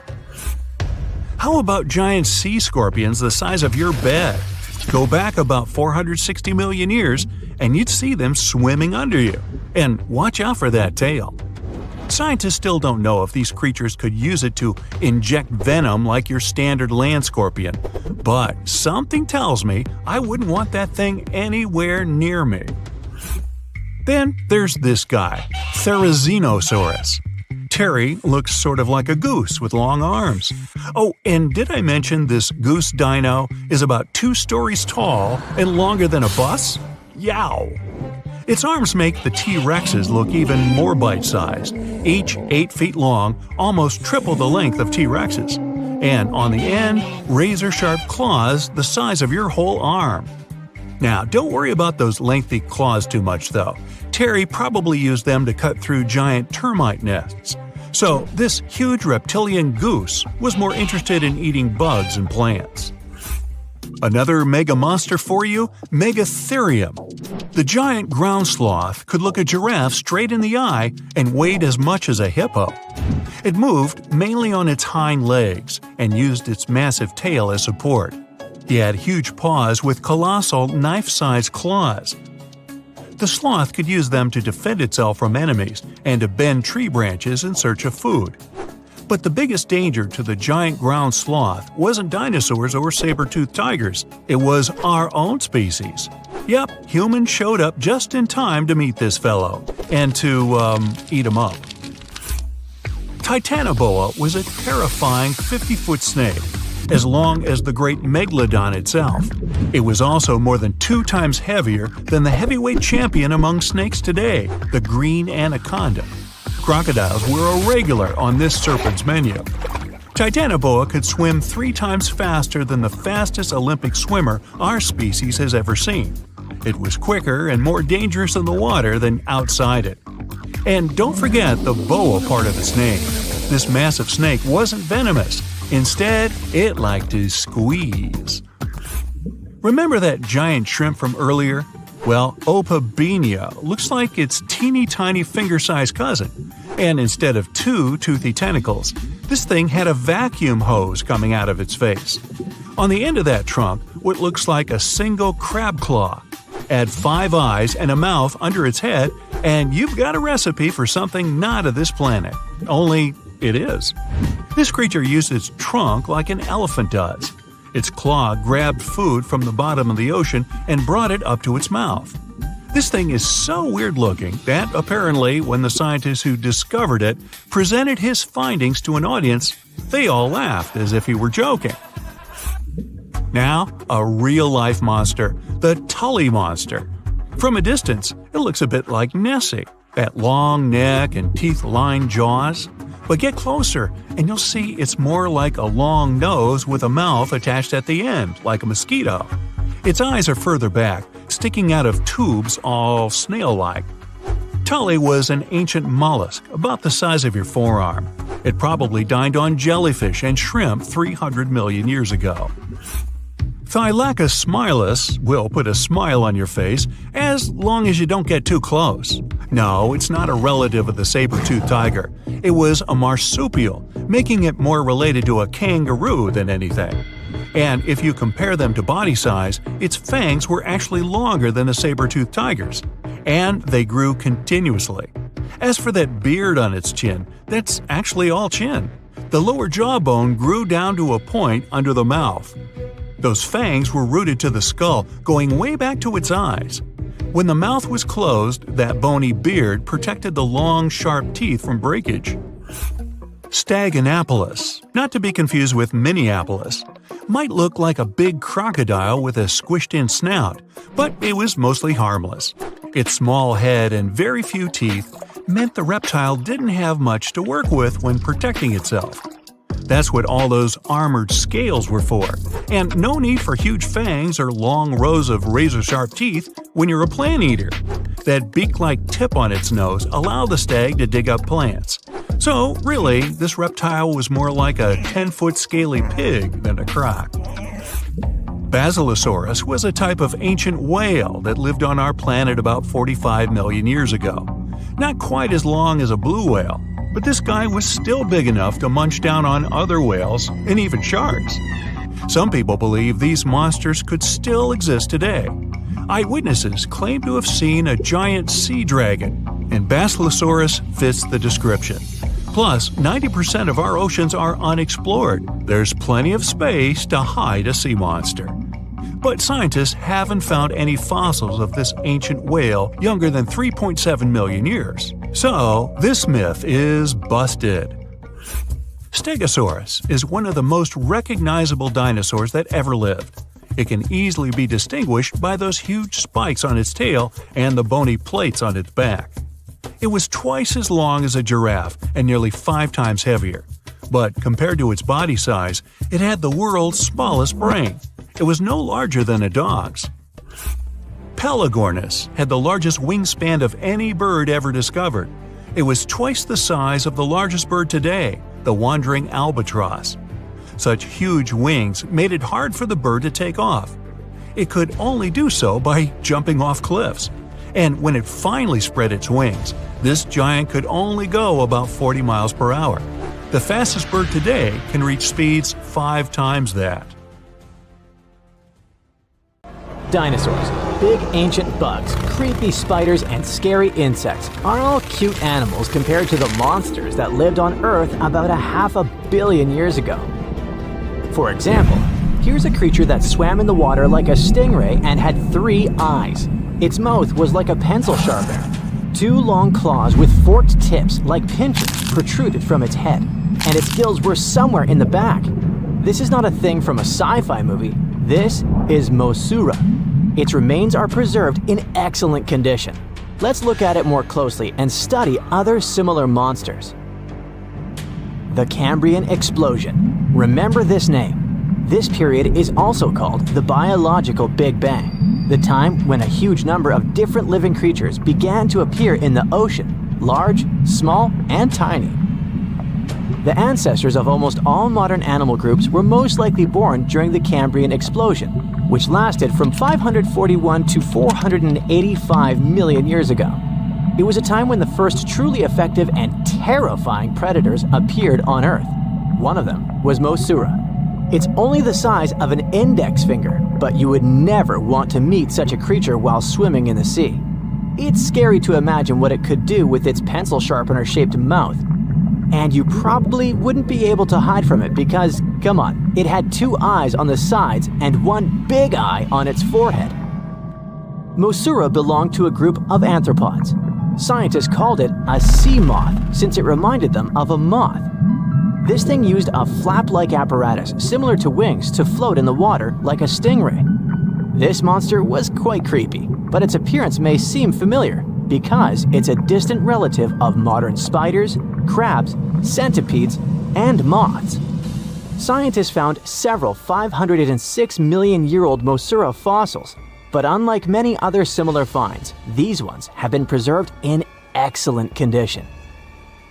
How about giant sea scorpions the size of your bed? Go back about 460 million years and you'd see them swimming under you. And watch out for that tail. Scientists still don't know if these creatures could use it to inject venom like your standard land scorpion. But something tells me I wouldn't want that thing anywhere near me. Then there's this guy, Therizinosaurus. Terry looks sort of like a goose with long arms. Oh, and did I mention this goose dino is about 2 stories tall and longer than a bus? Yow! Its arms make the T-Rexes look even more bite-sized, each 8 feet long, almost triple the length of T-Rexes. And on the end, razor-sharp claws the size of your whole arm. Now, don't worry about those lengthy claws too much, though. Terry probably used them to cut through giant termite nests. So this huge reptilian goose was more interested in eating bugs and plants. Another mega monster for you, Megatherium. The giant ground sloth could look a giraffe straight in the eye and weighed as much as a hippo. It moved mainly on its hind legs and used its massive tail as support. He had huge paws with colossal knife-sized claws. The sloth could use them to defend itself from enemies and to bend tree branches in search of food. But the biggest danger to the giant ground sloth wasn't dinosaurs or saber-toothed tigers, it was our own species. Yep, humans showed up just in time to meet this fellow, and to, eat him up. Titanoboa was a terrifying 50-foot snake, as long as the great megalodon itself. It was also more than 2 times heavier than the heavyweight champion among snakes today, the green anaconda. Crocodiles were a regular on this serpent's menu. Titanoboa could swim 3 times faster than the fastest Olympic swimmer our species has ever seen. It was quicker and more dangerous in the water than outside it. And don't forget the boa part of the snake. This massive snake wasn't venomous. Instead, it liked to squeeze. Remember that giant shrimp from earlier? Well, Opabenia looks like its teeny-tiny finger-sized cousin. And instead of 2 toothy tentacles, this thing had a vacuum hose coming out of its face. On the end of that trunk, what looks like a single crab claw. Add 5 eyes and a mouth under its head, and you've got a recipe for something not of this planet. Only it is. This creature used its trunk like an elephant does. Its claw grabbed food from the bottom of the ocean and brought it up to its mouth. This thing is so weird-looking that, apparently, when the scientists who discovered it presented his findings to an audience, they all laughed as if he were joking. Now, a real-life monster, the Tully monster. From a distance, it looks a bit like Nessie, that long neck and teeth-lined jaws. But get closer, and you'll see it's more like a long nose with a mouth attached at the end, like a mosquito. Its eyes are further back, sticking out of tubes all snail-like. Tully was an ancient mollusk, about the size of your forearm. It probably dined on jellyfish and shrimp 300 million years ago. Thylacus smilus will put a smile on your face as long as you don't get too close. No, it's not a relative of the saber-toothed tiger. It was a marsupial, making it more related to a kangaroo than anything. And if you compare them to body size, its fangs were actually longer than a saber-toothed tiger's. And they grew continuously. As for that beard on its chin, that's actually all chin. The lower jawbone grew down to a point under the mouth. Those fangs were rooted to the skull, going way back to its eyes. When the mouth was closed, that bony beard protected the long, sharp teeth from breakage. Staganapolis, not to be confused with Minneapolis, might look like a big crocodile with a squished-in snout, but it was mostly harmless. Its small head and very few teeth meant the reptile didn't have much to work with when protecting itself. That's what all those armored scales were for, and no need for huge fangs or long rows of razor-sharp teeth when you're a plant eater. That beak-like tip on its nose allowed the stag to dig up plants. So, really, this reptile was more like a 10-foot scaly pig than a croc. Basilosaurus was a type of ancient whale that lived on our planet about 45 million years ago. Not quite as long as a blue whale, but this guy was still big enough to munch down on other whales and even sharks. Some people believe these monsters could still exist today. Eyewitnesses claim to have seen a giant sea dragon, and Basilosaurus fits the description. Plus, 90% of our oceans are unexplored. There's plenty of space to hide a sea monster. But scientists haven't found any fossils of this ancient whale younger than 3.7 million years. So, this myth is busted. Stegosaurus is one of the most recognizable dinosaurs that ever lived. It can easily be distinguished by those huge spikes on its tail and the bony plates on its back. It was twice as long as a giraffe and nearly 5 times heavier. But compared to its body size, it had the world's smallest brain. It was no larger than a dog's. Pelagornis had the largest wingspan of any bird ever discovered. It was twice the size of the largest bird today, the wandering albatross. Such huge wings made it hard for the bird to take off. It could only do so by jumping off cliffs. And when it finally spread its wings, this giant could only go about 40 miles per hour. The fastest bird today can reach speeds 5 times that. Dinosaurs, big ancient bugs, creepy spiders, and scary insects are all cute animals compared to the monsters that lived on Earth about 500 million years ago. For example, here's a creature that swam in the water like a stingray and had 3 eyes. Its mouth was like a pencil sharpener. 2 long claws with forked tips like pincers protruded from its head, and its gills were somewhere in the back. This is not a thing from a sci-fi movie. This is Mosaura. Its remains are preserved in excellent condition. Let's look at it more closely and study other similar monsters. The Cambrian Explosion. Remember this name. This period is also called the Biological Big Bang, the time when a huge number of different living creatures began to appear in the ocean, large, small, and tiny. The ancestors of almost all modern animal groups were most likely born during the Cambrian Explosion, which lasted from 541 to 485 million years ago. It was a time when the first truly effective and terrifying predators appeared on Earth. One of them was Mosaura. It's only the size of an index finger, but you would never want to meet such a creature while swimming in the sea. It's scary to imagine what it could do with its pencil sharpener-shaped mouth. And you probably wouldn't be able to hide from it because, come on, it had 2 eyes on the sides and 1 big eye on its forehead. Mosaura belonged to a group of arthropods. Scientists called it a sea moth since it reminded them of a moth. This thing used a flap-like apparatus similar to wings to float in the water like a stingray. This monster was quite creepy, but its appearance may seem familiar because it's a distant relative of modern spiders, crabs, centipedes, and moths. Scientists found several 506 million-year-old Mosaura fossils, but unlike many other similar finds, these ones have been preserved in excellent condition.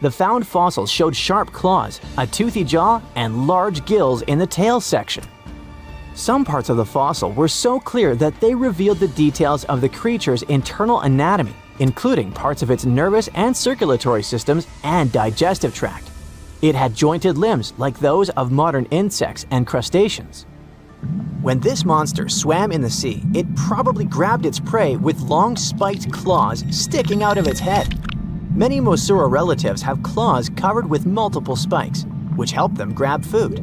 The found fossils showed sharp claws, a toothy jaw, and large gills in the tail section. Some parts of the fossil were so clear that they revealed the details of the creature's internal anatomy, including parts of its nervous and circulatory systems and digestive tract. It had jointed limbs like those of modern insects and crustaceans. When this monster swam in the sea, it probably grabbed its prey with long spiked claws sticking out of its head. Many Mosaura relatives have claws covered with multiple spikes, which help them grab food.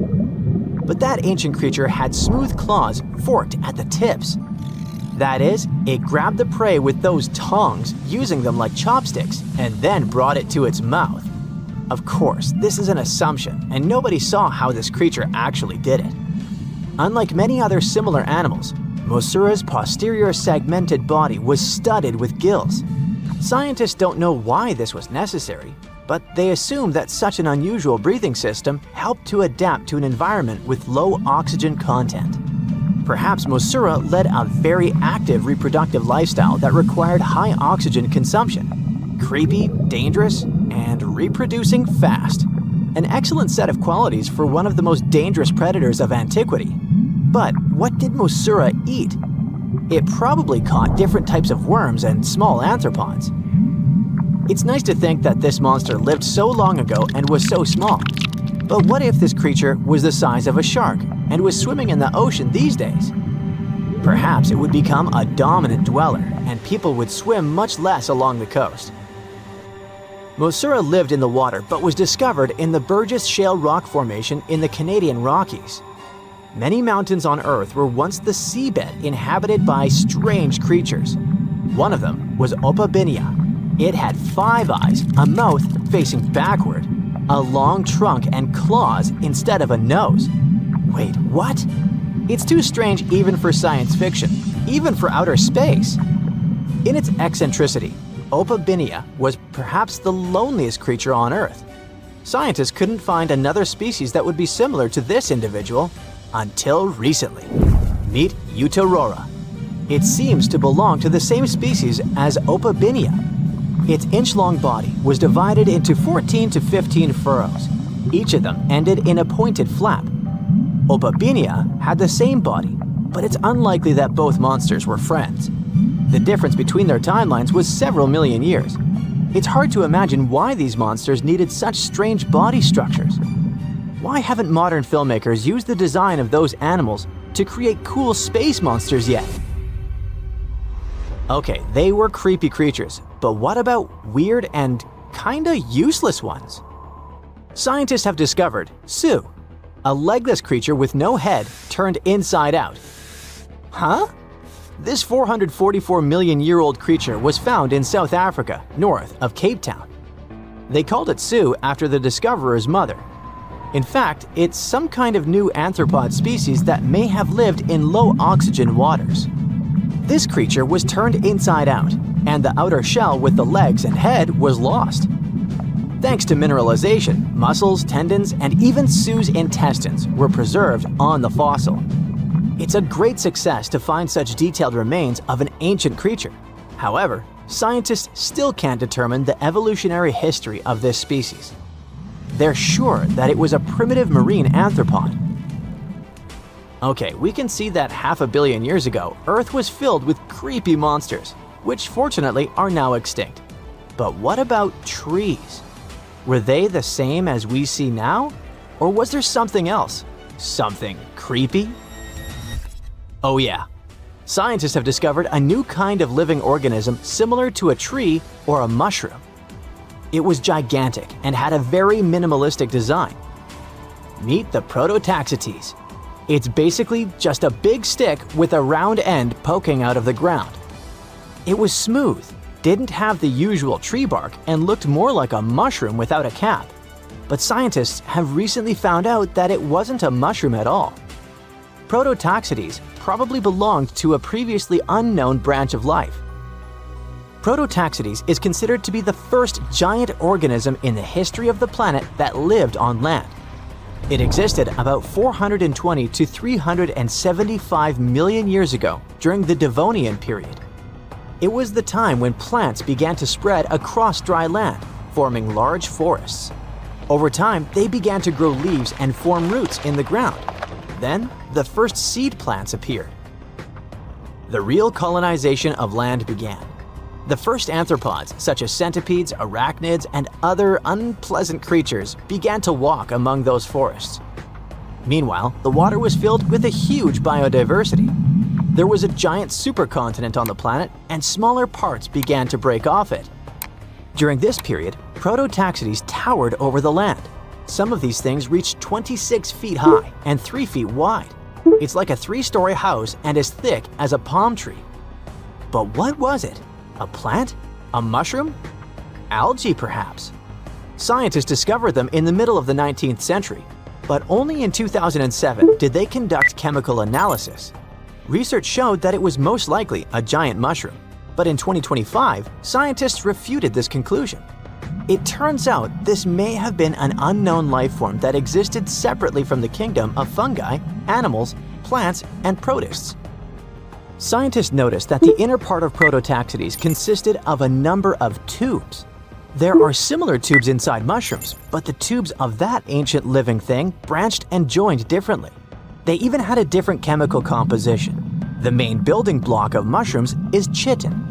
But that ancient creature had smooth claws forked at the tips. That is, it grabbed the prey with those tongs, using them like chopsticks, and then brought it to its mouth. Of course, this is an assumption, and nobody saw how this creature actually did it. Unlike many other similar animals, Mosaura's posterior segmented body was studded with gills. Scientists don't know why this was necessary, but they assume that such an unusual breathing system helped to adapt to an environment with low oxygen content. Perhaps Mosaura led a very active reproductive lifestyle that required high oxygen consumption. Creepy, dangerous, and reproducing fast. An excellent set of qualities for one of the most dangerous predators of antiquity. But what did Mosaura eat? It probably caught different types of worms and small arthropods. It's nice to think that this monster lived so long ago and was so small. But what if this creature was the size of a shark and was swimming in the ocean these days? Perhaps it would become a dominant dweller and people would swim much less along the coast. Mosaura lived in the water but was discovered in the Burgess Shale Rock Formation in the Canadian Rockies. Many mountains on Earth were once the seabed inhabited by strange creatures. One of them was Opabinia. It had 5 eyes, a mouth facing backward, a long trunk and claws instead of a nose. Wait, what? It's too strange even for science fiction, even for outer space. In its eccentricity, Opabinia was perhaps the loneliest creature on Earth. Scientists couldn't find another species that would be similar to this individual until recently. Meet Utaurora. It seems to belong to the same species as Opabinia. Its inch-long body was divided into 14 to 15 furrows. Each of them ended in a pointed flap. Opabinia had the same body, but it's unlikely that both monsters were friends. The difference between their timelines was several million years. It's hard to imagine why these monsters needed such strange body structures. Why haven't modern filmmakers used the design of those animals to create cool space monsters yet? Okay, they were creepy creatures, but what about weird and kinda useless ones? Scientists have discovered Sue, a legless creature with no head turned inside out. Huh? This 444 million year old creature was found in South Africa, north of Cape Town. They called it Sue after the discoverer's mother. In fact, it's some kind of new arthropod species that may have lived in low oxygen waters. This creature was turned inside out, and the outer shell with the legs and head was lost. Thanks to mineralization, muscles, tendons, and even Sue's intestines were preserved on the fossil. It's a great success to find such detailed remains of an ancient creature. However, scientists still can't determine the evolutionary history of this species. They're sure that it was a primitive marine arthropod. Okay, we can see that 500 million years ago, Earth was filled with creepy monsters, which fortunately are now extinct. But what about trees? Were they the same as we see now? Or was there something else? Something creepy? Oh yeah. Scientists have discovered a new kind of living organism similar to a tree or a mushroom. It was gigantic and had a very minimalistic design. Meet the Prototaxites. It's basically just a big stick with a round end poking out of the ground. It was smooth, didn't have the usual tree bark, and looked more like a mushroom without a cap. But scientists have recently found out that it wasn't a mushroom at all. Prototaxites probably belonged to a previously unknown branch of life. Prototaxites is considered to be the first giant organism in the history of the planet that lived on land. It existed about 420 to 375 million years ago during the Devonian period. It was the time when plants began to spread across dry land, forming large forests. Over time, they began to grow leaves and form roots in the ground. Then, the first seed plants appeared. The real colonization of land began. The first arthropods, such as centipedes, arachnids, and other unpleasant creatures, began to walk among those forests. Meanwhile, the water was filled with a huge biodiversity. There was a giant supercontinent on the planet, and smaller parts began to break off it. During this period, Prototaxites towered over the land. Some of these things reached 26 feet high and 3 feet wide. It's like a 3-story house and as thick as a palm tree. But what was it? A plant? A mushroom? Algae, perhaps? Scientists discovered them in the middle of the 19th century, but only in 2007 did they conduct chemical analysis. Research showed that it was most likely a giant mushroom, but in 2025, scientists refuted this conclusion. It turns out this may have been an unknown life form that existed separately from the kingdom of fungi, animals, plants, and protists. Scientists noticed that the inner part of Prototaxites consisted of a number of tubes. There are similar tubes inside mushrooms, but the tubes of that ancient living thing branched and joined differently. They even had a different chemical composition. The main building block of mushrooms is chitin,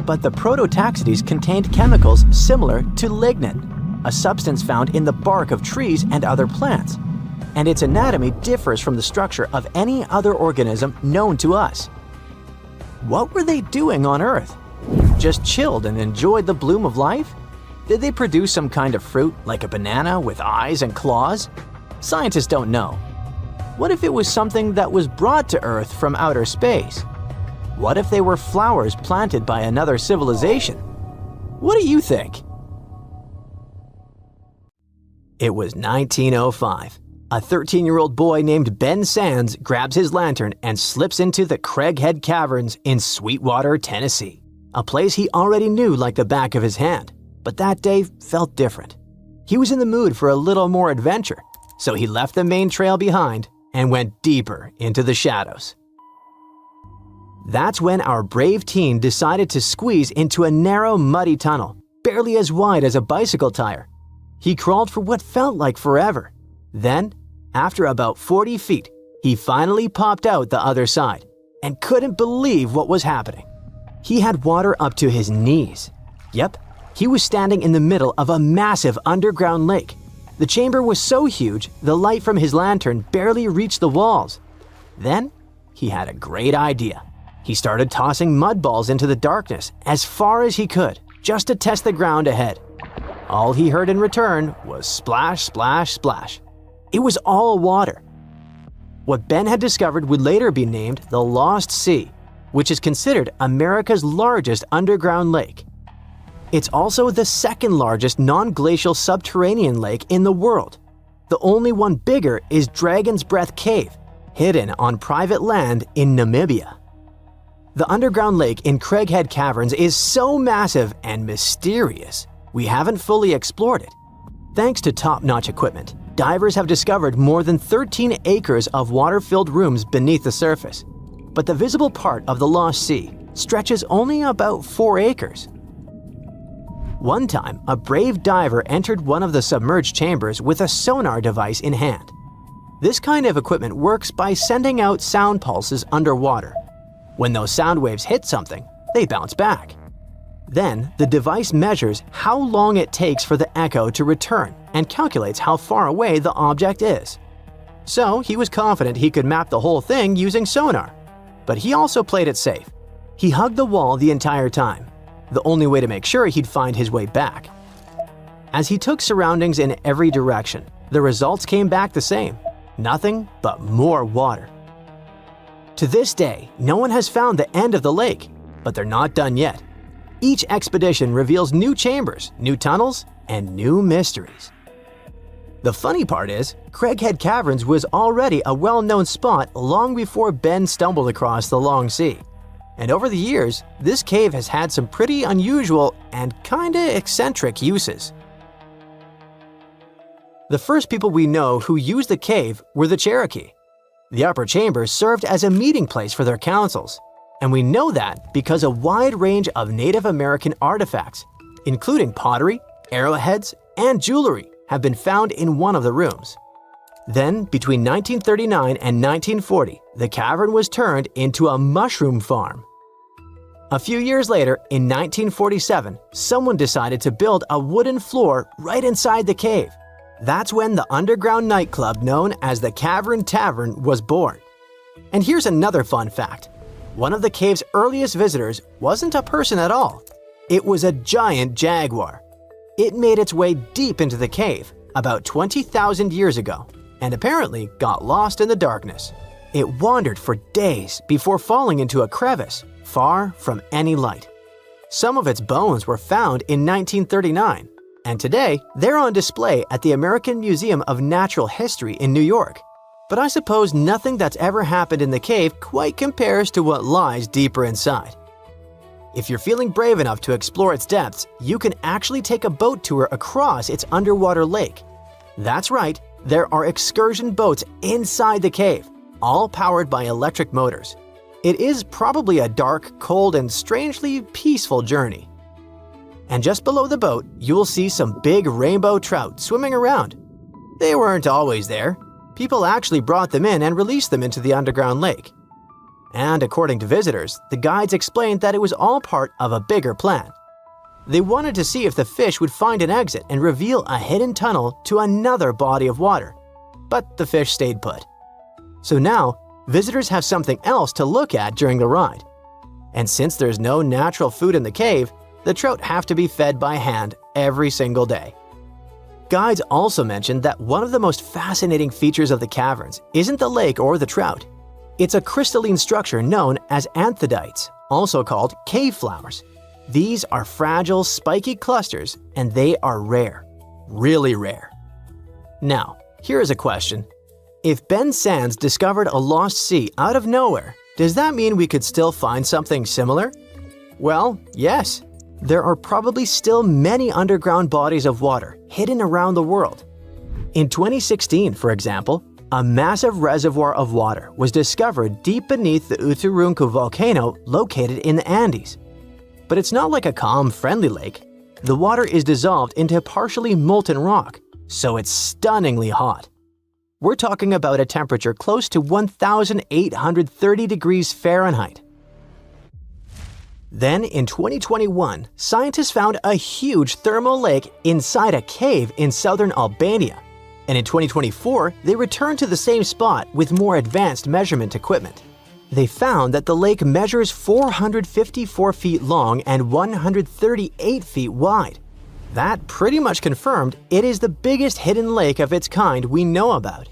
but the Prototaxites contained chemicals similar to lignin, a substance found in the bark of trees and other plants, and its anatomy differs from the structure of any other organism known to us. What were they doing on Earth? Just chilled and enjoyed the bloom of life? Did they produce some kind of fruit, like a banana with eyes and claws? Scientists don't know. What if it was something that was brought to Earth from outer space? What if they were flowers planted by another civilization? What do you think? It was 1905. A 13-year-old boy named Ben Sands grabs his lantern and slips into the Craighead Caverns in Sweetwater, Tennessee, a place he already knew like the back of his hand. But that day felt different. He was in the mood for a little more adventure, so he left the main trail behind and went deeper into the shadows. That's when our brave teen decided to squeeze into a narrow, muddy tunnel. barely as wide as a bicycle tire. He crawled for what felt like forever. Then, after about 40 feet, he finally popped out the other side and couldn't believe what was happening. He had water up to his knees. Yep, he was standing in the middle of a massive underground lake. The chamber was so huge, the light from his lantern barely reached the walls. Then, he had a great idea. He started tossing mud balls into the darkness as far as he could, just to test the ground ahead. All he heard in return was splash, splash, splash. It was all water. What Ben had discovered would later be named the Lost Sea, which is considered America's largest underground lake. It's also the second largest non-glacial subterranean lake in the world. The only one bigger is Dragon's Breath Cave, hidden on private land in Namibia. The underground lake in Craighead Caverns is so massive and mysterious, we haven't fully explored it. Thanks to top-notch equipment, divers have discovered more than 13 acres of water-filled rooms beneath the surface. But the visible part of the Lost Sea stretches only about 4 acres. One time, a brave diver entered one of the submerged chambers with a sonar device in hand. This kind of equipment works by sending out sound pulses underwater. When those sound waves hit something, they bounce back. Then, the device measures how long it takes for the echo to return and calculates how far away the object is. So, he was confident he could map the whole thing using sonar. But he also played it safe. He hugged the wall the entire time, the only way to make sure he'd find his way back. As he took surroundings in every direction, the results came back the same. Nothing but more water. To this day, no one has found the end of the lake, but they're not done yet. Each expedition reveals new chambers, new tunnels, and new mysteries. The funny part is, Craighead Caverns was already a well-known spot long before Ben stumbled across the Long Sea. And over the years, this cave has had some pretty unusual and kinda eccentric uses. The first people we know who used the cave were the Cherokee. The upper chamber served as a meeting place for their councils, and we know that because a wide range of Native American artifacts, including pottery, arrowheads, and jewelry, have been found in one of the rooms. Then, between 1939 and 1940, the cavern was turned into a mushroom farm. A few years later, in 1947, someone decided to build a wooden floor right inside the cave. That's when the underground nightclub known as the Cavern Tavern was born. And here's another fun fact. One of the cave's earliest visitors wasn't a person at all. It was a giant jaguar. It made its way deep into the cave about 20,000 years ago and apparently got lost in the darkness. It wandered for days before falling into a crevice far from any light. Some of its bones were found in 1939, and today they're on display at the American Museum of Natural History in New York. But I suppose nothing that's ever happened in the cave quite compares to what lies deeper inside. If you're feeling brave enough to explore its depths, you can actually take a boat tour across its underwater lake. That's right, there are excursion boats inside the cave, all powered by electric motors. It is probably a dark, cold, and strangely peaceful journey. And just below the boat, you'll see some big rainbow trout swimming around. They weren't always there. People actually brought them in and released them into the underground lake. And according to visitors, the guides explained that it was all part of a bigger plan. They wanted to see if the fish would find an exit and reveal a hidden tunnel to another body of water. But the fish stayed put. So now, visitors have something else to look at during the ride. And since there's no natural food in the cave, the trout have to be fed by hand every single day. Guides also mentioned that one of the most fascinating features of the caverns isn't the lake or the trout. It's a crystalline structure known as anthodites, also called cave flowers. These are fragile, spiky clusters, and they are rare. Really rare. Now, here is a question. If Ben Sands discovered a lost sea out of nowhere, does that mean we could still find something similar? Well, yes. There are probably still many underground bodies of water hidden around the world. In 2016, for example, a massive reservoir of water was discovered deep beneath the Uturuncu volcano located in the Andes. But it's not like a calm, friendly lake. The water is dissolved into partially molten rock, so it's stunningly hot. We're talking about a temperature close to 1,830 degrees Fahrenheit. Then, in 2021, scientists found a huge thermal lake inside a cave in southern Albania. And in 2024, they returned to the same spot with more advanced measurement equipment. They found that the lake measures 454 feet long and 138 feet wide. That pretty much confirmed it is the biggest hidden lake of its kind we know about.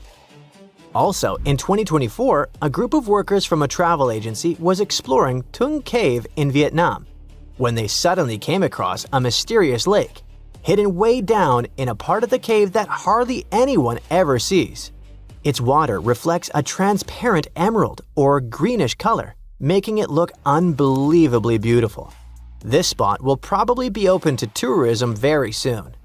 Also, in 2024, a group of workers from a travel agency was exploring Tung Cave in Vietnam when they suddenly came across a mysterious lake, hidden way down in a part of the cave that hardly anyone ever sees. Its water reflects a transparent emerald or greenish color, making it look unbelievably beautiful. This spot will probably be open to tourism very soon.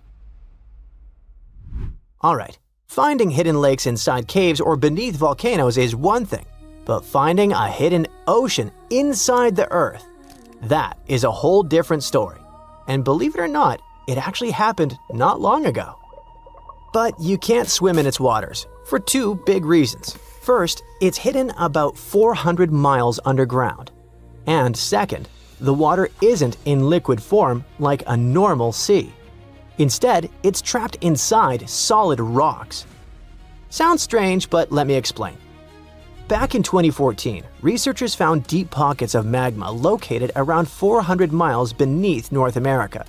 Alright, finding hidden lakes inside caves or beneath volcanoes is one thing, but finding a hidden ocean inside the Earth, that is a whole different story. And believe it or not, it actually happened not long ago. But you can't swim in its waters, for two big reasons. First, it's hidden about 400 miles underground. And second, the water isn't in liquid form like a normal sea. Instead, it's trapped inside solid rocks. Sounds strange, but let me explain. Back in 2014, researchers found deep pockets of magma located around 400 miles beneath North America.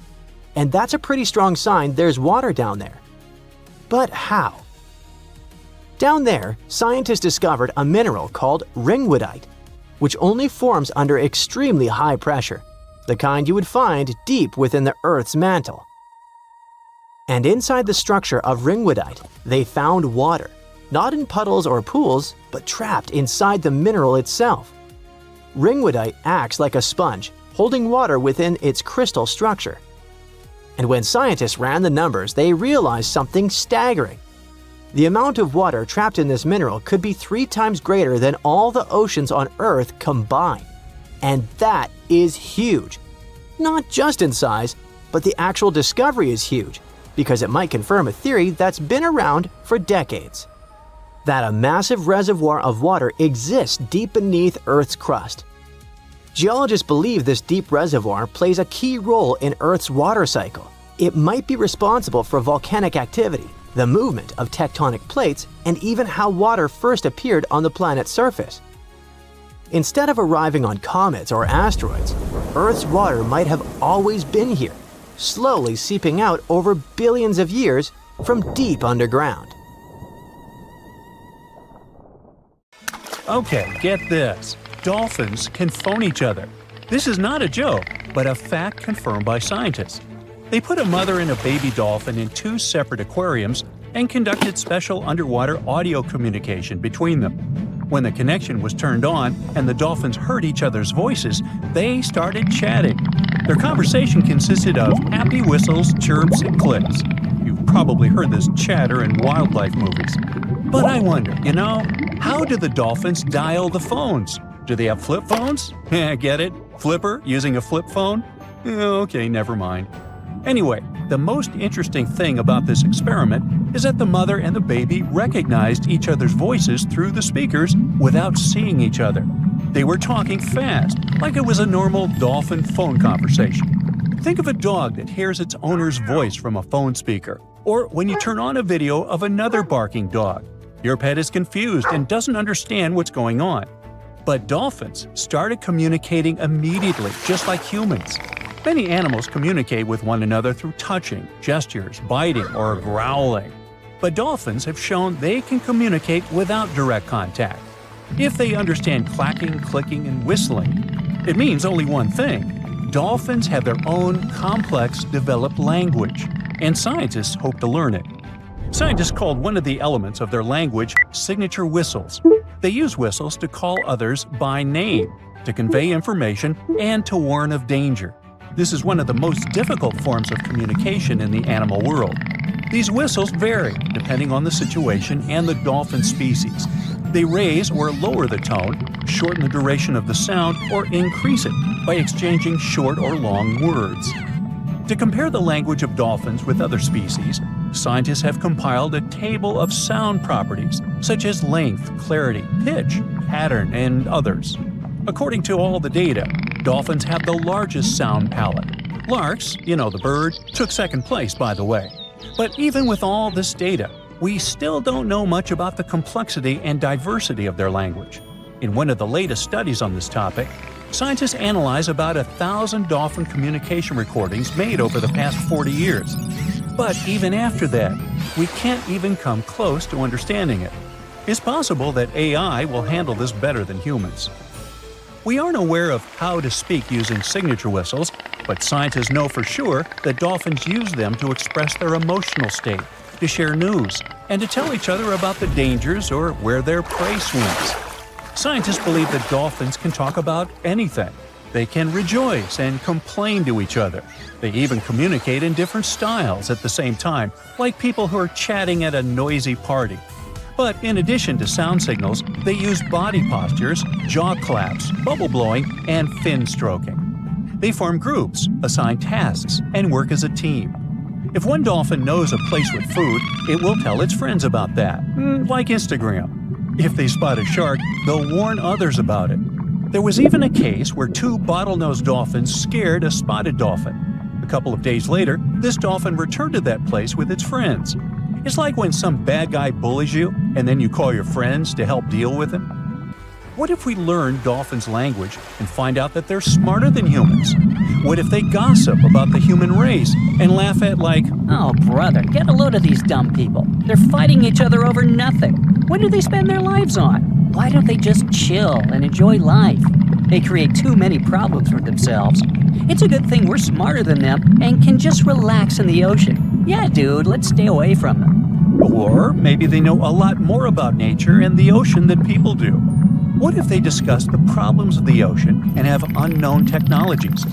And that's a pretty strong sign there's water down there. But how? Down there, scientists discovered a mineral called ringwoodite, which only forms under extremely high pressure, the kind you would find deep within the Earth's mantle. And inside the structure of ringwoodite, they found water, not in puddles or pools, but trapped inside the mineral itself. Ringwoodite acts like a sponge, holding water within its crystal structure. And when scientists ran the numbers, they realized something staggering. The amount of water trapped in this mineral could be 3 times greater than all the oceans on Earth combined. And that is huge. Not just in size, but the actual discovery is huge, because it might confirm a theory that's been around for decades. That a massive reservoir of water exists deep beneath Earth's crust. Geologists believe this deep reservoir plays a key role in Earth's water cycle. It might be responsible for volcanic activity, the movement of tectonic plates, and even how water first appeared on the planet's surface. Instead of arriving on comets or asteroids, Earth's water might have always been here, slowly seeping out over billions of years from deep underground. Okay, get this. Dolphins can phone each other. This is not a joke, but a fact confirmed by scientists. They put a mother and a baby dolphin in 2 separate aquariums and conducted special underwater audio communication between them. When the connection was turned on and the dolphins heard each other's voices, they started chatting. Their conversation consisted of happy whistles, chirps, and clicks. You've probably heard this chatter in wildlife movies. But I wonder, how do the dolphins dial the phones? Do they have flip phones? Get it? Flipper using a flip phone? Okay, never mind. Anyway, the most interesting thing about this experiment is that the mother and the baby recognized each other's voices through the speakers without seeing each other. They were talking fast, like it was a normal dolphin phone conversation. Think of a dog that hears its owner's voice from a phone speaker, or when you turn on a video of another barking dog. Your pet is confused and doesn't understand what's going on. But dolphins started communicating immediately, just like humans. Many animals communicate with one another through touching, gestures, biting, or growling. But dolphins have shown they can communicate without direct contact. If they understand clacking, clicking, and whistling, it means only one thing. Dolphins have their own complex, developed language, and scientists hope to learn it. Scientists called one of the elements of their language signature whistles. They use whistles to call others by name, to convey information, and to warn of danger. This is one of the most difficult forms of communication in the animal world. These whistles vary depending on the situation and the dolphin species. They raise or lower the tone, shorten the duration of the sound, or increase it by exchanging short or long words. To compare the language of dolphins with other species, scientists have compiled a table of sound properties, such as length, clarity, pitch, pattern, and others. According to all the data, dolphins have the largest sound palette. Larks, the bird, took second place, by the way. But even with all this data, we still don't know much about the complexity and diversity of their language. In one of the latest studies on this topic, scientists analyze about 1,000 dolphin communication recordings made over the past 40 years. But even after that, we can't even come close to understanding it. It's possible that AI will handle this better than humans. We aren't aware of how to speak using signature whistles, but scientists know for sure that dolphins use them to express their emotional state, to share news, and to tell each other about the dangers or where their prey swims. Scientists believe that dolphins can talk about anything. They can rejoice and complain to each other. They even communicate in different styles at the same time, like people who are chatting at a noisy party. But in addition to sound signals, they use body postures, jaw claps, bubble blowing, and fin stroking. They form groups, assign tasks, and work as a team. If one dolphin knows a place with food, it will tell its friends about that, like Instagram. If they spot a shark, they'll warn others about it. There was even a case where 2 bottlenose dolphins scared a spotted dolphin. A couple of days later, this dolphin returned to that place with its friends. It's like when some bad guy bullies you, and then you call your friends to help deal with him. What if we learn dolphins' language and find out that they're smarter than humans? What if they gossip about the human race and laugh at "Oh, brother, get a load of these dumb people. They're fighting each other over nothing. What do they spend their lives on? Why don't they just chill and enjoy life? They create too many problems for themselves. It's a good thing we're smarter than them and can just relax in the ocean. Yeah, dude, let's stay away from them." Or maybe they know a lot more about nature and the ocean than people do. What if they discuss the problems of the ocean and have unknown technologies?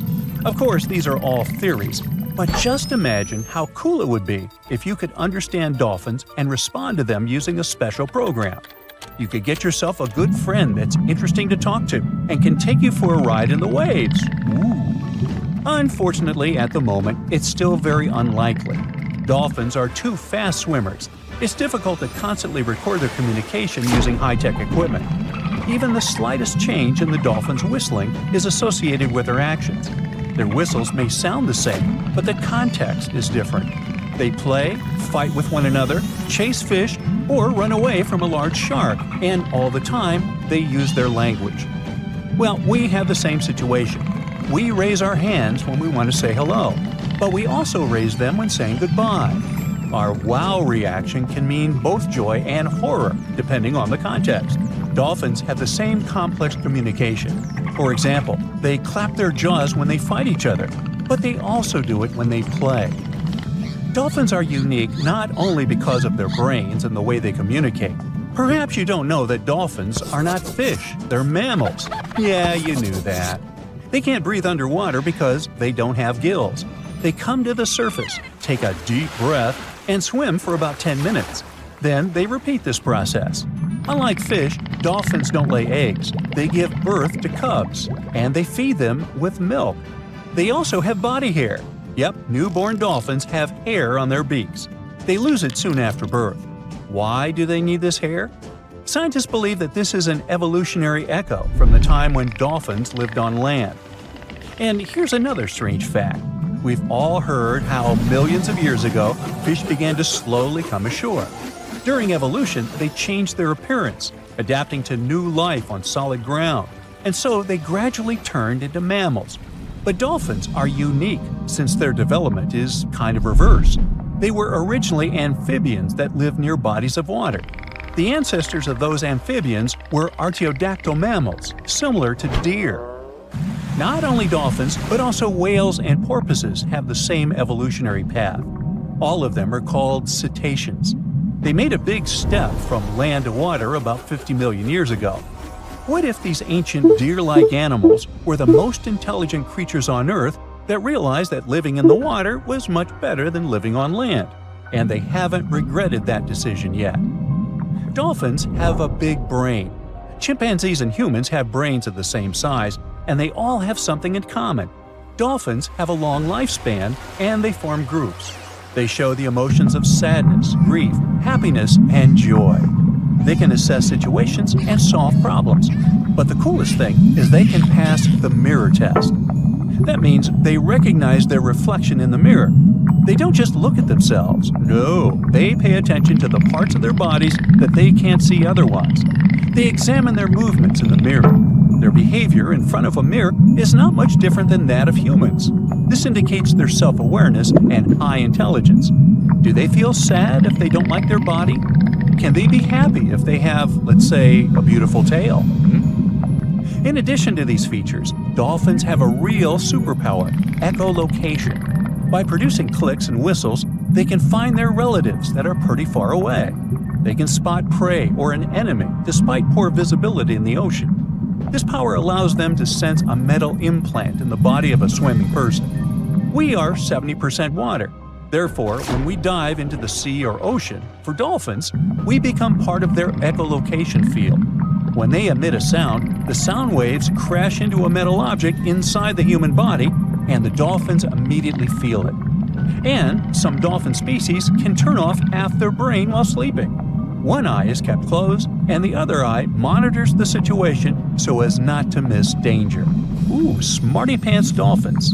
Of course, these are all theories, but just imagine how cool it would be if you could understand dolphins and respond to them using a special program. You could get yourself a good friend that's interesting to talk to and can take you for a ride in the waves. Ooh. Unfortunately, at the moment, it's still very unlikely. Dolphins are too fast swimmers. It's difficult to constantly record their communication using high-tech equipment. Even the slightest change in the dolphin's whistling is associated with their actions. Their whistles may sound the same, but the context is different. They play, fight with one another, chase fish, or run away from a large shark, and all the time, they use their language. Well, we have the same situation. We raise our hands when we want to say hello, but we also raise them when saying goodbye. Our wow reaction can mean both joy and horror, depending on the context. Dolphins have the same complex communication. For example, they clap their jaws when they fight each other, but they also do it when they play. Dolphins are unique not only because of their brains and the way they communicate. Perhaps you don't know that dolphins are not fish, they're mammals. Yeah, you knew that. They can't breathe underwater because they don't have gills. They come to the surface, take a deep breath, and swim for about 10 minutes. Then they repeat this process. Unlike fish, dolphins don't lay eggs. They give birth to cubs, and they feed them with milk. They also have body hair. Yep, newborn dolphins have hair on their beaks. They lose it soon after birth. Why do they need this hair? Scientists believe that this is an evolutionary echo from the time when dolphins lived on land. And here's another strange fact. We've all heard how millions of years ago, fish began to slowly come ashore. During evolution, they changed their appearance, adapting to new life on solid ground, and so they gradually turned into mammals. But dolphins are unique since their development is kind of reverse. They were originally amphibians that lived near bodies of water. The ancestors of those amphibians were artiodactyl mammals, similar to deer. Not only dolphins, but also whales and porpoises have the same evolutionary path. All of them are called cetaceans. They made a big step from land to water about 50 million years ago. What if these ancient deer-like animals were the most intelligent creatures on Earth that realized that living in the water was much better than living on land, and they haven't regretted that decision yet? Dolphins have a big brain. Chimpanzees and humans have brains of the same size, and they all have something in common. Dolphins have a long lifespan and they form groups. They show the emotions of sadness, grief, happiness, and joy. They can assess situations and solve problems. But the coolest thing is they can pass the mirror test. That means they recognize their reflection in the mirror. They don't just look at themselves. No, they pay attention to the parts of their bodies that they can't see otherwise. They examine their movements in the mirror. Their behavior in front of a mirror is not much different than that of humans. This indicates their self-awareness and high intelligence. Do they feel sad if they don't like their body? Can they be happy if they have, let's say, a beautiful tail? In addition to these features, dolphins have a real superpower: echolocation. By producing clicks and whistles, they can find their relatives that are pretty far away. They can spot prey or an enemy despite poor visibility in the ocean. This power allows them to sense a metal implant in the body of a swimming person. We are 70% water. Therefore, when we dive into the sea or ocean, for dolphins, we become part of their echolocation field. When they emit a sound, the sound waves crash into a metal object inside the human body, and the dolphins immediately feel it. And some dolphin species can turn off half their brain while sleeping. One eye is kept closed, and the other eye monitors the situation so as not to miss danger. Ooh, smarty pants dolphins.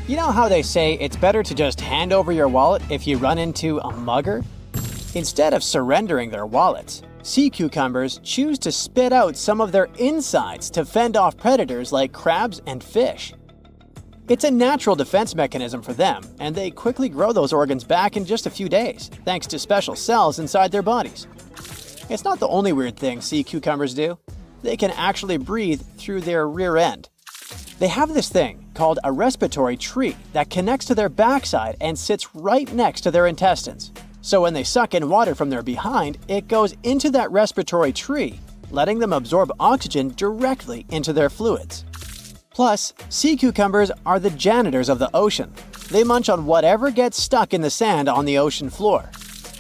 You know how they say it's better to just hand over your wallet if you run into a mugger? Instead of surrendering their wallets, sea cucumbers choose to spit out some of their insides to fend off predators like crabs and fish. It's a natural defense mechanism for them, and they quickly grow those organs back in just a few days, thanks to special cells inside their bodies. It's not the only weird thing sea cucumbers do. They can actually breathe through their rear end. They have this thing called a respiratory tree that connects to their backside and sits right next to their intestines. So when they suck in water from their behind, it goes into that respiratory tree, letting them absorb oxygen directly into their fluids. Plus, sea cucumbers are the janitors of the ocean. They munch on whatever gets stuck in the sand on the ocean floor.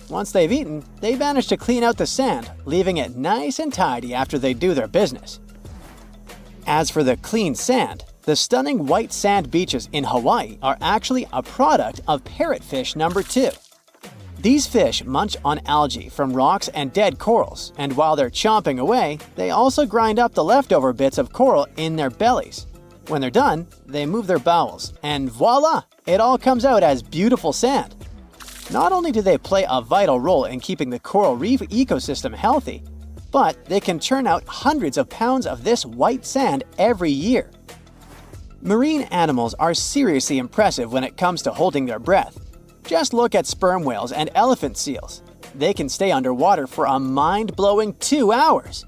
Once they've eaten, they manage to clean out the sand, leaving it nice and tidy after they do their business. As for the clean sand, the stunning white sand beaches in Hawaii are actually a product of parrotfish number 2. These fish munch on algae from rocks and dead corals, and while they're chomping away, they also grind up the leftover bits of coral in their bellies. When they're done, they move their bowels, and voila! It all comes out as beautiful sand. Not only do they play a vital role in keeping the coral reef ecosystem healthy, but they can churn out hundreds of pounds of this white sand every year. Marine animals are seriously impressive when it comes to holding their breath. Just look at sperm whales and elephant seals. They can stay underwater for a mind-blowing 2 hours.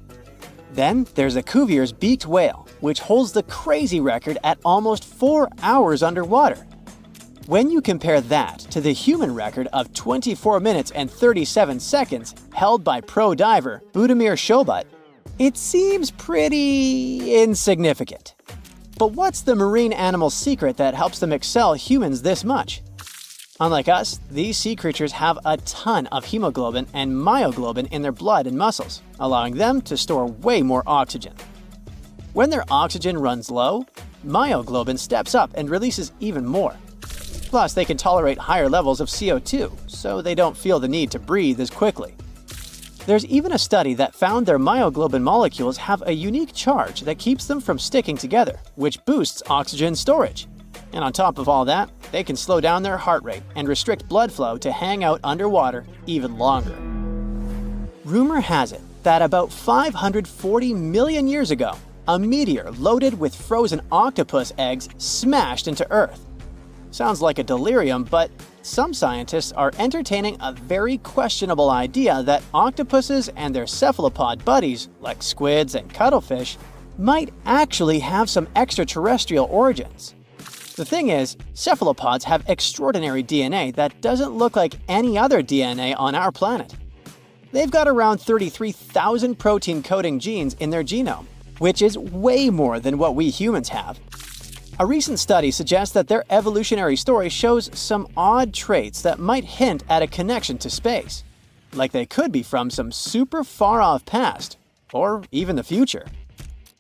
Then there's the Cuvier's beaked whale, which holds the crazy record at almost 4 hours underwater. When you compare that to the human record of 24 minutes and 37 seconds held by pro diver Budimir Shobat, it seems pretty insignificant. But what's the marine animal's secret that helps them excel humans this much? Unlike us, these sea creatures have a ton of hemoglobin and myoglobin in their blood and muscles, allowing them to store way more oxygen. When their oxygen runs low, myoglobin steps up and releases even more. Plus, they can tolerate higher levels of CO2, so they don't feel the need to breathe as quickly. There's even a study that found their myoglobin molecules have a unique charge that keeps them from sticking together, which boosts oxygen storage. And on top of all that, they can slow down their heart rate and restrict blood flow to hang out underwater even longer. Rumor has it that about 540 million years ago, a meteor loaded with frozen octopus eggs smashed into Earth. Sounds like a delirium, but some scientists are entertaining a very questionable idea that octopuses and their cephalopod buddies, like squids and cuttlefish, might actually have some extraterrestrial origins. The thing is, cephalopods have extraordinary DNA that doesn't look like any other DNA on our planet. They've got around 33,000 protein-coding genes in their genome, which is way more than what we humans have. A recent study suggests that their evolutionary story shows some odd traits that might hint at a connection to space, like they could be from some super far-off past, or even the future.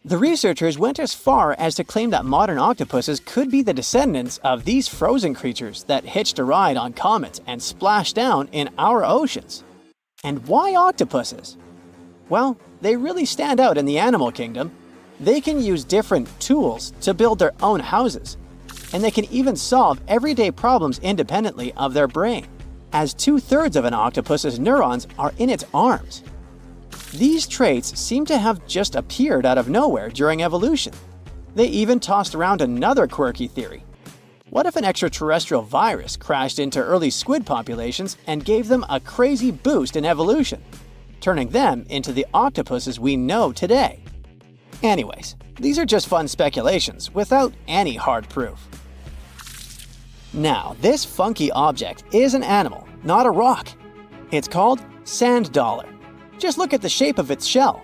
The researchers went as far as to claim that modern octopuses could be the descendants of these frozen creatures that hitched a ride on comets and splashed down in our oceans. And why octopuses? Well, they really stand out in the animal kingdom. They can use different tools to build their own houses, and they can even solve everyday problems independently of their brain, as 2/3 of an octopus's neurons are in its arms. These traits seem to have just appeared out of nowhere during evolution. They even tossed around another quirky theory. What if an extraterrestrial virus crashed into early squid populations and gave them a crazy boost in evolution, turning them into the octopuses we know today? Anyways, these are just fun speculations without any hard proof. Now, this funky object is an animal, not a rock. It's called sand dollar. Just look at the shape of its shell.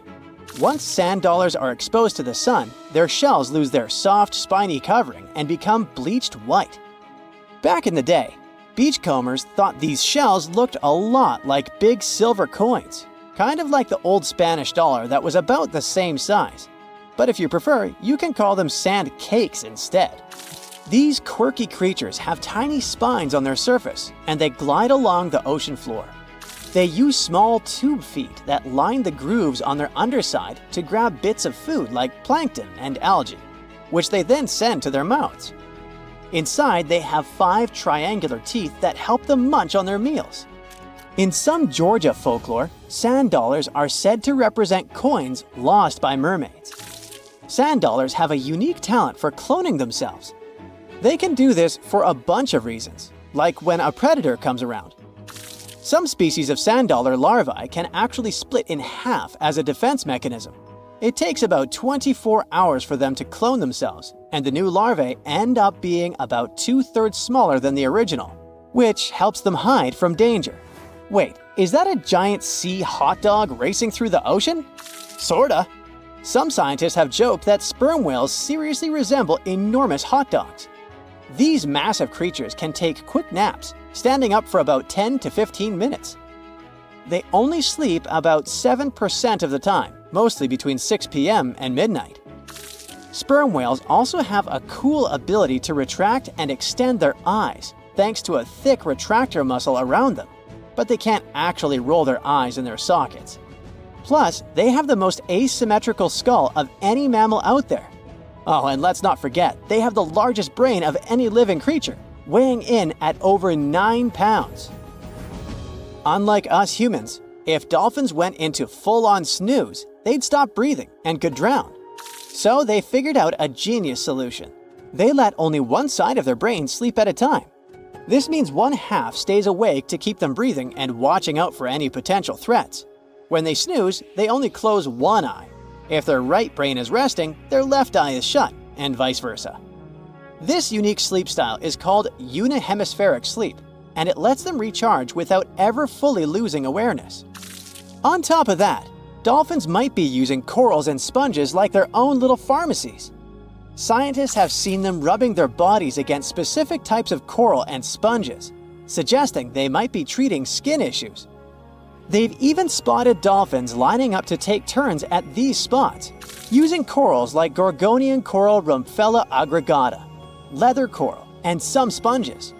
Once sand dollars are exposed to the sun, their shells lose their soft, spiny covering and become bleached white. Back in the day, beachcombers thought these shells looked a lot like big silver coins, kind of like the old Spanish dollar that was about the same size. But if you prefer, you can call them sand cakes instead. These quirky creatures have tiny spines on their surface, and they glide along the ocean floor. They use small tube feet that line the grooves on their underside to grab bits of food like plankton and algae, which they then send to their mouths. Inside, they have 5 triangular teeth that help them munch on their meals. In some Georgia folklore, sand dollars are said to represent coins lost by mermaids. Sand dollars have a unique talent for cloning themselves. They can do this for a bunch of reasons, like when a predator comes around. Some species of sand dollar larvae can actually split in half as a defense mechanism. It takes about 24 hours for them to clone themselves, and the new larvae end up being about 2/3 smaller than the original, which helps them hide from danger. Wait, is that a giant sea hot dog racing through the ocean? Sorta. Some scientists have joked that sperm whales seriously resemble enormous hot dogs. These massive creatures can take quick naps, standing up for about 10 to 15 minutes. They only sleep about 7% of the time, mostly between 6 p.m. and midnight. Sperm whales also have a cool ability to retract and extend their eyes, thanks to a thick retractor muscle around them, but they can't actually roll their eyes in their sockets. Plus, they have the most asymmetrical skull of any mammal out there. Oh, and let's not forget, they have the largest brain of any living creature, weighing in at over 9 pounds. Unlike us humans, if dolphins went into full-on snooze, they'd stop breathing and could drown. So they figured out a genius solution. They let only one side of their brain sleep at a time. This means one half stays awake to keep them breathing and watching out for any potential threats. When they snooze, they only close one eye. If their right brain is resting, their left eye is shut, and vice versa. This unique sleep style is called unihemispheric sleep, and it lets them recharge without ever fully losing awareness. On top of that, dolphins might be using corals and sponges like their own little pharmacies. Scientists have seen them rubbing their bodies against specific types of coral and sponges, suggesting they might be treating skin issues. They've even spotted dolphins lining up to take turns at these spots, using corals like Gorgonian coral Rumphella aggregata, leather coral, and some sponges.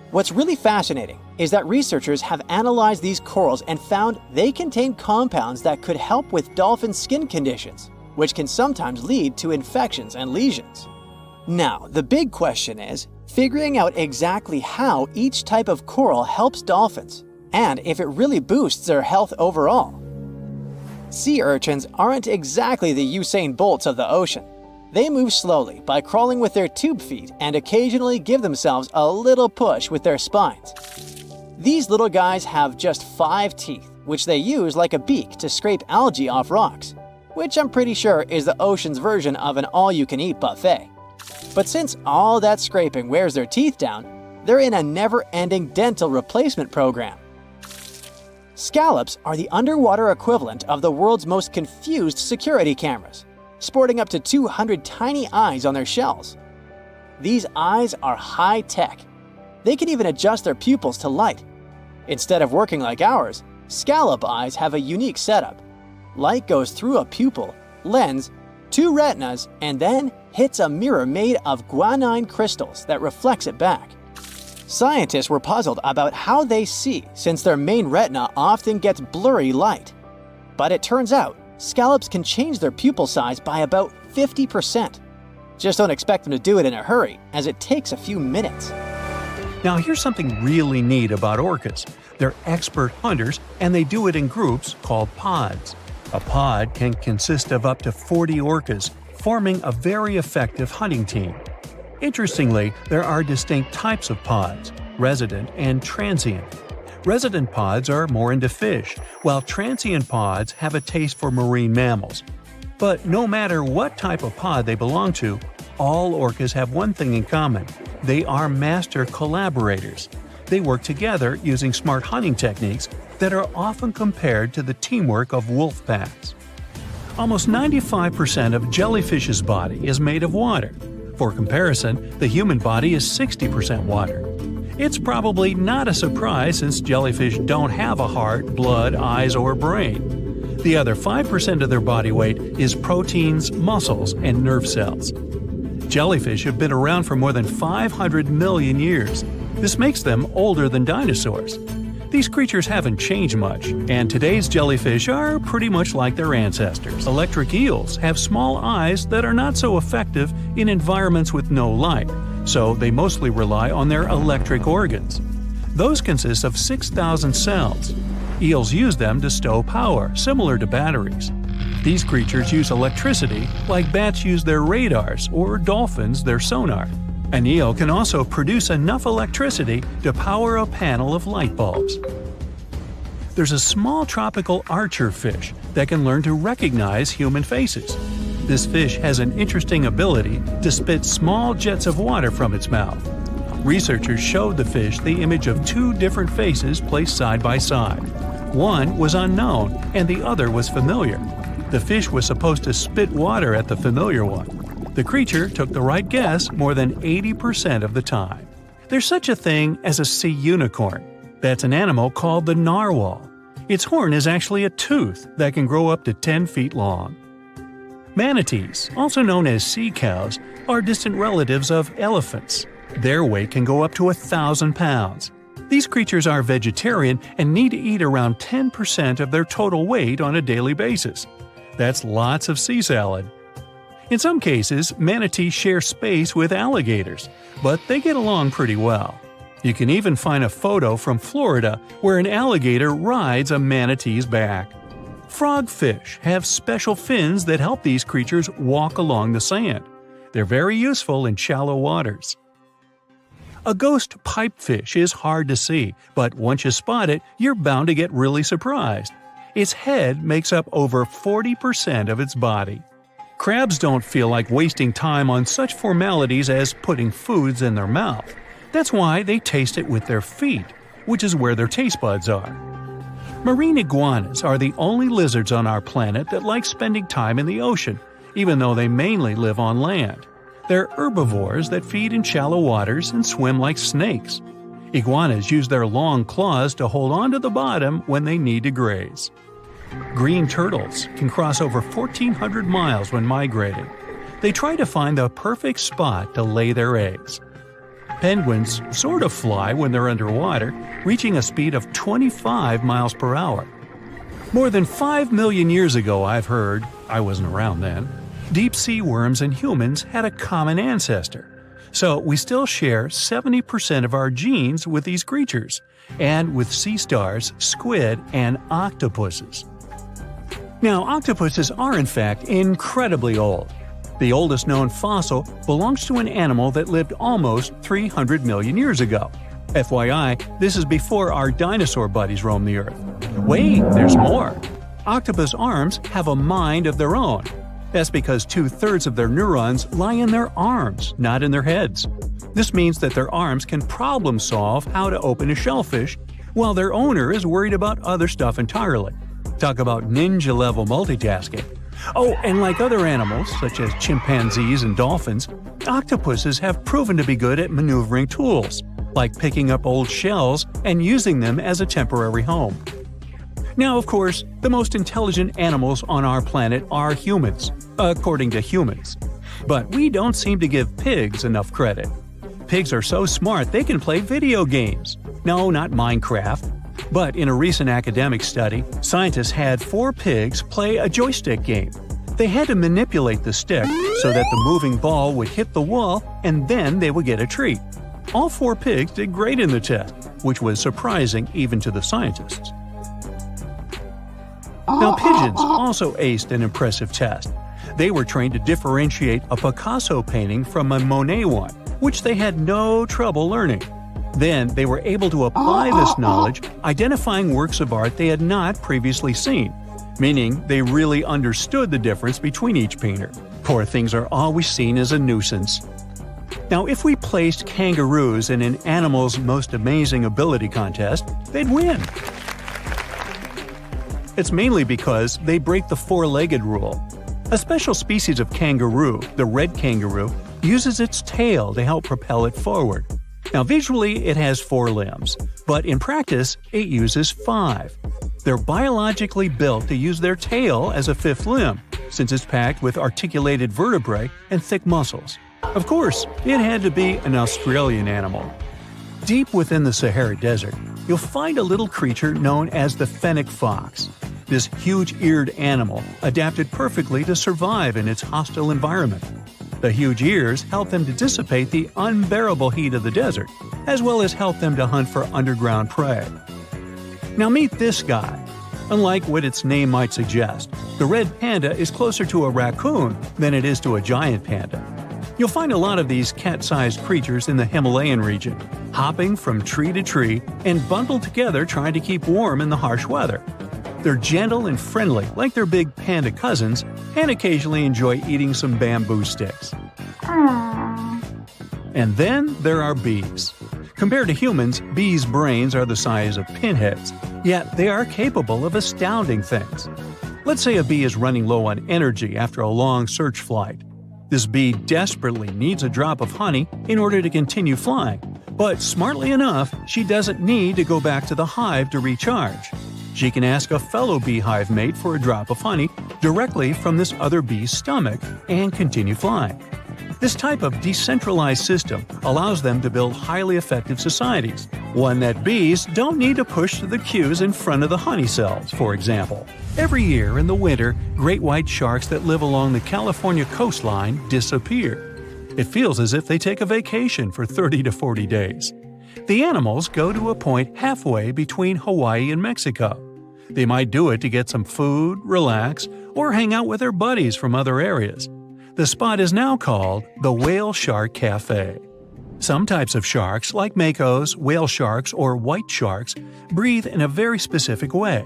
What's really fascinating is that researchers have analyzed these corals and found they contain compounds that could help with dolphin skin conditions, which can sometimes lead to infections and lesions. Now, the big question is figuring out exactly how each type of coral helps dolphins, and if it really boosts their health overall. Sea urchins aren't exactly the Usain Bolts of the ocean. They move slowly by crawling with their tube feet and occasionally give themselves a little push with their spines. These little guys have just 5 teeth, which they use like a beak to scrape algae off rocks, which I'm pretty sure is the ocean's version of an all-you-can-eat buffet. But since all that scraping wears their teeth down, they're in a never-ending dental replacement program. Scallops are the underwater equivalent of the world's most confused security cameras, sporting up to 200 tiny eyes on their shells. These eyes are high-tech. They can even adjust their pupils to light. Instead of working like ours, scallop eyes have a unique setup. Light goes through a pupil, lens, 2 retinas, and then hits a mirror made of guanine crystals that reflects it back. Scientists were puzzled about how they see since their main retina often gets blurry light. But it turns out, scallops can change their pupil size by about 50%. Just don't expect them to do it in a hurry, as it takes a few minutes. Now here's something really neat about orcas. They're expert hunters, and they do it in groups called pods. A pod can consist of up to 40 orcas, forming a very effective hunting team. Interestingly, there are distinct types of pods: resident and transient. Resident pods are more into fish, while transient pods have a taste for marine mammals. But no matter what type of pod they belong to, all orcas have one thing in common: they are master collaborators. They work together using smart hunting techniques that are often compared to the teamwork of wolf packs. Almost 95% of jellyfish's body is made of water. For comparison, the human body is 60% water. It's probably not a surprise since jellyfish don't have a heart, blood, eyes, or brain. The other 5% of their body weight is proteins, muscles, and nerve cells. Jellyfish have been around for more than 500 million years. This makes them older than dinosaurs. These creatures haven't changed much, and today's jellyfish are pretty much like their ancestors. Electric eels have small eyes that are not so effective in environments with no light, so they mostly rely on their electric organs. Those consist of 6,000 cells. Eels use them to stow power, similar to batteries. These creatures use electricity like bats use their radars or dolphins their sonar. An eel can also produce enough electricity to power a panel of light bulbs. There's a small tropical archer fish that can learn to recognize human faces. This fish has an interesting ability to spit small jets of water from its mouth. Researchers showed the fish the image of 2 different faces placed side by side. One was unknown and the other was familiar. The fish was supposed to spit water at the familiar one. The creature took the right guess more than 80% of the time. There's such a thing as a sea unicorn. That's an animal called the narwhal. Its horn is actually a tooth that can grow up to 10 feet long. Manatees, also known as sea cows, are distant relatives of elephants. Their weight can go up to 1,000 pounds. These creatures are vegetarian and need to eat around 10% of their total weight on a daily basis. That's lots of sea salad. In some cases, manatees share space with alligators, but they get along pretty well. You can even find a photo from Florida where an alligator rides a manatee's back. Frogfish have special fins that help these creatures walk along the sand. They're very useful in shallow waters. A ghost pipefish is hard to see, but once you spot it, you're bound to get really surprised. Its head makes up over 40% of its body. Crabs don't feel like wasting time on such formalities as putting foods in their mouth. That's why they taste it with their feet, which is where their taste buds are. Marine iguanas are the only lizards on our planet that like spending time in the ocean, even though they mainly live on land. They're herbivores that feed in shallow waters and swim like snakes. Iguanas use their long claws to hold onto the bottom when they need to graze. Green turtles can cross over 1,400 miles when migrating. They try to find the perfect spot to lay their eggs. Penguins sort of fly when they're underwater, reaching a speed of 25 miles per hour. More than 5 million years ago, I've heard, I wasn't around then, deep sea worms and humans had a common ancestor. So we still share 70% of our genes with these creatures, and with sea stars, squid, and octopuses. Now, octopuses are in fact incredibly old. The oldest known fossil belongs to an animal that lived almost 300 million years ago. FYI, this is before our dinosaur buddies roamed the Earth. Wait, there's more! Octopus arms have a mind of their own. That's because 2/3 of their neurons lie in their arms, not in their heads. This means that their arms can problem solve how to open a shellfish, while their owner is worried about other stuff entirely. Talk about ninja-level multitasking. Oh, and like other animals, such as chimpanzees and dolphins, octopuses have proven to be good at maneuvering tools, like picking up old shells and using them as a temporary home. Now, of course, the most intelligent animals on our planet are humans, according to humans. But we don't seem to give pigs enough credit. Pigs are so smart they can play video games. No, not Minecraft. But in a recent academic study, scientists had 4 pigs play a joystick game. They had to manipulate the stick so that the moving ball would hit the wall and then they would get a treat. All 4 pigs did great in the test, which was surprising even to the scientists. Now, pigeons also aced an impressive test. They were trained to differentiate a Picasso painting from a Monet one, which they had no trouble learning. Then they were able to apply this knowledge, identifying works of art they had not previously seen, meaning they really understood the difference between each painter. Poor things are always seen as a nuisance. Now, if we placed kangaroos in an Animal's Most Amazing Ability contest, they'd win. It's mainly because they break the 4-legged rule. A special species of kangaroo, the red kangaroo, uses its tail to help propel it forward. Now, visually, it has 4 limbs, but in practice, it uses 5. They're biologically built to use their tail as a 5th limb, since it's packed with articulated vertebrae and thick muscles. Of course, it had to be an Australian animal. Deep within the Sahara Desert, you'll find a little creature known as the fennec fox. This huge-eared animal adapted perfectly to survive in its hostile environment. The huge ears help them to dissipate the unbearable heat of the desert, as well as help them to hunt for underground prey. Now meet this guy. Unlike what its name might suggest, the red panda is closer to a raccoon than it is to a giant panda. You'll find a lot of these cat-sized creatures in the Himalayan region, hopping from tree to tree and bundled together trying to keep warm in the harsh weather. They're gentle and friendly like their big panda cousins and occasionally enjoy eating some bamboo sticks. And then there are bees. Compared to humans, bees' brains are the size of pinheads, yet they are capable of astounding things. Let's say a bee is running low on energy after a long search flight. This bee desperately needs a drop of honey in order to continue flying, but smartly enough, she doesn't need to go back to the hive to recharge. She can ask a fellow beehive mate for a drop of honey directly from this other bee's stomach and continue flying. This type of decentralized system allows them to build highly effective societies, one that bees don't need to push to the queues in front of the honey cells, for example. Every year in the winter, great white sharks that live along the California coastline disappear. It feels as if they take a vacation for 30 to 40 days. The animals go to a point halfway between Hawaii and Mexico. They might do it to get some food, relax, or hang out with their buddies from other areas. The spot is now called the Whale Shark Cafe. Some types of sharks, like makos, whale sharks, or white sharks, breathe in a very specific way.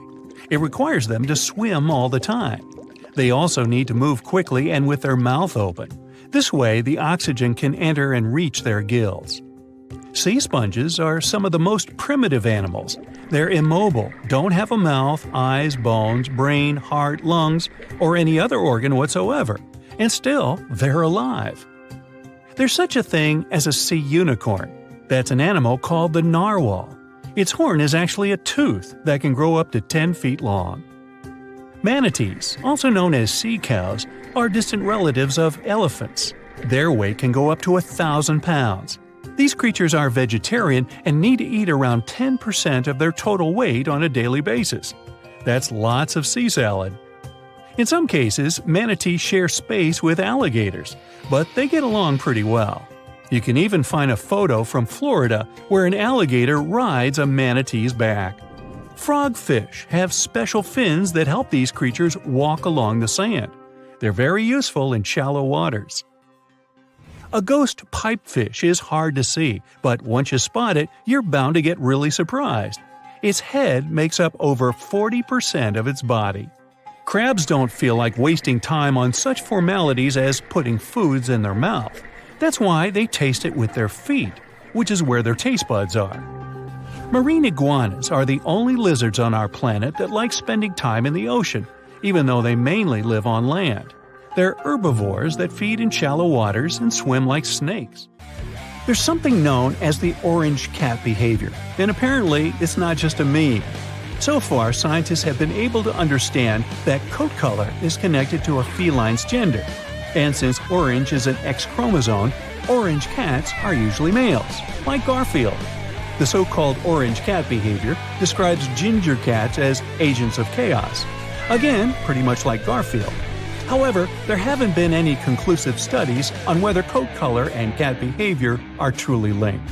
It requires them to swim all the time. They also need to move quickly and with their mouth open. This way, the oxygen can enter and reach their gills. Sea sponges are some of the most primitive animals. They're immobile, don't have a mouth, eyes, bones, brain, heart, lungs, or any other organ whatsoever. And still, they're alive. There's such a thing as a sea unicorn. That's an animal called the narwhal. Its horn is actually a tooth that can grow up to 10 feet long. Manatees, also known as sea cows, are distant relatives of elephants. Their weight can go up to 1,000 pounds. These creatures are vegetarian and need to eat around 10% of their total weight on a daily basis. That's lots of sea salad. In some cases, manatees share space with alligators, but they get along pretty well. You can even find a photo from Florida where an alligator rides a manatee's back. Frogfish have special fins that help these creatures walk along the sand. They're very useful in shallow waters. A ghost pipefish is hard to see, but once you spot it, you're bound to get really surprised. Its head makes up over 40% of its body. Crabs don't feel like wasting time on such formalities as putting foods in their mouth. That's why they taste it with their feet, which is where their taste buds are. Marine iguanas are the only lizards on our planet that like spending time in the ocean, even though they mainly live on land. They're herbivores that feed in shallow waters and swim like snakes. There's something known as the orange cat behavior, and apparently it's not just a meme. So far, scientists have been able to understand that coat color is connected to a feline's gender. And since orange is an X chromosome, orange cats are usually males, like Garfield. The so-called orange cat behavior describes ginger cats as agents of chaos. Again, pretty much like Garfield. However, there haven't been any conclusive studies on whether coat color and cat behavior are truly linked.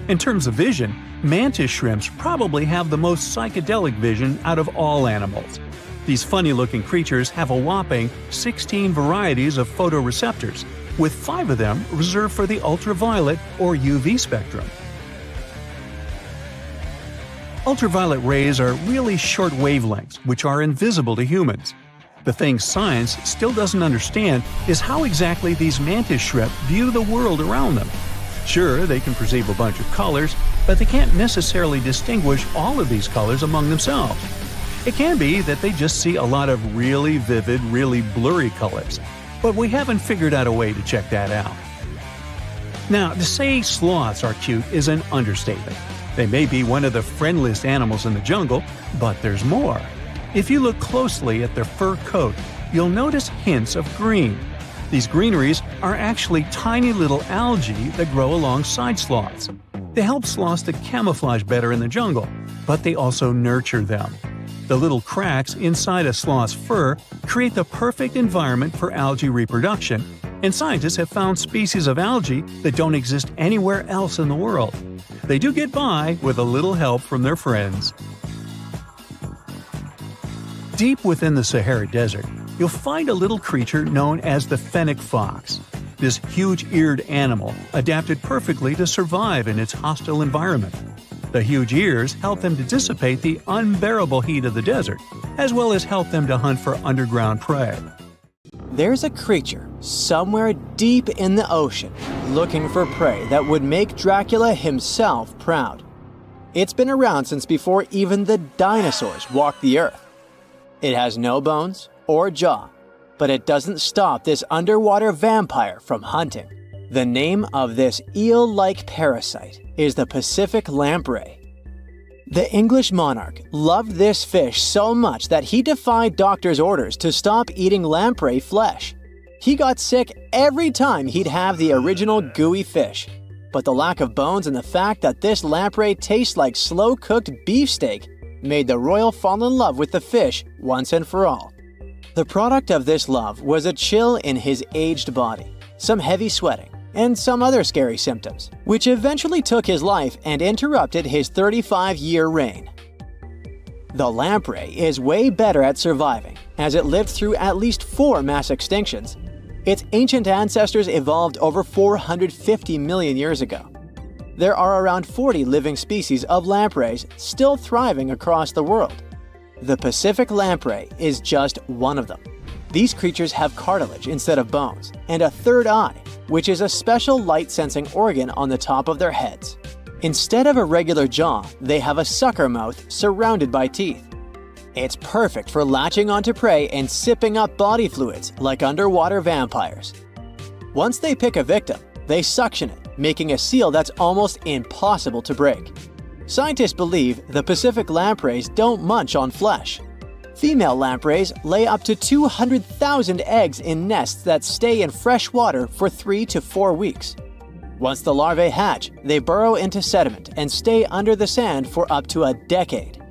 In terms of vision, mantis shrimps probably have the most psychedelic vision out of all animals. These funny-looking creatures have a whopping 16 varieties of photoreceptors, with 5 of them reserved for the ultraviolet or UV spectrum. Ultraviolet rays are really short wavelengths, which are invisible to humans. The thing science still doesn't understand is how exactly these mantis shrimp view the world around them. Sure, they can perceive a bunch of colors, but they can't necessarily distinguish all of these colors among themselves. It can be that they just see a lot of really vivid, really blurry colors, but we haven't figured out a way to check that out. Now, to say sloths are cute is an understatement. They may be one of the friendliest animals in the jungle, but there's more. If you look closely at their fur coat, you'll notice hints of green. These greeneries are actually tiny little algae that grow alongside sloths. They help sloths to camouflage better in the jungle, but they also nurture them. The little cracks inside a sloth's fur create the perfect environment for algae reproduction, and scientists have found species of algae that don't exist anywhere else in the world. They do get by with a little help from their friends. Deep within the Sahara Desert, you'll find a little creature known as the fennec fox. This huge-eared animal adapted perfectly to survive in its hostile environment. The huge ears help them to dissipate the unbearable heat of the desert, as well as help them to hunt for underground prey. There's a creature somewhere deep in the ocean looking for prey that would make Dracula himself proud. It's been around since before even the dinosaurs walked the earth. It has no bones or jaw, but it doesn't stop this underwater vampire from hunting. The name of this eel-like parasite is the Pacific lamprey. The English monarch loved this fish so much that he defied doctors' orders to stop eating lamprey flesh. He got sick every time he'd have the original gooey fish. But the lack of bones and the fact that this lamprey tastes like slow-cooked beefsteak made the royal fall in love with the fish once and for all. The product of this love was a chill in his aged body, some heavy sweating, and some other scary symptoms, which eventually took his life and interrupted his 35-year reign. The lamprey is way better at surviving, as it lived through at least 4 mass extinctions. Its ancient ancestors evolved over 450 million years ago. There are around 40 living species of lampreys still thriving across the world. The Pacific lamprey is just one of them. These creatures have cartilage instead of bones, and a third eye, which is a special light-sensing organ on the top of their heads. Instead of a regular jaw, they have a sucker mouth surrounded by teeth. It's perfect for latching onto prey and sipping up body fluids like underwater vampires. Once they pick a victim, they suction it, making a seal that's almost impossible to break. Scientists believe the Pacific lampreys don't munch on flesh. Female lampreys lay up to 200,000 eggs in nests that stay in fresh water for 3 to 4 weeks. Once the larvae hatch, they burrow into sediment and stay under the sand for up to a decade.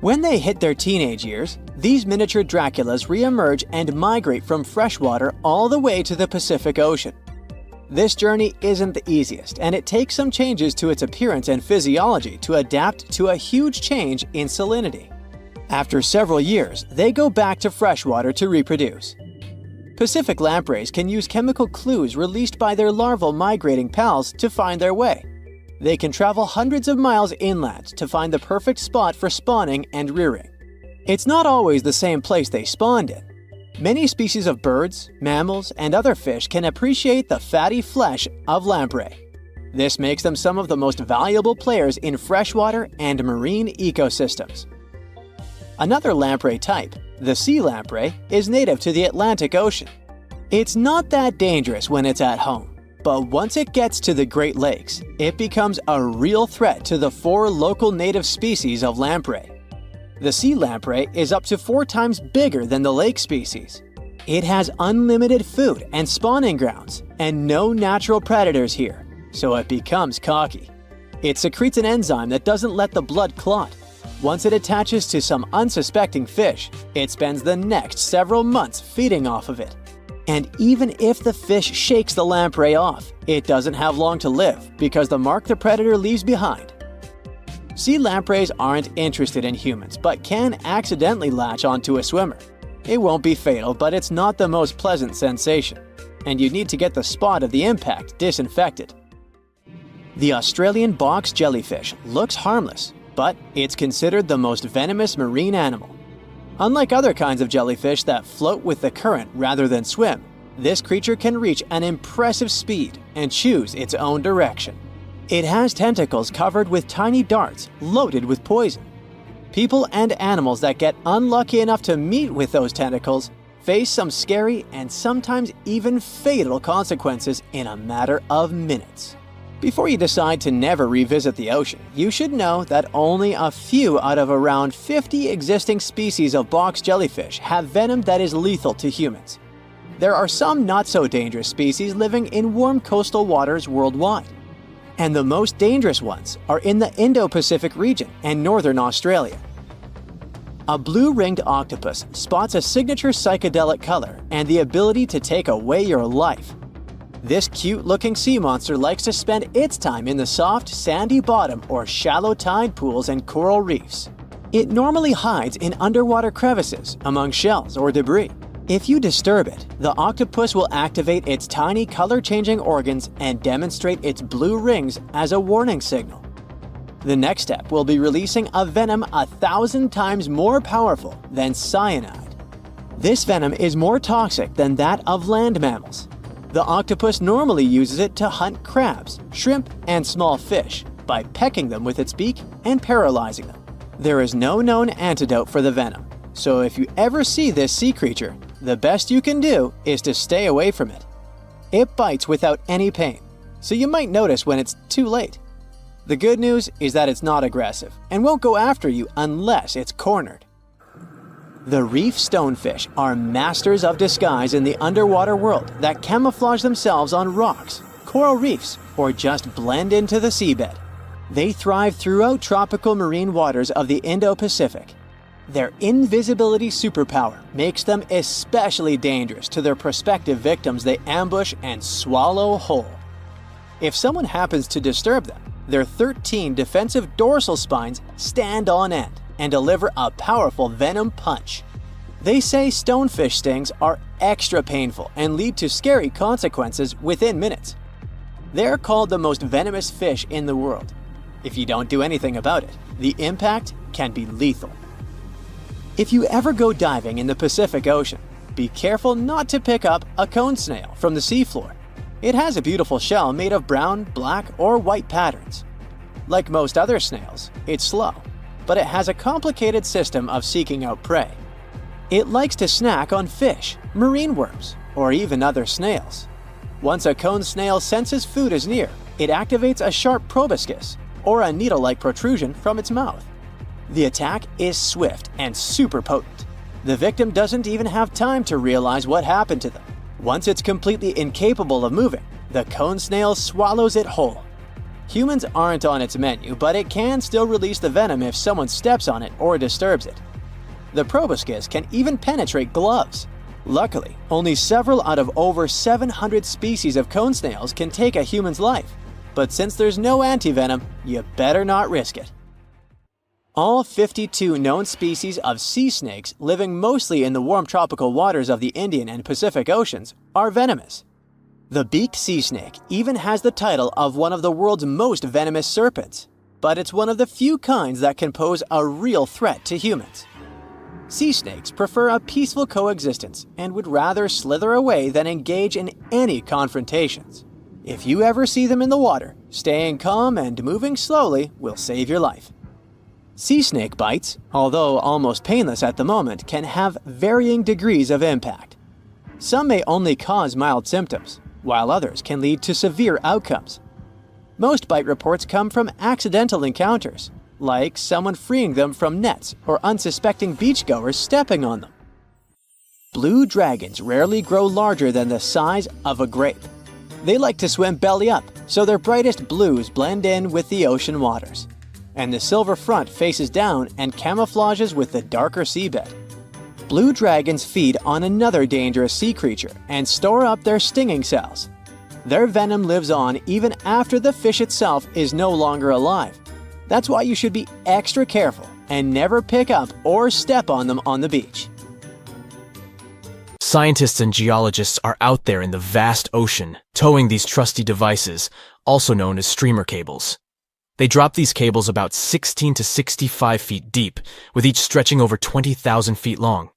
When they hit their teenage years, these miniature Draculas re-emerge and migrate from freshwater all the way to the Pacific Ocean. This journey isn't the easiest, and it takes some changes to its appearance and physiology to adapt to a huge change in salinity. After several years, they go back to freshwater to reproduce. Pacific lampreys can use chemical clues released by their larval migrating pals to find their way. They can travel hundreds of miles inland to find the perfect spot for spawning and rearing. It's not always the same place they spawned in. Many species of birds, mammals, and other fish can appreciate the fatty flesh of lamprey. This makes them some of the most valuable players in freshwater and marine ecosystems. Another lamprey type, the sea lamprey, is native to the Atlantic Ocean. It's not that dangerous when it's at home, but once it gets to the Great Lakes, it becomes a real threat to the 4 local native species of lamprey. The sea lamprey is up to 4 times bigger than the lake species. It has unlimited food and spawning grounds, and no natural predators here, so it becomes cocky. It secretes an enzyme that doesn't let the blood clot. Once it attaches to some unsuspecting fish, it spends the next several months feeding off of it. And even if the fish shakes the lamprey off, it doesn't have long to live because the mark the predator leaves behind. Sea lampreys aren't interested in humans, but can accidentally latch onto a swimmer. It won't be fatal, but it's not the most pleasant sensation, and you need to get the spot of the impact disinfected. The Australian box jellyfish looks harmless, but it's considered the most venomous marine animal. Unlike other kinds of jellyfish that float with the current rather than swim, this creature can reach an impressive speed and choose its own direction. It has tentacles covered with tiny darts loaded with poison. People and animals that get unlucky enough to meet with those tentacles face some scary and sometimes even fatal consequences in a matter of minutes. Before you decide to never revisit the ocean, you should know that only a few out of around 50 existing species of box jellyfish have venom that is lethal to humans. There are some not-so-dangerous species living in warm coastal waters worldwide. And the most dangerous ones are in the Indo-Pacific region and northern Australia. A blue-ringed octopus spots a signature psychedelic color and the ability to take away your life. This cute-looking sea monster likes to spend its time in the soft, sandy bottom or shallow tide pools and coral reefs. It normally hides in underwater crevices, among shells or debris. If you disturb it, the octopus will activate its tiny color-changing organs and demonstrate its blue rings as a warning signal. The next step will be releasing a venom 1,000 times more powerful than cyanide. This venom is more toxic than that of land mammals. The octopus normally uses it to hunt crabs, shrimp, and small fish by pecking them with its beak and paralyzing them. There is no known antidote for the venom, so if you ever see this sea creature, the best you can do is to stay away from it. It bites without any pain, so you might notice when it's too late. The good news is that it's not aggressive and won't go after you unless it's cornered. The reef stonefish are masters of disguise in the underwater world that camouflage themselves on rocks, coral reefs, or just blend into the seabed. They thrive throughout tropical marine waters of the Indo-Pacific. Their invisibility superpower makes them especially dangerous to their prospective victims they ambush and swallow whole. If someone happens to disturb them, their 13 defensive dorsal spines stand on end and deliver a powerful venom punch. They say stonefish stings are extra painful and lead to scary consequences within minutes. They're called the most venomous fish in the world. If you don't do anything about it, the impact can be lethal. If you ever go diving in the Pacific Ocean, be careful not to pick up a cone snail from the seafloor. It has a beautiful shell made of brown, black, or white patterns. Like most other snails, it's slow, but it has a complicated system of seeking out prey. It likes to snack on fish, marine worms, or even other snails. Once a cone snail senses food is near, it activates a sharp proboscis, or a needle-like protrusion from its mouth. The attack is swift and super potent. The victim doesn't even have time to realize what happened to them. Once it's completely incapable of moving, the cone snail swallows it whole. Humans aren't on its menu, but it can still release the venom if someone steps on it or disturbs it. The proboscis can even penetrate gloves. Luckily, only several out of over 700 species of cone snails can take a human's life. But since there's no antivenom, you better not risk it. All 52 known species of sea snakes living mostly in the warm tropical waters of the Indian and Pacific Oceans are venomous. The beaked sea snake even has the title of one of the world's most venomous serpents, but it's one of the few kinds that can pose a real threat to humans. Sea snakes prefer a peaceful coexistence and would rather slither away than engage in any confrontations. If you ever see them in the water, staying calm and moving slowly will save your life. Sea snake bites, although almost painless at the moment, can have varying degrees of impact. Some may only cause mild symptoms, while others can lead to severe outcomes. Most bite reports come from accidental encounters, like someone freeing them from nets or unsuspecting beachgoers stepping on them. Blue dragons rarely grow larger than the size of a grape. They like to swim belly up, so their brightest blues blend in with the ocean waters. And the silver front faces down and camouflages with the darker seabed. Blue dragons feed on another dangerous sea creature and store up their stinging cells. Their venom lives on even after the fish itself is no longer alive. That's why you should be extra careful and never pick up or step on them on the beach. Scientists and geologists are out there in the vast ocean, towing these trusty devices, also known as streamer cables. They drop these cables about 16 to 65 feet deep, with each stretching over 20,000 feet long.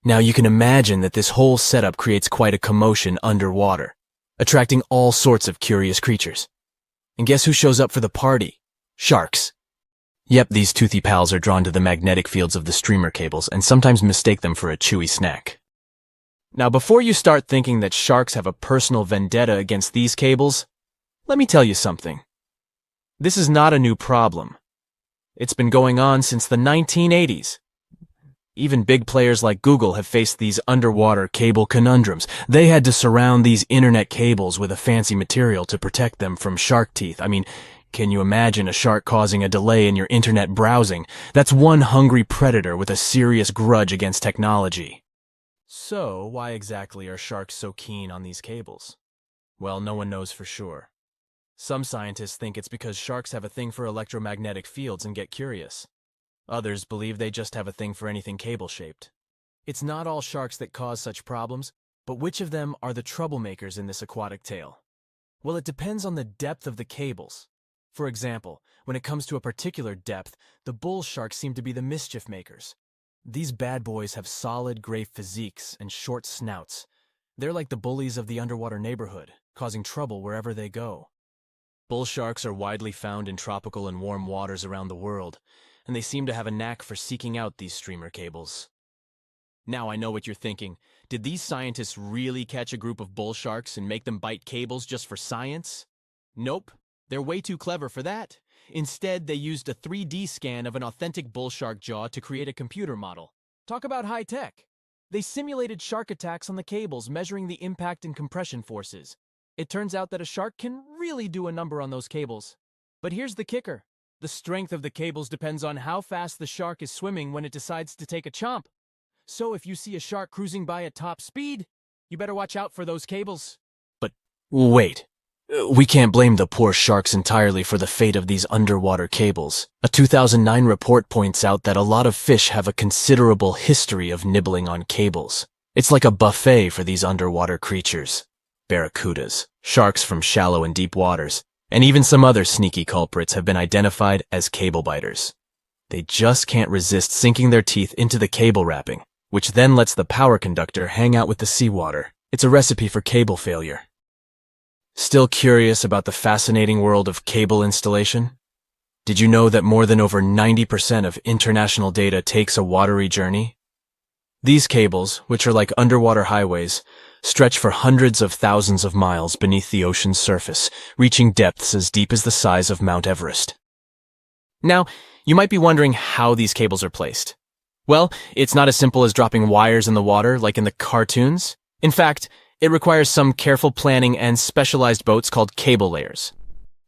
Now you can imagine that this whole setup creates quite a commotion underwater, attracting all sorts of curious creatures. And guess who shows up for the party? Sharks. Yep, these toothy pals are drawn to the magnetic fields of the streamer cables and sometimes mistake them for a chewy snack. Now, before you start thinking that sharks have a personal vendetta against these cables, let me tell you something. This is not a new problem. It's been going on since the 1980s. Even big players like Google have faced these underwater cable conundrums. They had to surround these internet cables with a fancy material to protect them from shark teeth. I mean, can you imagine a shark causing a delay in your internet browsing? That's one hungry predator with a serious grudge against technology. So, why exactly are sharks so keen on these cables? Well, no one knows for sure. Some scientists think it's because sharks have a thing for electromagnetic fields and get curious. Others believe they just have a thing for anything cable-shaped. It's not all sharks that cause such problems, but which of them are the troublemakers in this aquatic tale? Well, it depends on the depth of the cables. For example, when it comes to a particular depth, the bull sharks seem to be the mischief makers. These bad boys have solid gray physiques and short snouts. They're like the bullies of the underwater neighborhood, causing trouble wherever they go. Bull sharks are widely found in tropical and warm waters around the world, and they seem to have a knack for seeking out these streamer cables. Now I know what you're thinking. Did these scientists really catch a group of bull sharks and make them bite cables just for science? Nope, they're way too clever for that. Instead, they used a 3D scan of an authentic bull shark jaw to create a computer model. Talk about high tech. They simulated shark attacks on the cables, measuring the impact and compression forces. It turns out that a shark can really do a number on those cables. But here's the kicker. The strength of the cables depends on how fast the shark is swimming when it decides to take a chomp. So if you see a shark cruising by at top speed, you better watch out for those cables. But wait. We can't blame the poor sharks entirely for the fate of these underwater cables. A 2009 report points out that a lot of fish have a considerable history of nibbling on cables. It's like a buffet for these underwater creatures. Barracudas, sharks from shallow and deep waters, and even some other sneaky culprits have been identified as cable biters. They just can't resist sinking their teeth into the cable wrapping, which then lets the power conductor hang out with the seawater. It's a recipe for cable failure. Still curious about the fascinating world of cable installation? Did you know that more than over 90% of international data takes a watery journey? These cables, which are like underwater highways, stretch for hundreds of thousands of miles beneath the ocean's surface, reaching depths as deep as the size of Mount Everest. Now, you might be wondering how these cables are placed. Well, it's not as simple as dropping wires in the water like in the cartoons. In fact, it requires some careful planning and specialized boats called cable layers.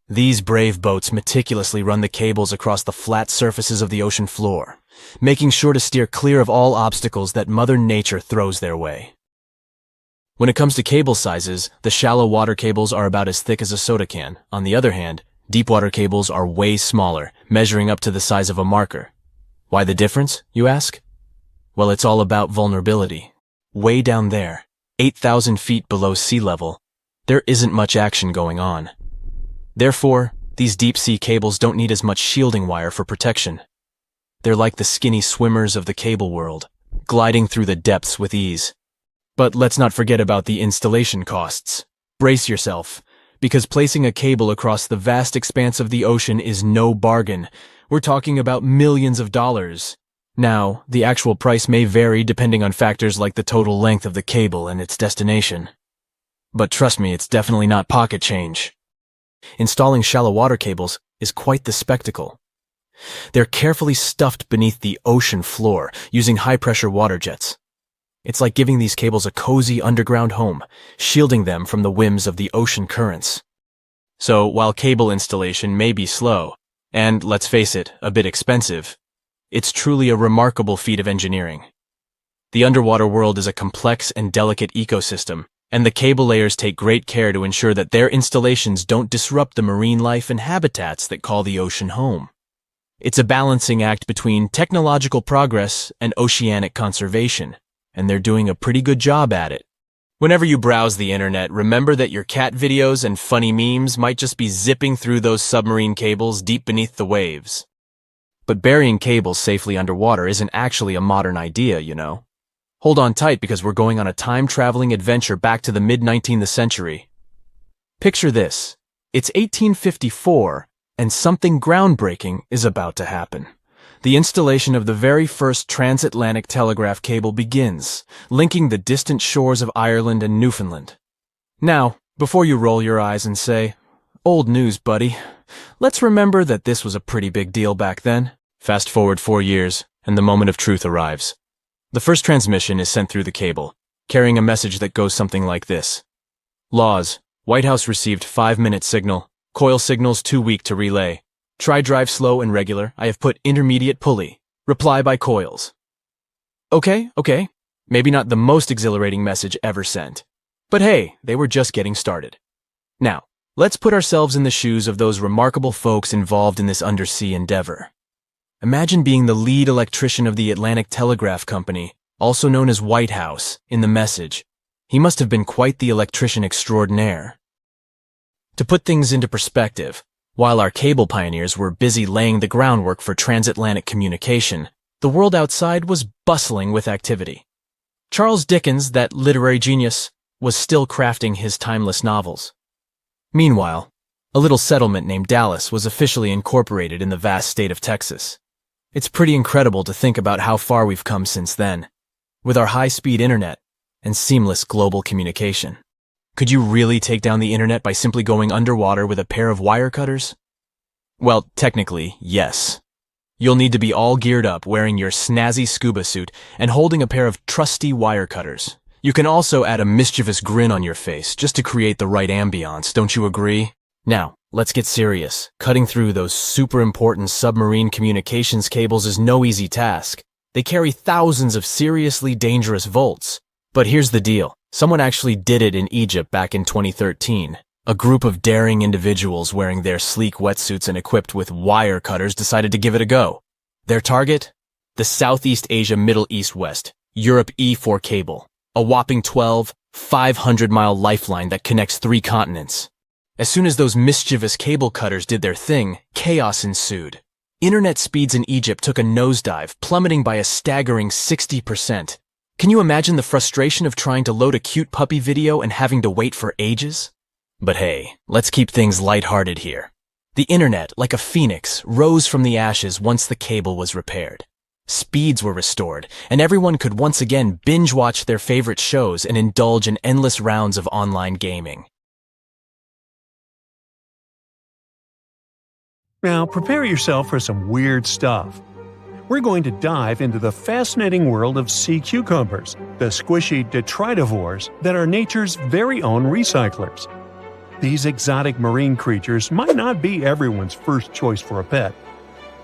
These brave boats meticulously run the cables across the flat surfaces of the ocean floor, making sure to steer clear of all obstacles that Mother Nature throws their way. When it comes to cable sizes, the shallow water cables are about as thick as a soda can. On the other hand, deep water cables are way smaller, measuring up to the size of a marker. Why the difference, you ask? Well, it's all about vulnerability. Way down there, 8,000 feet below sea level, there isn't much action going on. Therefore, these deep-sea cables don't need as much shielding wire for protection. They're like the skinny swimmers of the cable world, gliding through the depths with ease. But let's not forget about the installation costs. Brace yourself, because placing a cable across the vast expanse of the ocean is no bargain. We're talking about millions of dollars. Now, the actual price may vary depending on factors like the total length of the cable and its destination. But trust me, it's definitely not pocket change. Installing shallow water cables is quite the spectacle. They're carefully stuffed beneath the ocean floor using high-pressure water jets. It's like giving these cables a cozy underground home, shielding them from the whims of the ocean currents. So, while cable installation may be slow, and, let's face it, a bit expensive, it's truly a remarkable feat of engineering. The underwater world is a complex and delicate ecosystem, and the cable layers take great care to ensure that their installations don't disrupt the marine life and habitats that call the ocean home. It's a balancing act between technological progress and oceanic conservation, and they're doing a pretty good job at it. Whenever you browse the internet, remember that your cat videos and funny memes might just be zipping through those submarine cables deep beneath the waves. But burying cables safely underwater isn't actually a modern idea, you know. Hold on tight because we're going on a time-traveling adventure back to the mid-19th century. Picture this. It's 1854, and something groundbreaking is about to happen. The installation of the very first transatlantic telegraph cable begins, linking the distant shores of Ireland and Newfoundland. Now, before you roll your eyes and say, "Old news, buddy," let's remember that this was a pretty big deal back then. Fast forward 4 years, and the moment of truth arrives. The first transmission is sent through the cable, carrying a message that goes something like this. Laws. White House received 5-minute signal. Coil signals too weak to relay. Try drive slow and regular. I have put intermediate pulley. Reply by coils. Okay. Maybe not the most exhilarating message ever sent. But hey, they were just getting started. Now, let's put ourselves in the shoes of those remarkable folks involved in this undersea endeavor. Imagine being the lead electrician of the Atlantic Telegraph Company, also known as White House, in the message. He must have been quite the electrician extraordinaire. To put things into perspective, while our cable pioneers were busy laying the groundwork for transatlantic communication, the world outside was bustling with activity. Charles Dickens, that literary genius, was still crafting his timeless novels. Meanwhile, a little settlement named Dallas was officially incorporated in the vast state of Texas. It's pretty incredible to think about how far we've come since then, with our high-speed internet and seamless global communication. Could you really take down the internet by simply going underwater with a pair of wire cutters? Well, technically, yes. You'll need to be all geared up, wearing your snazzy scuba suit and holding a pair of trusty wire cutters. You can also add a mischievous grin on your face just to create the right ambiance, don't you agree? Now, let's get serious. Cutting through those super important submarine communications cables is no easy task. They carry thousands of seriously dangerous volts. But here's the deal. Someone actually did it in Egypt back in 2013. A group of daring individuals wearing their sleek wetsuits and equipped with wire cutters decided to give it a go. Their target? The Southeast Asia Middle East West, Europe E4 cable. A whopping 500-mile lifeline that connects 3 continents. As soon as those mischievous cable cutters did their thing, chaos ensued. Internet speeds in Egypt took a nosedive, plummeting by a staggering 60%. Can you imagine the frustration of trying to load a cute puppy video and having to wait for ages? But hey, let's keep things lighthearted here. The internet, like a phoenix, rose from the ashes once the cable was repaired. Speeds were restored, and everyone could once again binge-watch their favorite shows and indulge in endless rounds of online gaming. Now, prepare yourself for some weird stuff. We're going to dive into the fascinating world of sea cucumbers, the squishy detritivores that are nature's very own recyclers. These exotic marine creatures might not be everyone's first choice for a pet,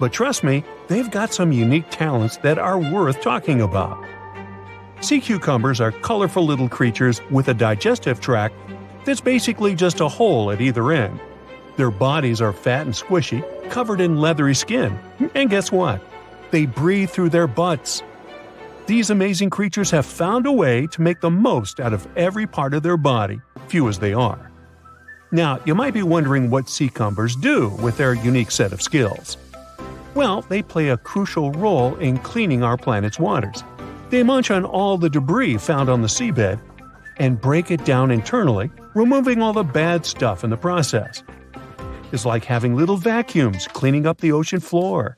but trust me, they've got some unique talents that are worth talking about. Sea cucumbers are colorful little creatures with a digestive tract that's basically just a hole at either end. Their bodies are fat and squishy, covered in leathery skin. And guess what? They breathe through their butts. These amazing creatures have found a way to make the most out of every part of their body, few as they are. Now, you might be wondering what sea cucumbers do with their unique set of skills. Well, they play a crucial role in cleaning our planet's waters. They munch on all the debris found on the seabed and break it down internally, removing all the bad stuff in the process. It's like having little vacuums cleaning up the ocean floor.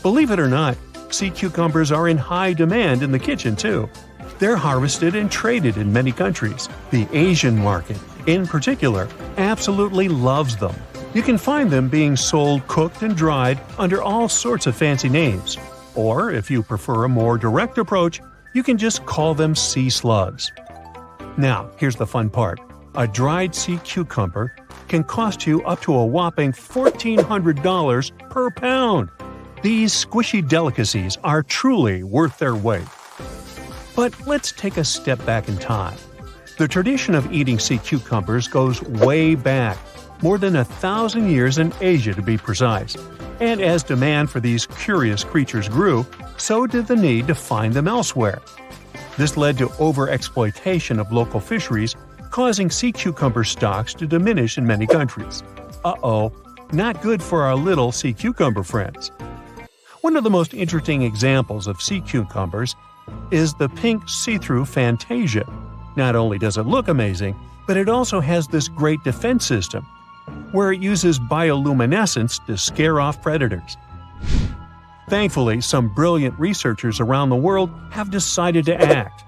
Believe it or not, sea cucumbers are in high demand in the kitchen too. They're harvested and traded in many countries. The Asian market, in particular, absolutely loves them. You can find them being sold cooked and dried under all sorts of fancy names. Or, if you prefer a more direct approach, you can just call them sea slugs. Now, here's the fun part. A dried sea cucumber can cost you up to a whopping $1,400 per pound. These squishy delicacies are truly worth their weight. But let's take a step back in time. The tradition of eating sea cucumbers goes way back, more than 1,000 years in Asia to be precise. And as demand for these curious creatures grew, so did the need to find them elsewhere. This led to overexploitation of local fisheries, causing sea cucumber stocks to diminish in many countries. Uh-oh, not good for our little sea cucumber friends. One of the most interesting examples of sea cucumbers is the pink see-through Fantasia. Not only does it look amazing, but it also has this great defense system, where it uses bioluminescence to scare off predators. Thankfully, some brilliant researchers around the world have decided to act.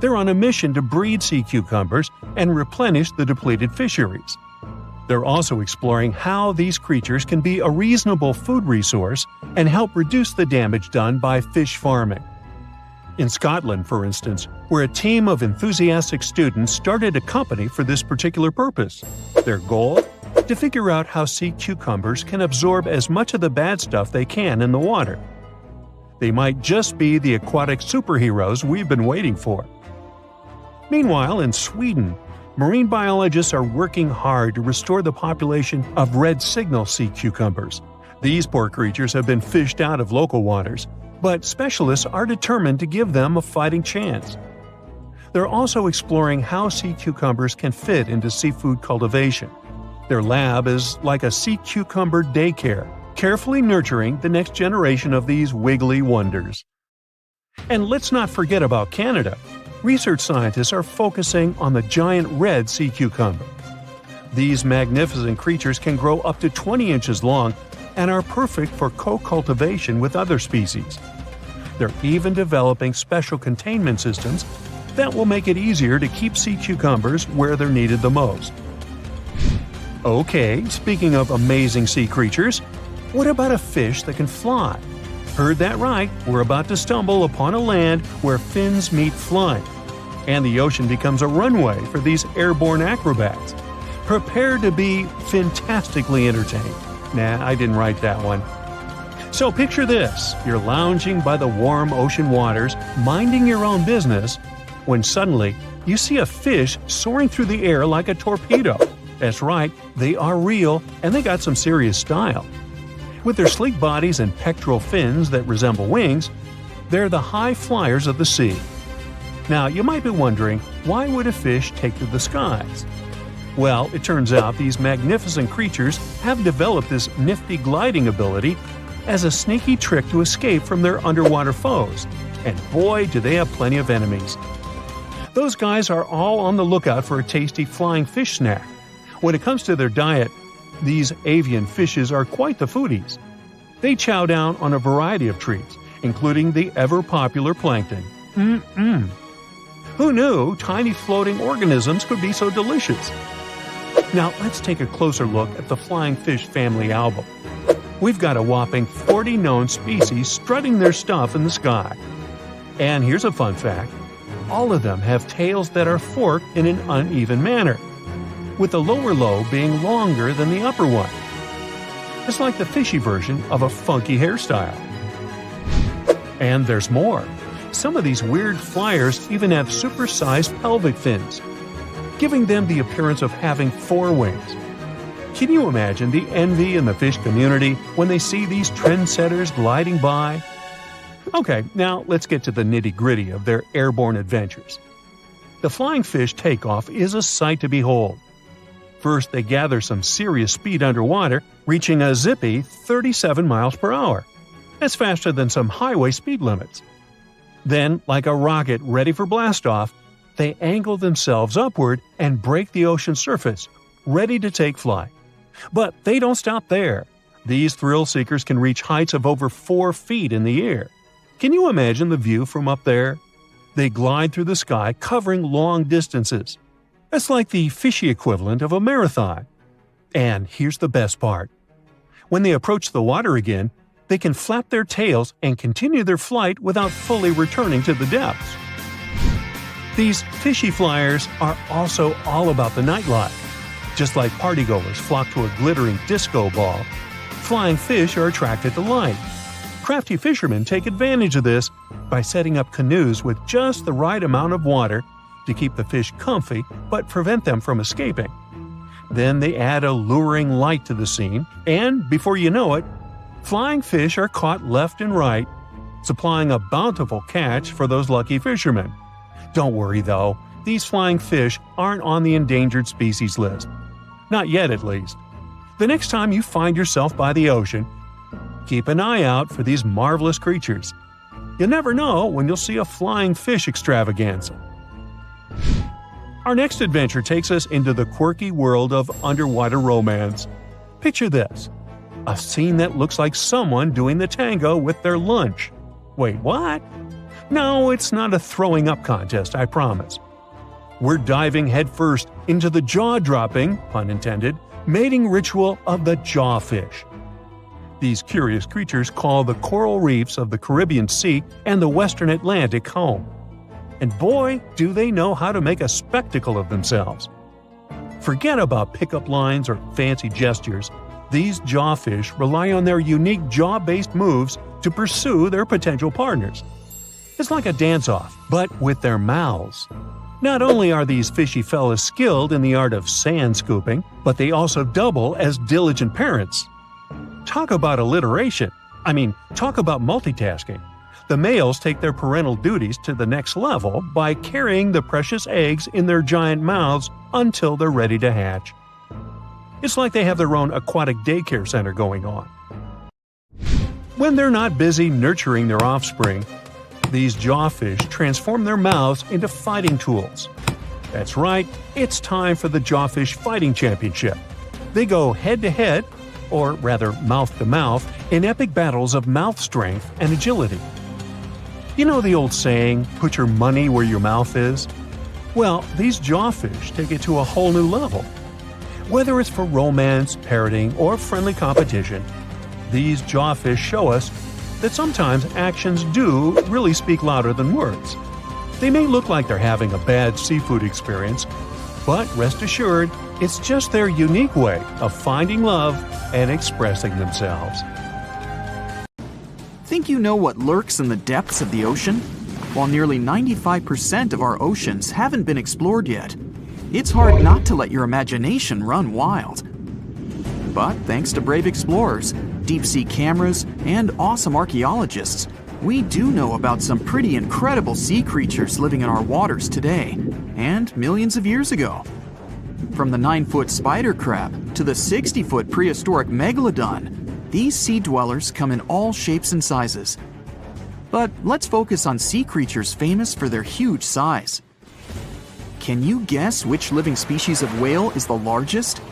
They're on a mission to breed sea cucumbers and replenish the depleted fisheries. They're also exploring how these creatures can be a reasonable food resource and help reduce the damage done by fish farming. In Scotland, for instance, where a team of enthusiastic students started a company for this particular purpose. Their goal? To figure out how sea cucumbers can absorb as much of the bad stuff they can in the water. They might just be the aquatic superheroes we've been waiting for. Meanwhile, in Sweden, marine biologists are working hard to restore the population of red signal sea cucumbers. These poor creatures have been fished out of local waters, but specialists are determined to give them a fighting chance. They're also exploring how sea cucumbers can fit into seafood cultivation. Their lab is like a sea cucumber daycare, carefully nurturing the next generation of these wiggly wonders. And let's not forget about Canada. Research scientists are focusing on the giant red sea cucumber. These magnificent creatures can grow up to 20 inches long and are perfect for co-cultivation with other species. They're even developing special containment systems that will make it easier to keep sea cucumbers where they're needed the most. Okay, speaking of amazing sea creatures, what about a fish that can fly? Heard that right, we're about to stumble upon a land where fins meet flying, and the ocean becomes a runway for these airborne acrobats. Prepare to be fantastically entertained. Nah, I didn't write that one. So picture this, you're lounging by the warm ocean waters, minding your own business, when suddenly you see a fish soaring through the air like a torpedo. That's right, they are real, and they got some serious style. With their sleek bodies and pectoral fins that resemble wings, they're the high flyers of the sea. Now, you might be wondering, why would a fish take to the skies? Well, it turns out these magnificent creatures have developed this nifty gliding ability as a sneaky trick to escape from their underwater foes. And boy, do they have plenty of enemies. Those guys are all on the lookout for a tasty flying fish snack. When it comes to their diet, these avian fishes are quite the foodies. They chow down on a variety of treats, including the ever-popular plankton. Who knew tiny floating organisms could be so delicious? Now let's take a closer look at the flying fish family album. We've got a whopping 40 known species strutting their stuff in the sky. And here's a fun fact. All of them have tails that are forked in an uneven manner, with the lower lobe being longer than the upper one. It's like the fishy version of a funky hairstyle. And there's more. Some of these weird flyers even have supersized pelvic fins, giving them the appearance of having 4 wings. Can you imagine the envy in the fish community when they see these trendsetters gliding by? Okay, now let's get to the nitty-gritty of their airborne adventures. The flying fish takeoff is a sight to behold. First, they gather some serious speed underwater, reaching a zippy 37 miles per hour. That's faster than some highway speed limits. Then, like a rocket ready for blastoff, they angle themselves upward and break the ocean surface, ready to take flight. But they don't stop there. These thrill seekers can reach heights of over 4 feet in the air. Can you imagine the view from up there? They glide through the sky, covering long distances. That's like the fishy equivalent of a marathon. And here's the best part. When they approach the water again, they can flap their tails and continue their flight without fully returning to the depths. These fishy flyers are also all about the nightlife. Just like partygoers flock to a glittering disco ball, flying fish are attracted to light. Crafty fishermen take advantage of this by setting up canoes with just the right amount of water to keep the fish comfy but prevent them from escaping. Then they add a luring light to the scene, and before you know it, flying fish are caught left and right, supplying a bountiful catch for those lucky fishermen. Don't worry though, these flying fish aren't on the endangered species list. Not yet, at least. The next time you find yourself by the ocean, keep an eye out for these marvelous creatures. You never know when you'll see a flying fish extravaganza. Our next adventure takes us into the quirky world of underwater romance. Picture this: a scene that looks like someone doing the tango with their lunch. Wait, what? No, it's not a throwing up contest, I promise. We're diving headfirst into the jaw-dropping, pun intended, mating ritual of the jawfish. These curious creatures call the coral reefs of the Caribbean Sea and the Western Atlantic home. And boy, do they know how to make a spectacle of themselves. Forget about pickup lines or fancy gestures. These jawfish rely on their unique jaw-based moves to pursue their potential partners. It's like a dance-off, but with their mouths. Not only are these fishy fellas skilled in the art of sand scooping, but they also double as diligent parents. Talk about alliteration. Talk about multitasking. The males take their parental duties to the next level by carrying the precious eggs in their giant mouths until they're ready to hatch. It's like they have their own aquatic daycare center going on. When they're not busy nurturing their offspring, these jawfish transform their mouths into fighting tools. That's right, it's time for the Jawfish Fighting Championship. They go head-to-head, or rather mouth-to-mouth, in epic battles of mouth strength and agility. You know the old saying, put your money where your mouth is? Well, these jawfish take it to a whole new level. Whether it's for romance, parroting, or friendly competition, these jawfish show us that sometimes actions do really speak louder than words. They may look like they're having a bad seafood experience, but rest assured, it's just their unique way of finding love and expressing themselves. Think you know what lurks in the depths of the ocean? While nearly 95% of our oceans haven't been explored yet, it's hard not to let your imagination run wild. But thanks to brave explorers, deep-sea cameras, and awesome archaeologists, we do know about some pretty incredible sea creatures living in our waters today, and millions of years ago. From the 9-foot spider crab to the 60-foot prehistoric megalodon, these sea dwellers come in all shapes and sizes. But let's focus on sea creatures famous for their huge size. Can you guess which living species of whale is the largest?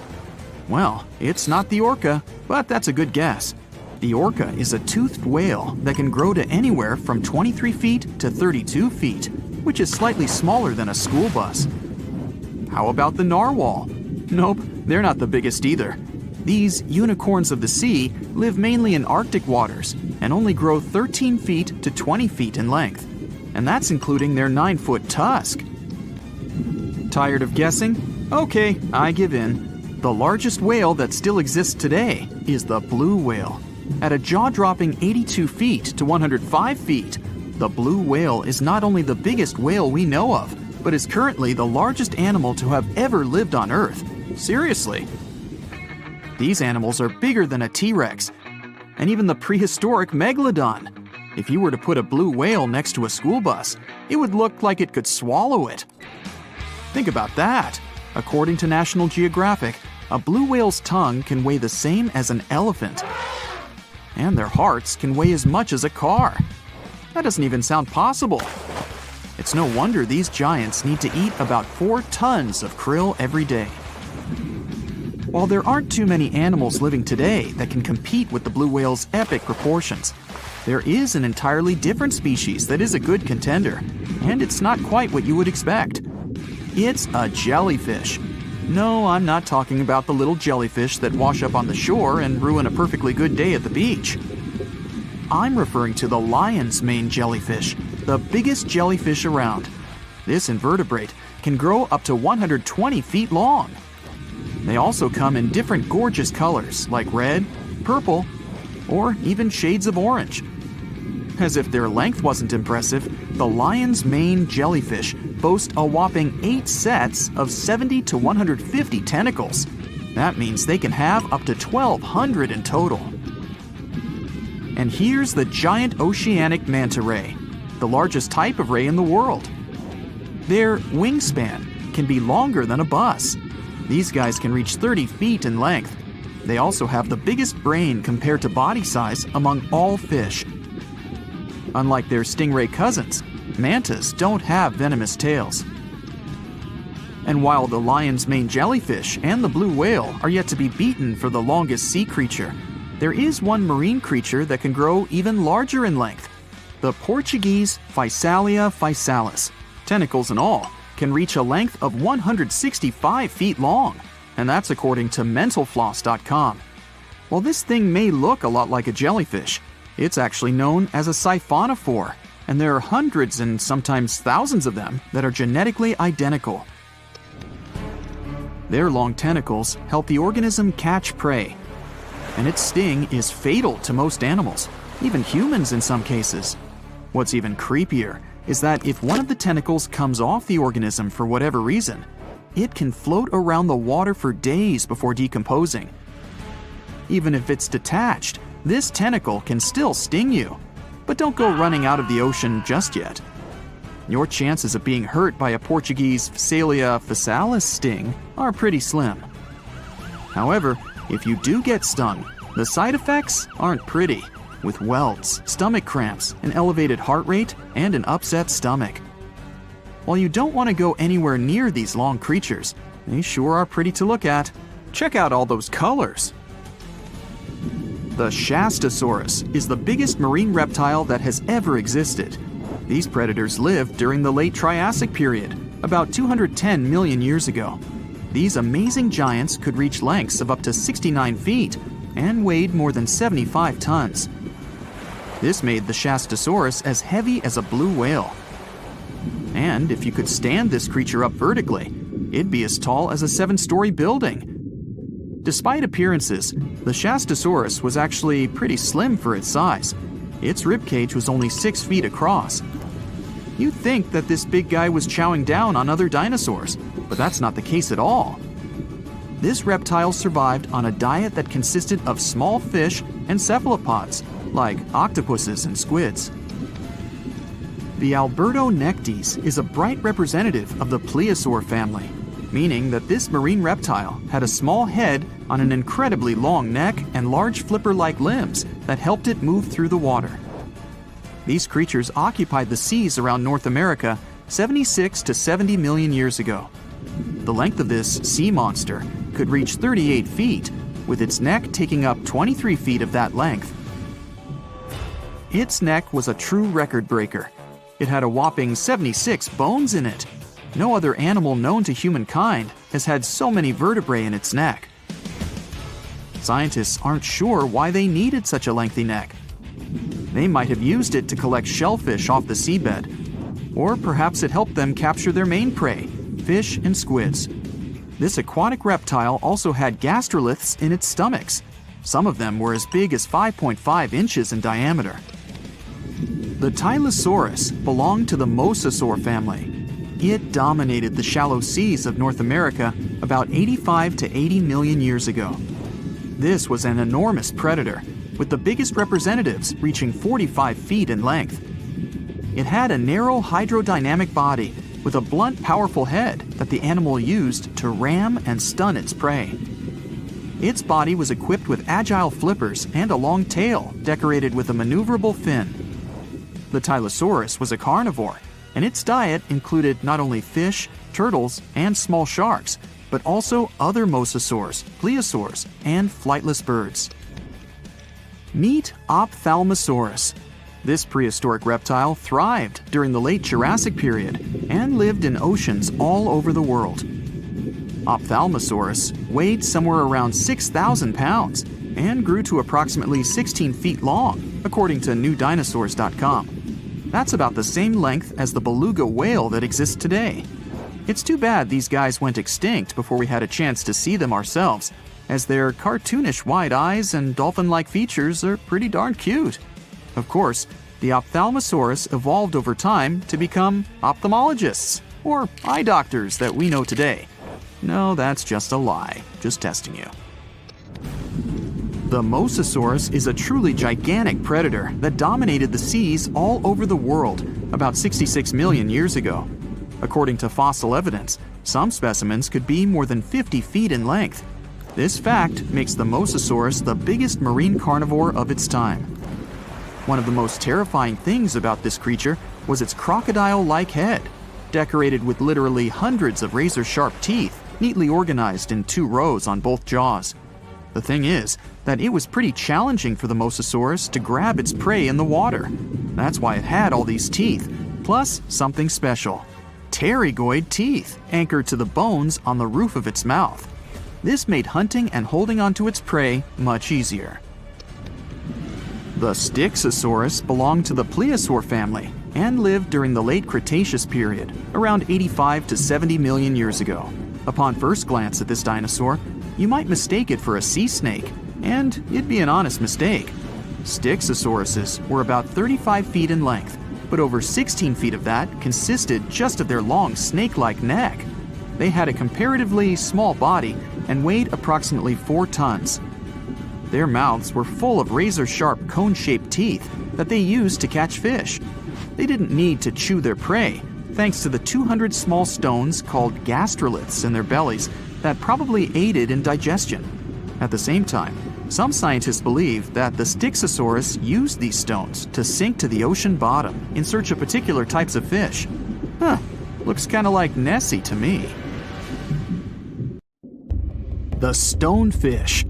Well, it's not the orca, but that's a good guess. The orca is a toothed whale that can grow to anywhere from 23 feet to 32 feet, which is slightly smaller than a school bus. How about the narwhal? Nope, they're not the biggest either. These unicorns of the sea live mainly in Arctic waters and only grow 13 feet to 20 feet in length, and that's including their 9-foot tusk. Tired of guessing? Okay, I give in. The largest whale that still exists today is the blue whale. At a jaw-dropping 82 feet to 105 feet, the blue whale is not only the biggest whale we know of, but is currently the largest animal to have ever lived on Earth. Seriously. These animals are bigger than a T-Rex, and even the prehistoric megalodon. If you were to put a blue whale next to a school bus, it would look like it could swallow it. Think about that. According to National Geographic, a blue whale's tongue can weigh the same as an elephant. And their hearts can weigh as much as a car. That doesn't even sound possible. It's no wonder these giants need to eat about 4 tons of krill every day. While there aren't too many animals living today that can compete with the blue whale's epic proportions, there is an entirely different species that is a good contender, and it's not quite what you would expect. It's a jellyfish. No, I'm not talking about the little jellyfish that wash up on the shore and ruin a perfectly good day at the beach. I'm referring to the lion's mane jellyfish, the biggest jellyfish around. This invertebrate can grow up to 120 feet long. They also come in different gorgeous colors like red, purple, or even shades of orange. As if their length wasn't impressive, the lion's mane jellyfish boast a whopping 8 sets of 70 to 150 tentacles. That means they can have up to 1,200 in total. And here's the giant oceanic manta ray, the largest type of ray in the world. Their wingspan can be longer than a bus. These guys can reach 30 feet in length. They also have the biggest brain compared to body size among all fish. Unlike their stingray cousins, mantas don't have venomous tails. And while the lion's mane jellyfish and the blue whale are yet to be beaten for the longest sea creature, there is one marine creature that can grow even larger in length. The Portuguese Physalia physalis, tentacles and all, can reach a length of 165 feet long, and that's according to mentalfloss.com. While this thing may look a lot like a jellyfish, it's actually known as a siphonophore, and there are hundreds and sometimes thousands of them that are genetically identical. Their long tentacles help the organism catch prey, and its sting is fatal to most animals, even humans in some cases. What's even creepier is that if one of the tentacles comes off the organism for whatever reason, it can float around the water for days before decomposing. Even if it's detached, this tentacle can still sting you. But don't go running out of the ocean just yet. Your chances of being hurt by a Portuguese Physalia physalis sting are pretty slim. However, if you do get stung, the side effects aren't pretty, with welts, stomach cramps, an elevated heart rate, and an upset stomach. While you don't want to go anywhere near these long creatures, they sure are pretty to look at. Check out all those colors. The Shastasaurus is the biggest marine reptile that has ever existed. These predators lived during the late Triassic period, about 210 million years ago. These amazing giants could reach lengths of up to 69 feet and weighed more than 75 tons. This made the Shastasaurus as heavy as a blue whale. And if you could stand this creature up vertically, it'd be as tall as a 7-story building. Despite appearances, the Shastasaurus was actually pretty slim for its size. Its ribcage was only 6 feet across. You'd think that this big guy was chowing down on other dinosaurs, but that's not the case at all. This reptile survived on a diet that consisted of small fish and cephalopods, like octopuses and squids. The Albertonectes is a bright representative of the plesiosaur family, meaning that this marine reptile had a small head on an incredibly long neck and large flipper-like limbs that helped it move through the water. These creatures occupied the seas around North America 76 to 70 million years ago. The length of this sea monster could reach 38 feet, with its neck taking up 23 feet of that length. Its neck was a true record breaker. It had a whopping 76 bones in it. No other animal known to humankind has had so many vertebrae in its neck. Scientists aren't sure why they needed such a lengthy neck. They might have used it to collect shellfish off the seabed, or perhaps it helped them capture their main prey, fish and squids. This aquatic reptile also had gastroliths in its stomachs. Some of them were as big as 5.5 inches in diameter. The Tylosaurus belonged to the mosasaur family. It dominated the shallow seas of North America about 85 to 80 million years ago. This was an enormous predator, with the biggest representatives reaching 45 feet in length. It had a narrow hydrodynamic body with a blunt, powerful head that the animal used to ram and stun its prey. Its body was equipped with agile flippers and a long tail decorated with a maneuverable fin. The Tylosaurus was a carnivore, and its diet included not only fish, turtles, and small sharks, but also other mosasaurs, plesiosaurs, and flightless birds. Meet Ophthalmosaurus. This prehistoric reptile thrived during the late Jurassic period and lived in oceans all over the world. Ophthalmosaurus weighed somewhere around 6,000 pounds and grew to approximately 16 feet long, according to newdinosaurs.com. That's about the same length as the beluga whale that exists today. It's too bad these guys went extinct before we had a chance to see them ourselves, as their cartoonish wide eyes and dolphin-like features are pretty darn cute. Of course, the Ophthalmosaurus evolved over time to become ophthalmologists, or eye doctors that we know today. No, that's just a lie. Just testing you. The Mosasaurus is a truly gigantic predator that dominated the seas all over the world about 66 million years ago. According to fossil evidence, some specimens could be more than 50 feet in length. This fact makes the Mosasaurus the biggest marine carnivore of its time. One of the most terrifying things about this creature was its crocodile-like head, decorated with literally hundreds of razor-sharp teeth, neatly organized in 2 rows on both jaws. The thing is that it was pretty challenging for the Mosasaurus to grab its prey in the water. That's why it had all these teeth, plus something special: pterygoid teeth anchored to the bones on the roof of its mouth. This made hunting and holding onto its prey much easier. The Styxosaurus belonged to the plesiosaur family and lived during the late Cretaceous period, around 85 to 70 million years ago. Upon first glance at this dinosaur, you might mistake it for a sea snake, and it'd be an honest mistake. Styxosauruses were about 35 feet in length, but over 16 feet of that consisted just of their long snake-like neck. They had a comparatively small body and weighed approximately 4 tons. Their mouths were full of razor-sharp cone-shaped teeth that they used to catch fish. They didn't need to chew their prey, thanks to the 200 small stones called gastroliths in their bellies that probably aided in digestion. At the same time, some scientists believe that the Styxosaurus used these stones to sink to the ocean bottom in search of particular types of fish. Looks kinda like Nessie to me. The stonefish.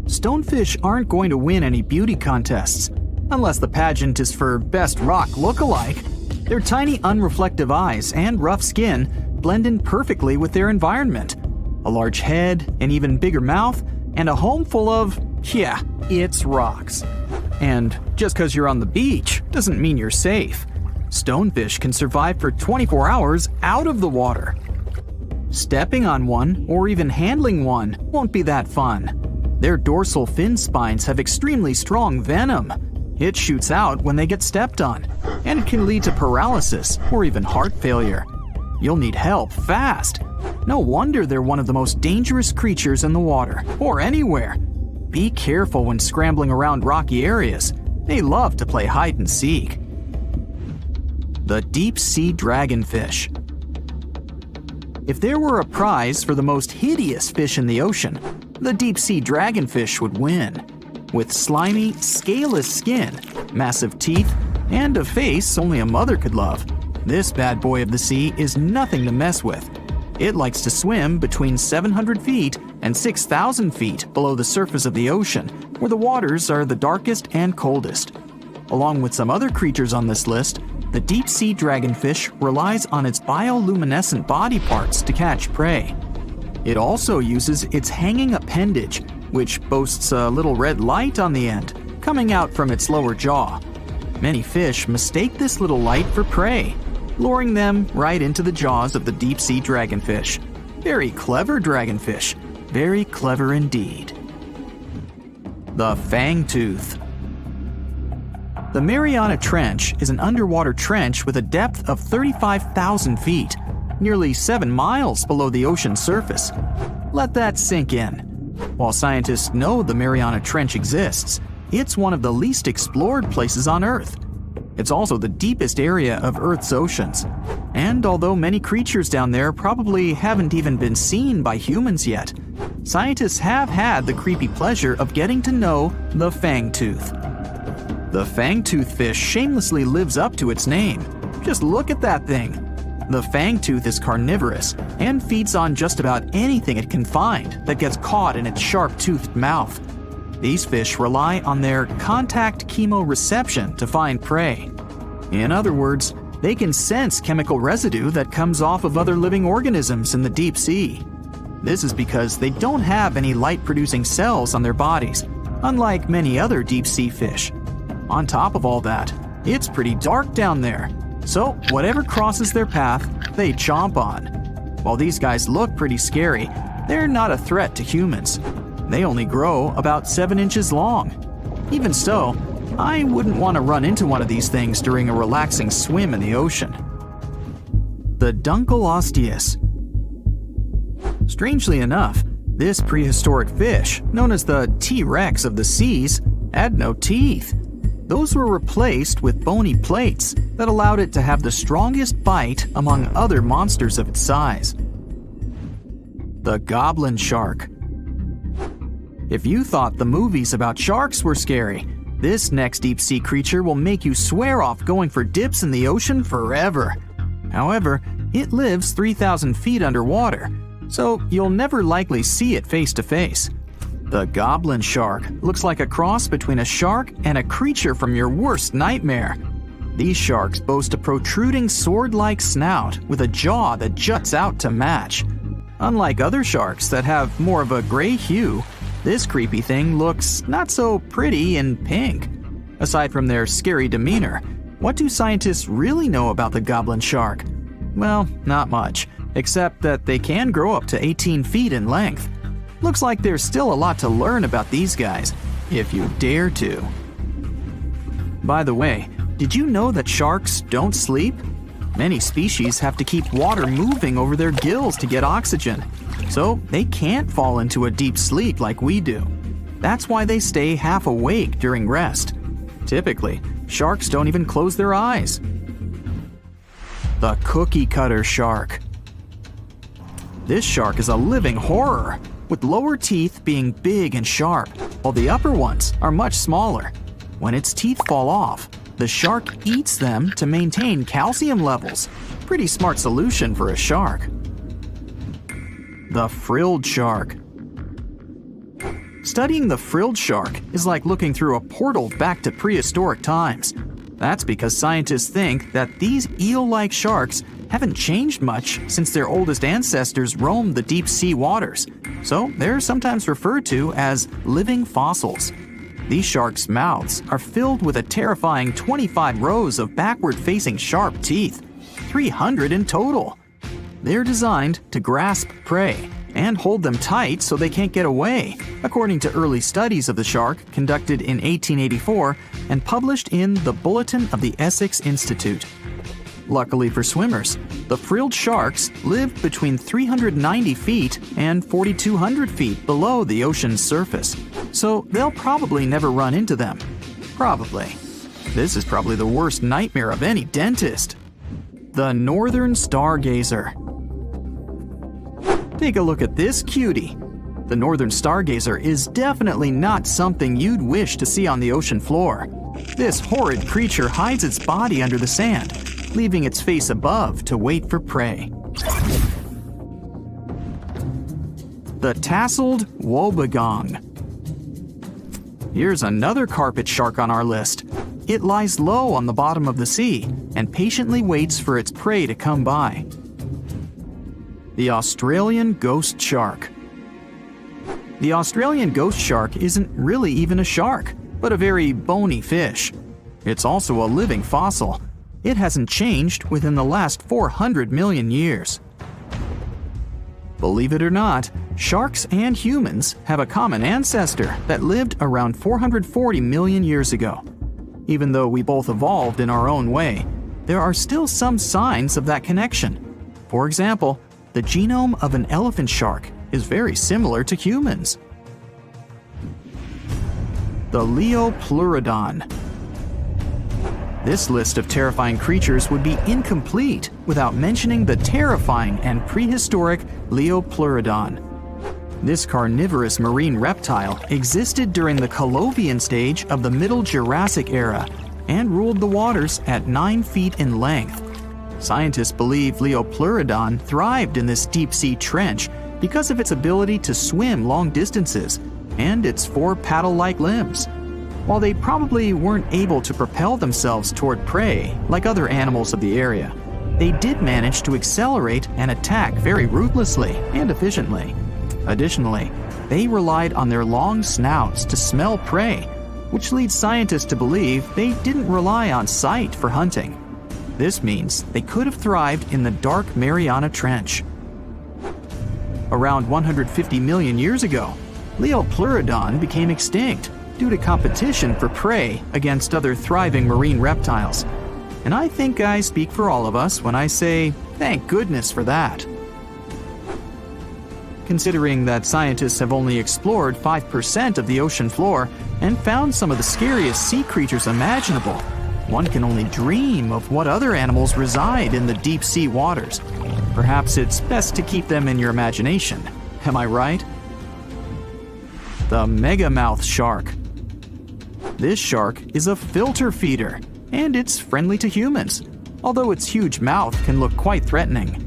Stonefish aren't going to win any beauty contests, unless the pageant is for best rock look-alike. Their tiny unreflective eyes and rough skin blend in perfectly with their environment. A large head, an even bigger mouth, and a home full of, it's rocks. And just because you're on the beach doesn't mean you're safe. Stonefish can survive for 24 hours out of the water. Stepping on one or even handling one won't be that fun. Their dorsal fin spines have extremely strong venom. It shoots out when they get stepped on, and it can lead to paralysis or even heart failure. You'll need help fast. No wonder they're one of the most dangerous creatures in the water, or anywhere. Be careful when scrambling around rocky areas. They love to play hide and seek. The deep-sea dragonfish. If there were a prize for the most hideous fish in the ocean, the deep-sea dragonfish would win. With slimy, scaleless skin, massive teeth, and a face only a mother could love, this bad boy of the sea is nothing to mess with. It likes to swim between 700 feet and 6,000 feet below the surface of the ocean, where the waters are the darkest and coldest. Along with some other creatures on this list, the deep-sea dragonfish relies on its bioluminescent body parts to catch prey. It also uses its hanging appendage, which boasts a little red light on the end, coming out from its lower jaw. Many fish mistake this little light for prey, luring them right into the jaws of the deep-sea dragonfish. Very clever dragonfish. Very clever indeed. The fangtooth. The Mariana Trench is an underwater trench with a depth of 35,000 feet, nearly 7 miles below the ocean surface. Let that sink in. While scientists know the Mariana Trench exists, it's one of the least explored places on Earth. It's also the deepest area of Earth's oceans. And although many creatures down there probably haven't even been seen by humans yet, scientists have had the creepy pleasure of getting to know the fangtooth. The fangtooth fish shamelessly lives up to its name. Just look at that thing. The fangtooth is carnivorous and feeds on just about anything it can find that gets caught in its sharp-toothed mouth. These fish rely on their contact chemoreception to find prey. In other words, They can sense chemical residue that comes off of other living organisms in the deep sea. This is because they don't have any light-producing cells on their bodies, unlike many other deep-sea fish. On top of all that, it's pretty dark down there, so whatever crosses their path, they chomp on. While these guys look pretty scary, they're not a threat to humans. They only grow about 7 inches long. Even so, I wouldn't want to run into one of these things during a relaxing swim in the ocean. The Dunkleosteus. Strangely enough, this prehistoric fish, known as the T-Rex of the seas, had no teeth. Those were replaced with bony plates that allowed it to have the strongest bite among other monsters of its size. The goblin shark. If you thought the movies about sharks were scary, this next deep-sea creature will make you swear off going for dips in the ocean forever. However, it lives 3,000 feet underwater, so you'll never likely see it face to face. The goblin shark looks like a cross between a shark and a creature from your worst nightmare. These sharks boast a protruding sword-like snout with a jaw that juts out to match. Unlike other sharks that have more of a gray hue, this creepy thing looks not so pretty and pink. Aside from their scary demeanor, what do scientists really know about the goblin shark? Well, not much, except that they can grow up to 18 feet in length. Looks like there's still a lot to learn about these guys, if you dare to. By the way, did you know that sharks don't sleep? Many species have to keep water moving over their gills to get oxygen, so they can't fall into a deep sleep like we do. That's why they stay half awake during rest. Typically, sharks don't even close their eyes. The cookie cutter shark. This shark is a living horror, with lower teeth being big and sharp, while the upper ones are much smaller. When its teeth fall off, the shark eats them to maintain calcium levels. Pretty smart solution for a shark. The frilled shark. Studying the frilled shark is like looking through a portal back to prehistoric times. That's because scientists think that these eel-like sharks haven't changed much since their oldest ancestors roamed the deep sea waters, so they're sometimes referred to as living fossils. These sharks' mouths are filled with a terrifying 25 rows of backward-facing sharp teeth, 300 in total. They're designed to grasp prey and hold them tight so they can't get away, according to early studies of the shark conducted in 1884 and published in the Bulletin of the Essex Institute. Luckily for swimmers, the frilled sharks live between 390 feet and 4,200 feet below the ocean's surface, so they'll probably never run into them. Probably. This is probably the worst nightmare of any dentist. The northern stargazer. Take a look at this cutie. The northern stargazer is definitely not something you'd wish to see on the ocean floor. This horrid creature hides its body under the sand, leaving its face above to wait for prey. The tasseled wobbegong. Here's another carpet shark on our list. It lies low on the bottom of the sea and patiently waits for its prey to come by. The Australian ghost shark. The Australian ghost shark isn't really even a shark, but a very bony fish. It's also a living fossil. It hasn't changed within the last 400 million years. Believe it or not, sharks and humans have a common ancestor that lived around 440 million years ago. Even though we both evolved in our own way, there are still some signs of that connection. For example, the genome of an elephant shark is very similar to humans. The Leopleurodon. This list of terrifying creatures would be incomplete without mentioning the terrifying and prehistoric Leopleurodon. This carnivorous marine reptile existed during the Colovian stage of the Middle Jurassic era and ruled the waters at 9 feet in length. Scientists believe Leopleurodon thrived in this deep-sea trench because of its ability to swim long distances and its 4 paddle-like limbs. While they probably weren't able to propel themselves toward prey like other animals of the area, they did manage to accelerate and attack very ruthlessly and efficiently. Additionally, they relied on their long snouts to smell prey, which leads scientists to believe they didn't rely on sight for hunting. This means they could have thrived in the dark Mariana Trench. Around 150 million years ago, Leopleurodon became extinct due to competition for prey against other thriving marine reptiles. And I think I speak for all of us when I say, thank goodness for that. Considering that scientists have only explored 5% of the ocean floor and found some of the scariest sea creatures imaginable, one can only dream of what other animals reside in the deep sea waters. Perhaps it's best to keep them in your imagination. Am I right? The megamouth shark. This shark is a filter feeder, and it's friendly to humans, although its huge mouth can look quite threatening.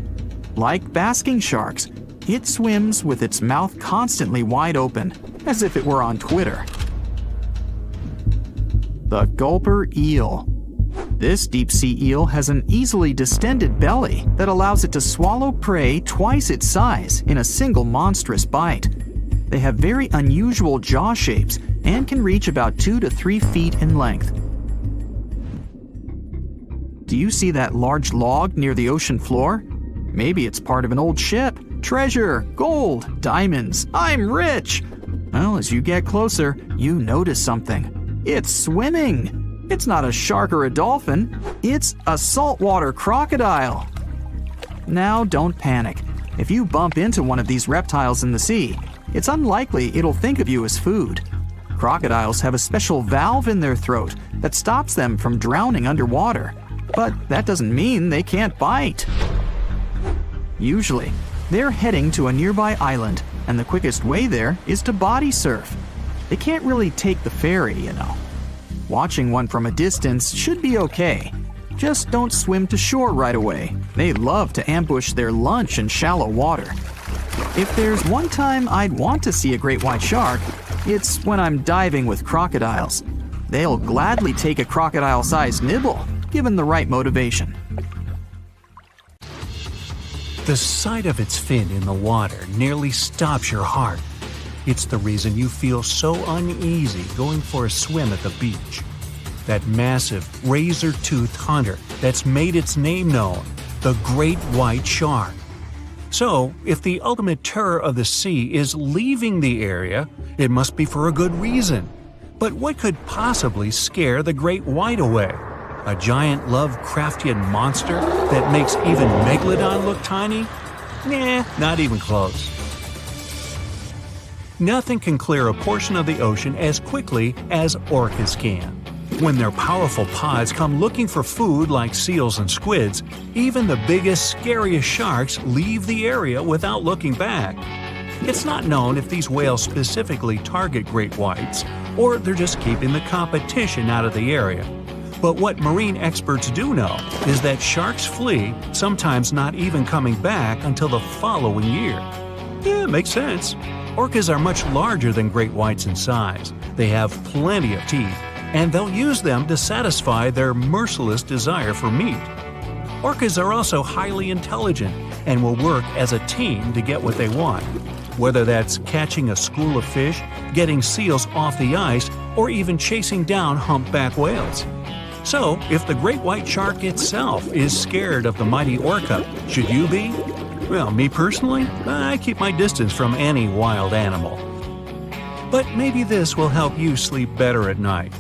Like basking sharks, it swims with its mouth constantly wide open, as if it were on Twitter. The gulper eel. This deep-sea eel has an easily distended belly that allows it to swallow prey twice its size in a single monstrous bite. They have very unusual jaw shapes and can reach about 2 to 3 feet in length. Do you see that large log near the ocean floor? Maybe it's part of an old ship. Treasure, gold, diamonds, I'm rich! Well, as you get closer, you notice something. It's swimming! It's not a shark or a dolphin, it's a saltwater crocodile. Now don't panic. If you bump into one of these reptiles in the sea, it's unlikely it'll think of you as food. Crocodiles have a special valve in their throat that stops them from drowning underwater, but that doesn't mean they can't bite. Usually, they're heading to a nearby island, and the quickest way there is to body surf. They can't really take the ferry, you know. Watching one from a distance should be okay. Just don't swim to shore right away. They love to ambush their lunch in shallow water. If there's one time I'd want to see a great white shark, it's when I'm diving with crocodiles. They'll gladly take a crocodile-sized nibble, given the right motivation. The sight of its fin in the water nearly stops your heart. It's the reason you feel so uneasy going for a swim at the beach. That massive, razor-toothed hunter that's made its name known, the great white shark. So, if the ultimate terror of the sea is leaving the area, it must be for a good reason. But what could possibly scare the great white away? A giant Lovecraftian monster that makes even megalodon look tiny? Nah, not even close. Nothing can clear a portion of the ocean as quickly as orcas can. When their powerful pods come looking for food like seals and squids, even the biggest, scariest sharks leave the area without looking back. It's not known if these whales specifically target great whites, or they're just keeping the competition out of the area. But what marine experts do know is that sharks flee, sometimes not even coming back until the following year. Yeah, makes sense. Orcas are much larger than great whites in size. They have plenty of teeth, and they'll use them to satisfy their merciless desire for meat. Orcas are also highly intelligent and will work as a team to get what they want, whether that's catching a school of fish, getting seals off the ice, or even chasing down humpback whales. So, if the great white shark itself is scared of the mighty orca, should you be? Well, me personally, I keep my distance from any wild animal. But maybe this will help you sleep better at night.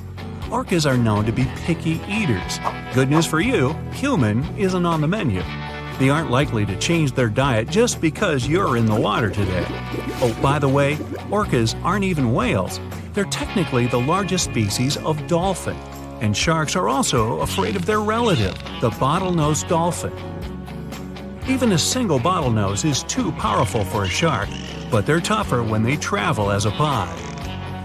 Orcas are known to be picky eaters. Good news for you, human isn't on the menu. They aren't likely to change their diet just because you're in the water today. Oh, by the way, orcas aren't even whales. They're technically the largest species of dolphin. And sharks are also afraid of their relative, the bottlenose dolphin. Even a single bottlenose is too powerful for a shark, but they're tougher when they travel as a pod.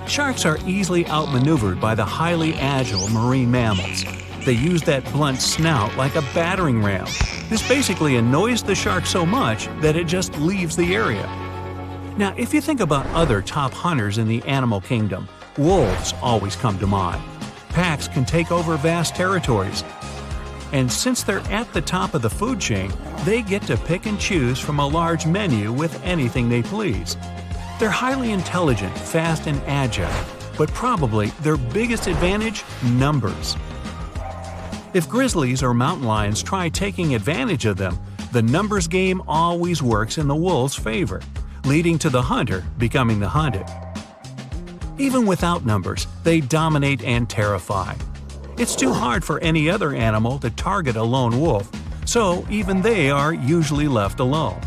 Sharks are easily outmaneuvered by the highly agile marine mammals. They use that blunt snout like a battering ram. This basically annoys the shark so much that it just leaves the area. Now, if you think about other top hunters in the animal kingdom, wolves always come to mind. Packs can take over vast territories. And since they're at the top of the food chain, they get to pick and choose from a large menu with anything they please. They're highly intelligent, fast, and agile, but probably their biggest advantage? Numbers. If grizzlies or mountain lions try taking advantage of them, the numbers game always works in the wolves' favor, leading to the hunter becoming the hunted. Even without numbers, they dominate and terrify. It's too hard for any other animal to target a lone wolf, so even they are usually left alone.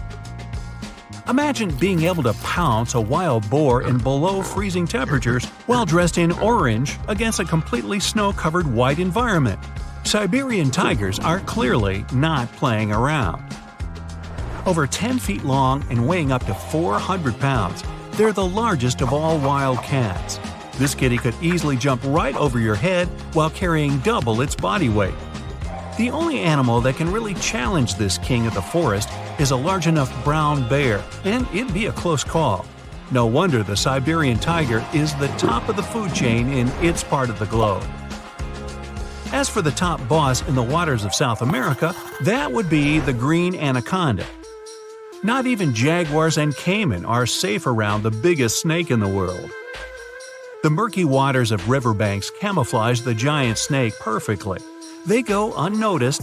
Imagine being able to pounce a wild boar in below freezing temperatures while dressed in orange against a completely snow-covered white environment. Siberian tigers are clearly not playing around. Over 10 feet long and weighing up to 400 pounds, they're the largest of all wild cats. This kitty could easily jump right over your head while carrying double its body weight. The only animal that can really challenge this king of the forest is a large enough brown bear, and it'd be a close call. No wonder the Siberian tiger is the top of the food chain in its part of the globe. As for the top boss in the waters of South America, that would be the green anaconda. Not even jaguars and caiman are safe around the biggest snake in the world. The murky waters of riverbanks camouflage the giant snake perfectly. They go unnoticed,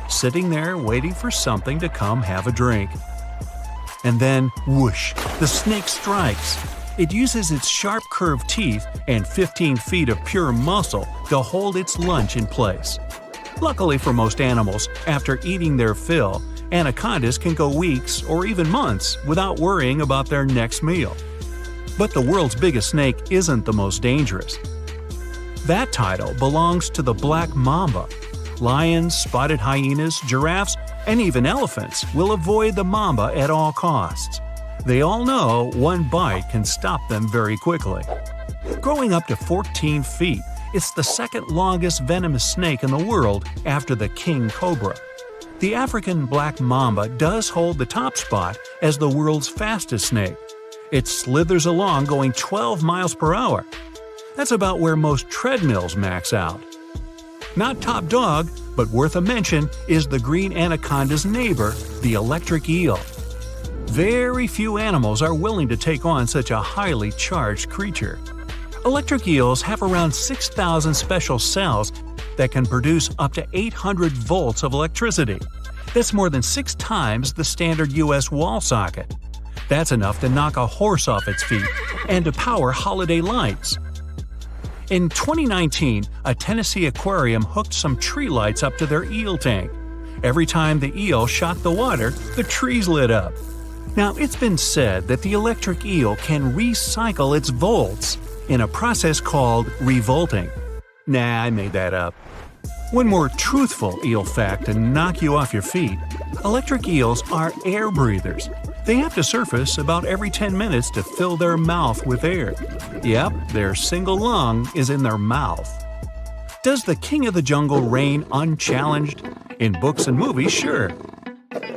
sitting there waiting for something to come have a drink. And then, whoosh, the snake strikes. It uses its sharp curved teeth and 15 feet of pure muscle to hold its lunch in place. Luckily for most animals, after eating their fill, anacondas can go weeks or even months without worrying about their next meal. But the world's biggest snake isn't the most dangerous. That title belongs to the black mamba. Lions, spotted hyenas, giraffes, and even elephants will avoid the mamba at all costs. They all know one bite can stop them very quickly. Growing up to 14 feet, it's the second longest venomous snake in the world after the king cobra. The African black mamba does hold the top spot as the world's fastest snake. It slithers along going 12 miles per hour. That's about where most treadmills max out. Not top dog, but worth a mention is the green anaconda's neighbor, the electric eel. Very few animals are willing to take on such a highly charged creature. Electric eels have around 6,000 special cells that can produce up to 800 volts of electricity. That's more than 6 times the standard U.S. wall socket. That's enough to knock a horse off its feet and to power holiday lights. In 2019, a Tennessee aquarium hooked some tree lights up to their eel tank. Every time the eel shot the water, the trees lit up. Now, it's been said that the electric eel can recycle its volts in a process called revolting. Nah, I made that up. One more truthful eel fact to knock you off your feet: electric eels are air breathers. They have to surface about every 10 minutes to fill their mouth with air. Yep, their single lung is in their mouth. Does the king of the jungle reign unchallenged? In books and movies, sure.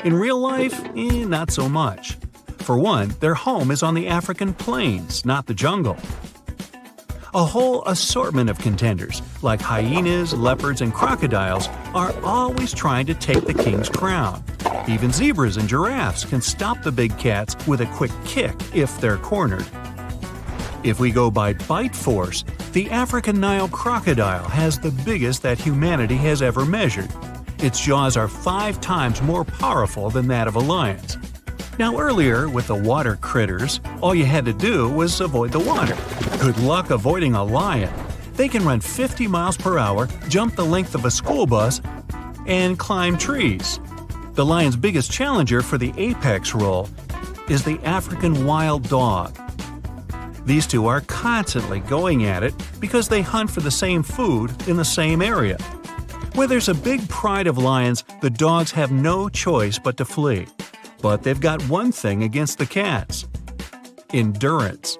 In real life, not so much. For one, their home is on the African plains, not the jungle. A whole assortment of contenders, like hyenas, leopards, and crocodiles, are always trying to take the king's crown. Even zebras and giraffes can stop the big cats with a quick kick if they're cornered. If we go by bite force, the African Nile crocodile has the biggest that humanity has ever measured. Its jaws are 5 times more powerful than that of a lion's. Now earlier, with the water critters, all you had to do was avoid the water. Good luck avoiding a lion. They can run 50 miles per hour, jump the length of a school bus, and climb trees. The lion's biggest challenger for the apex role is the African wild dog. These two are constantly going at it because they hunt for the same food in the same area. Where there's a big pride of lions, the dogs have no choice but to flee. But they've got one thing against the cats: endurance.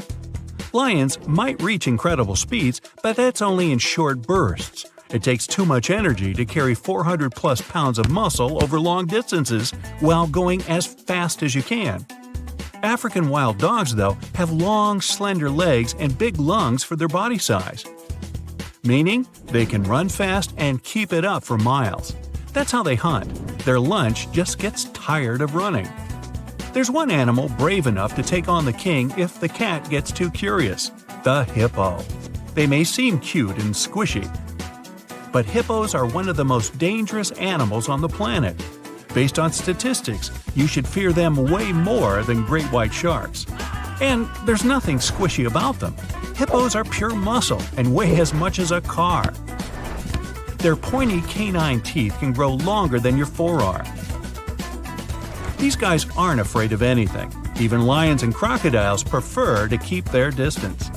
Lions might reach incredible speeds, but that's only in short bursts. It takes too much energy to carry 400+ pounds of muscle over long distances while going as fast as you can. African wild dogs, though, have long, slender legs and big lungs for their body size, meaning they can run fast and keep it up for miles. That's how they hunt. Their lunch just gets tired of running. There's one animal brave enough to take on the king if the cat gets too curious: the hippo. They may seem cute and squishy, but hippos are one of the most dangerous animals on the planet. Based on statistics, you should fear them way more than great white sharks. And there's nothing squishy about them. Hippos are pure muscle and weigh as much as a car. Their pointy canine teeth can grow longer than your forearm. These guys aren't afraid of anything. Even lions and crocodiles prefer to keep their distance.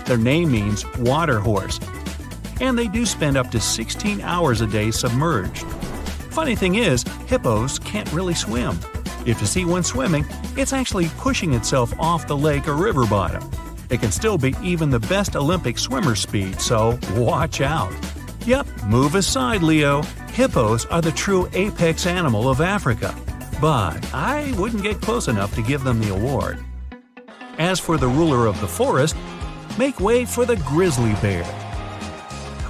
Their name means water horse, and they do spend up to 16 hours a day submerged. Funny thing is, hippos can't really swim. If you see one swimming, it's actually pushing itself off the lake or river bottom. It can still beat even the best Olympic swimmer speed, so watch out. Yep, move aside, Leo. Hippos are the true apex animal of Africa. But I wouldn't get close enough to give them the award. As for the ruler of the forest, make way for the grizzly bear.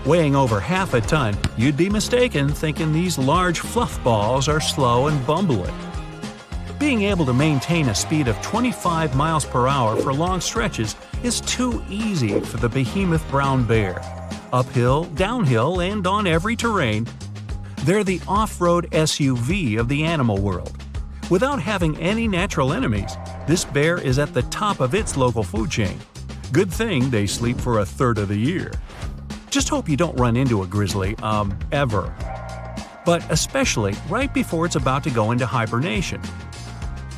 Weighing over half a ton, you'd be mistaken thinking these large fluff balls are slow and bumbling. Being able to maintain a speed of 25 miles per hour for long stretches is too easy for the behemoth brown bear. Uphill, downhill, and on every terrain, they're the off-road SUV of the animal world. Without having any natural enemies, this bear is at the top of its local food chain. Good thing they sleep for a third of the year. Just hope you don't run into a grizzly, ever. But especially right before it's about to go into hibernation.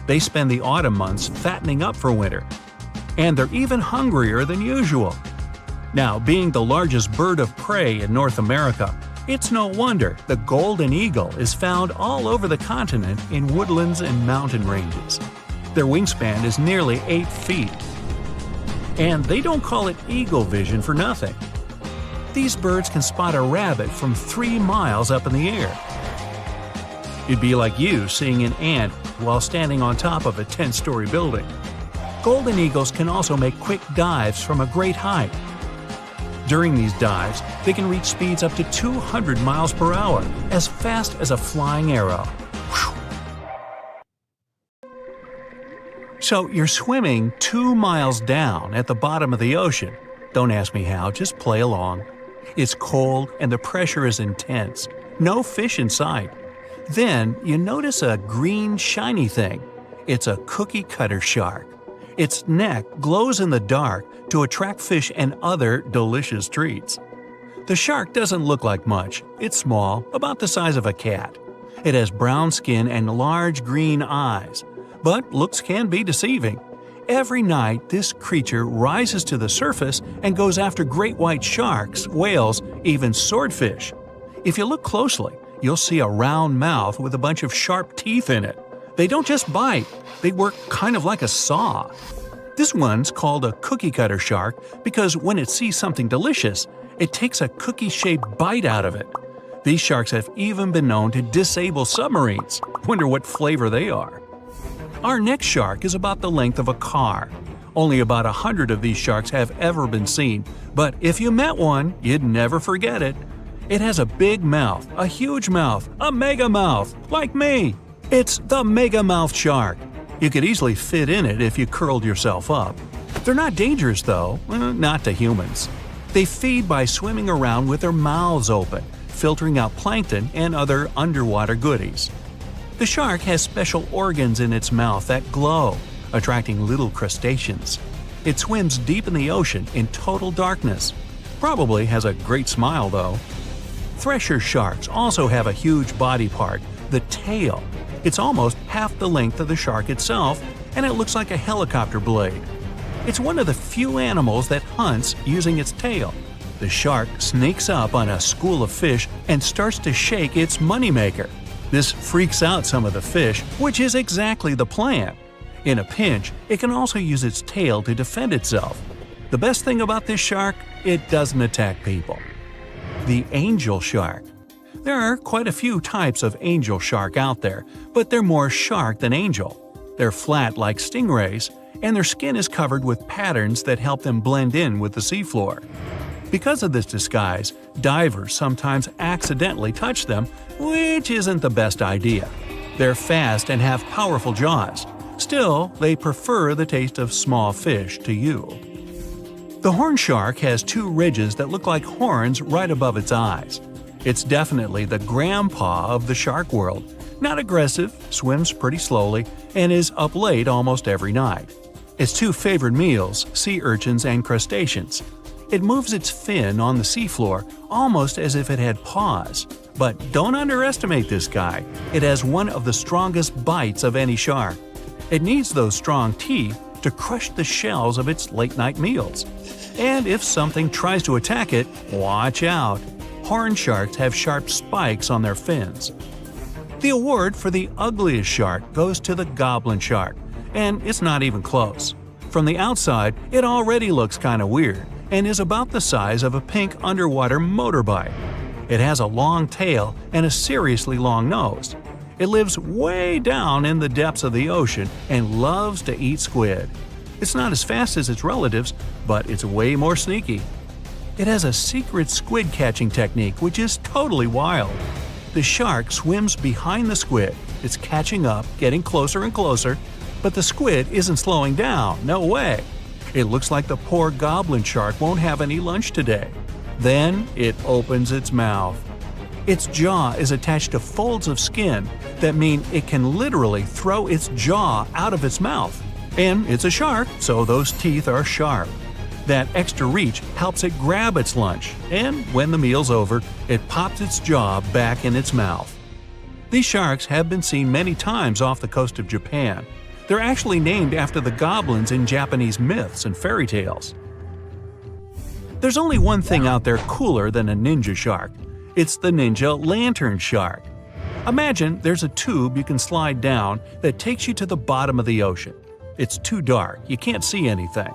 They spend the autumn months fattening up for winter. And they're even hungrier than usual. Now, being the largest bird of prey in North America, it's no wonder the golden eagle is found all over the continent in woodlands and mountain ranges. Their wingspan is nearly 8 feet. And they don't call it eagle vision for nothing. These birds can spot a rabbit from 3 miles up in the air. It'd be like you seeing an ant while standing on top of a 10-story building. Golden eagles can also make quick dives from a great height. During these dives, they can reach speeds up to 200 miles per hour, as fast as a flying arrow. So you're swimming 2 miles down at the bottom of the ocean. Don't ask me how, just play along. It's cold and the pressure is intense. No fish in sight. Then you notice a green shiny thing. It's a cookie cutter shark. Its neck glows in the dark to attract fish and other delicious treats. The shark doesn't look like much. It's small, about the size of a cat. It has brown skin and large green eyes. But looks can be deceiving. Every night, this creature rises to the surface and goes after great white sharks, whales, even swordfish. If you look closely, you'll see a round mouth with a bunch of sharp teeth in it. They don't just bite, they work kind of like a saw. This one's called a cookie cutter shark because when it sees something delicious, it takes a cookie-shaped bite out of it. These sharks have even been known to disable submarines. Wonder what flavor they are. Our next shark is about the length of a car. Only about 100 of these sharks have ever been seen, but if you met one, you'd never forget it. It has a big mouth, a huge mouth, a mega mouth, like me. It's the mega mouth shark. You could easily fit in it if you curled yourself up. They're not dangerous though, not to humans. They feed by swimming around with their mouths open, filtering out plankton and other underwater goodies. The shark has special organs in its mouth that glow, attracting little crustaceans. It swims deep in the ocean in total darkness. Probably has a great smile though. Thresher sharks also have a huge body part, the tail. It's almost half the length of the shark itself, and it looks like a helicopter blade. It's one of the few animals that hunts using its tail. The shark sneaks up on a school of fish and starts to shake its moneymaker. This freaks out some of the fish, which is exactly the plan. In a pinch, it can also use its tail to defend itself. The best thing about this shark, it doesn't attack people. The angel shark. There are quite a few types of angel shark out there, but they're more shark than angel. They're flat like stingrays, and their skin is covered with patterns that help them blend in with the seafloor. Because of this disguise, divers sometimes accidentally touch them, which isn't the best idea. They're fast and have powerful jaws. Still, they prefer the taste of small fish to you. The horn shark has two ridges that look like horns right above its eyes. It's definitely the grandpa of the shark world. Not aggressive, swims pretty slowly, and is up late almost every night. Its two favorite meals, sea urchins and crustaceans. It moves its fin on the seafloor almost as if it had paws. But don't underestimate this guy. It has one of the strongest bites of any shark. It needs those strong teeth to crush the shells of its late-night meals. And if something tries to attack it, watch out. Horn sharks have sharp spikes on their fins. The award for the ugliest shark goes to the goblin shark, and it's not even close. From the outside, it already looks kinda weird and is about the size of a pink underwater motorbike. It has a long tail and a seriously long nose. It lives way down in the depths of the ocean and loves to eat squid. It's not as fast as its relatives, but it's way more sneaky. It has a secret squid catching technique which is totally wild. The shark swims behind the squid. It's catching up, getting closer and closer, but the squid isn't slowing down, no way. It looks like the poor goblin shark won't have any lunch today. Then it opens its mouth. Its jaw is attached to folds of skin that mean it can literally throw its jaw out of its mouth. And it's a shark, so those teeth are sharp. That extra reach helps it grab its lunch, and when the meal's over, it pops its jaw back in its mouth. These sharks have been seen many times off the coast of Japan. They're actually named after the goblins in Japanese myths and fairy tales. There's only one thing out there cooler than a ninja shark. It's the ninja lantern shark. Imagine there's a tube you can slide down that takes you to the bottom of the ocean. It's too dark, you can't see anything.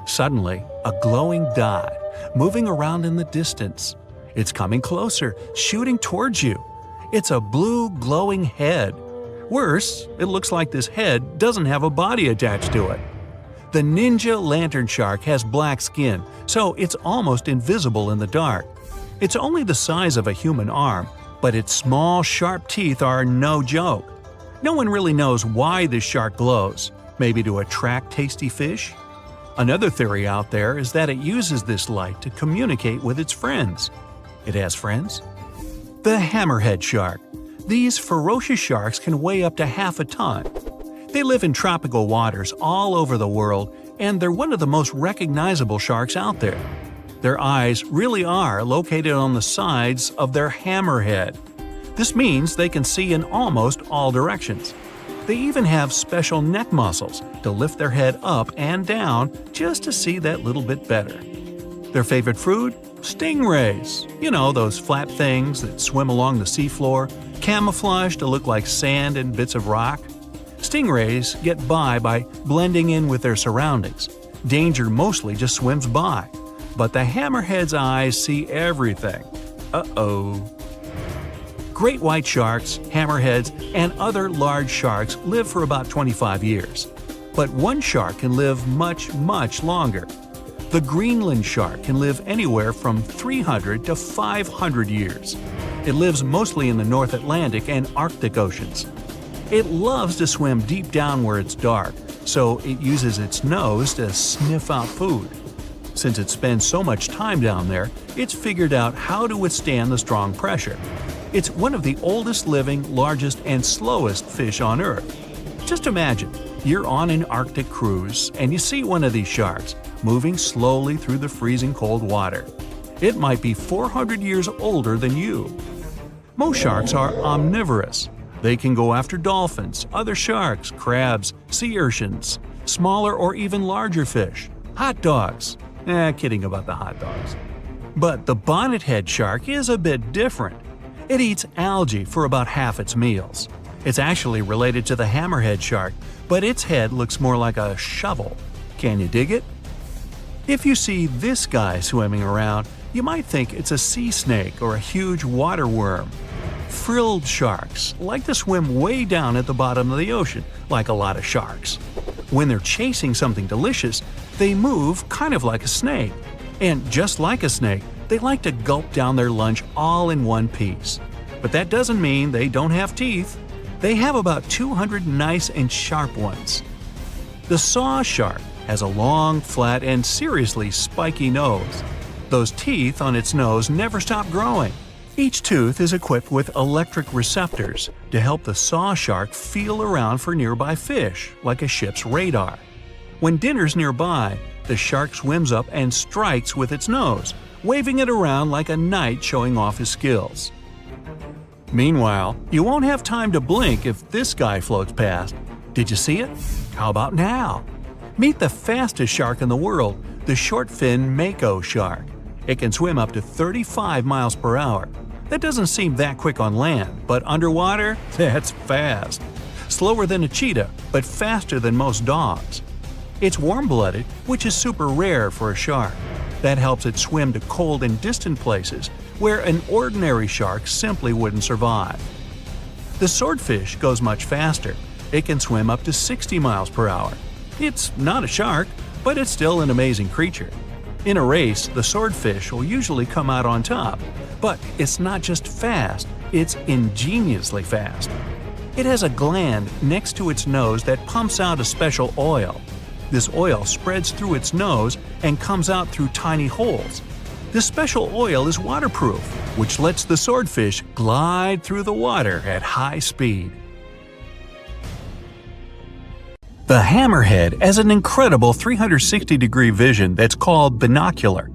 Suddenly, a glowing dot, moving around in the distance. It's coming closer, shooting towards you. It's a blue glowing head. Worse, it looks like this head doesn't have a body attached to it. The ninja lantern shark has black skin, so it's almost invisible in the dark. It's only the size of a human arm, but its small, sharp teeth are no joke. No one really knows why this shark glows. Maybe to attract tasty fish? Another theory out there is that it uses this light to communicate with its friends. It has friends? The hammerhead shark. These ferocious sharks can weigh up to half a ton. They live in tropical waters all over the world, and they're one of the most recognizable sharks out there. Their eyes really are located on the sides of their hammerhead. This means they can see in almost all directions. They even have special neck muscles to lift their head up and down just to see that little bit better. Their favorite food? Stingrays. You know, those flat things that swim along the seafloor, camouflaged to look like sand and bits of rock. Stingrays get by blending in with their surroundings. Danger mostly just swims by. But the hammerhead's eyes see everything. Uh-oh. Great white sharks, hammerheads, and other large sharks live for about 25 years. But one shark can live much, much longer. The Greenland shark can live anywhere from 300 to 500 years. It lives mostly in the North Atlantic and Arctic oceans. It loves to swim deep down where it's dark, so it uses its nose to sniff out food. Since it spends so much time down there, it's figured out how to withstand the strong pressure. It's one of the oldest living, largest, and slowest fish on Earth. Just imagine, you're on an Arctic cruise and you see one of these sharks moving slowly through the freezing cold water. It might be 400 years older than you. Most sharks are omnivorous. They can go after dolphins, other sharks, crabs, sea urchins, smaller or even larger fish, hot dogs. Kidding about the hot dogs. But the bonnethead shark is a bit different. It eats algae for about half its meals. It's actually related to the hammerhead shark, but its head looks more like a shovel. Can you dig it? If you see this guy swimming around, you might think it's a sea snake or a huge water worm. Frilled sharks like to swim way down at the bottom of the ocean, like a lot of sharks. When they're chasing something delicious, they move kind of like a snake. And just like a snake, they like to gulp down their lunch all in one piece. But that doesn't mean they don't have teeth. They have about 200 nice and sharp ones. The saw shark has a long, flat, and seriously spiky nose. Those teeth on its nose never stop growing. Each tooth is equipped with electric receptors to help the saw shark feel around for nearby fish, like a ship's radar. When dinner's nearby, the shark swims up and strikes with its nose, waving it around like a knight showing off his skills. Meanwhile, you won't have time to blink if this guy floats past. Did you see it? How about now? Meet the fastest shark in the world, the short-fin mako shark. It can swim up to 35 miles per hour. That doesn't seem that quick on land, but underwater, that's fast. Slower than a cheetah, but faster than most dogs. It's warm-blooded, which is super rare for a shark. That helps it swim to cold and distant places where an ordinary shark simply wouldn't survive. The swordfish goes much faster. It can swim up to 60 miles per hour. It's not a shark, but it's still an amazing creature. In a race, the swordfish will usually come out on top, but it's not just fast, it's ingeniously fast. It has a gland next to its nose that pumps out a special oil. This oil spreads through its nose and comes out through tiny holes. This special oil is waterproof, which lets the swordfish glide through the water at high speed. The hammerhead has an incredible 360-degree vision that's called binocular.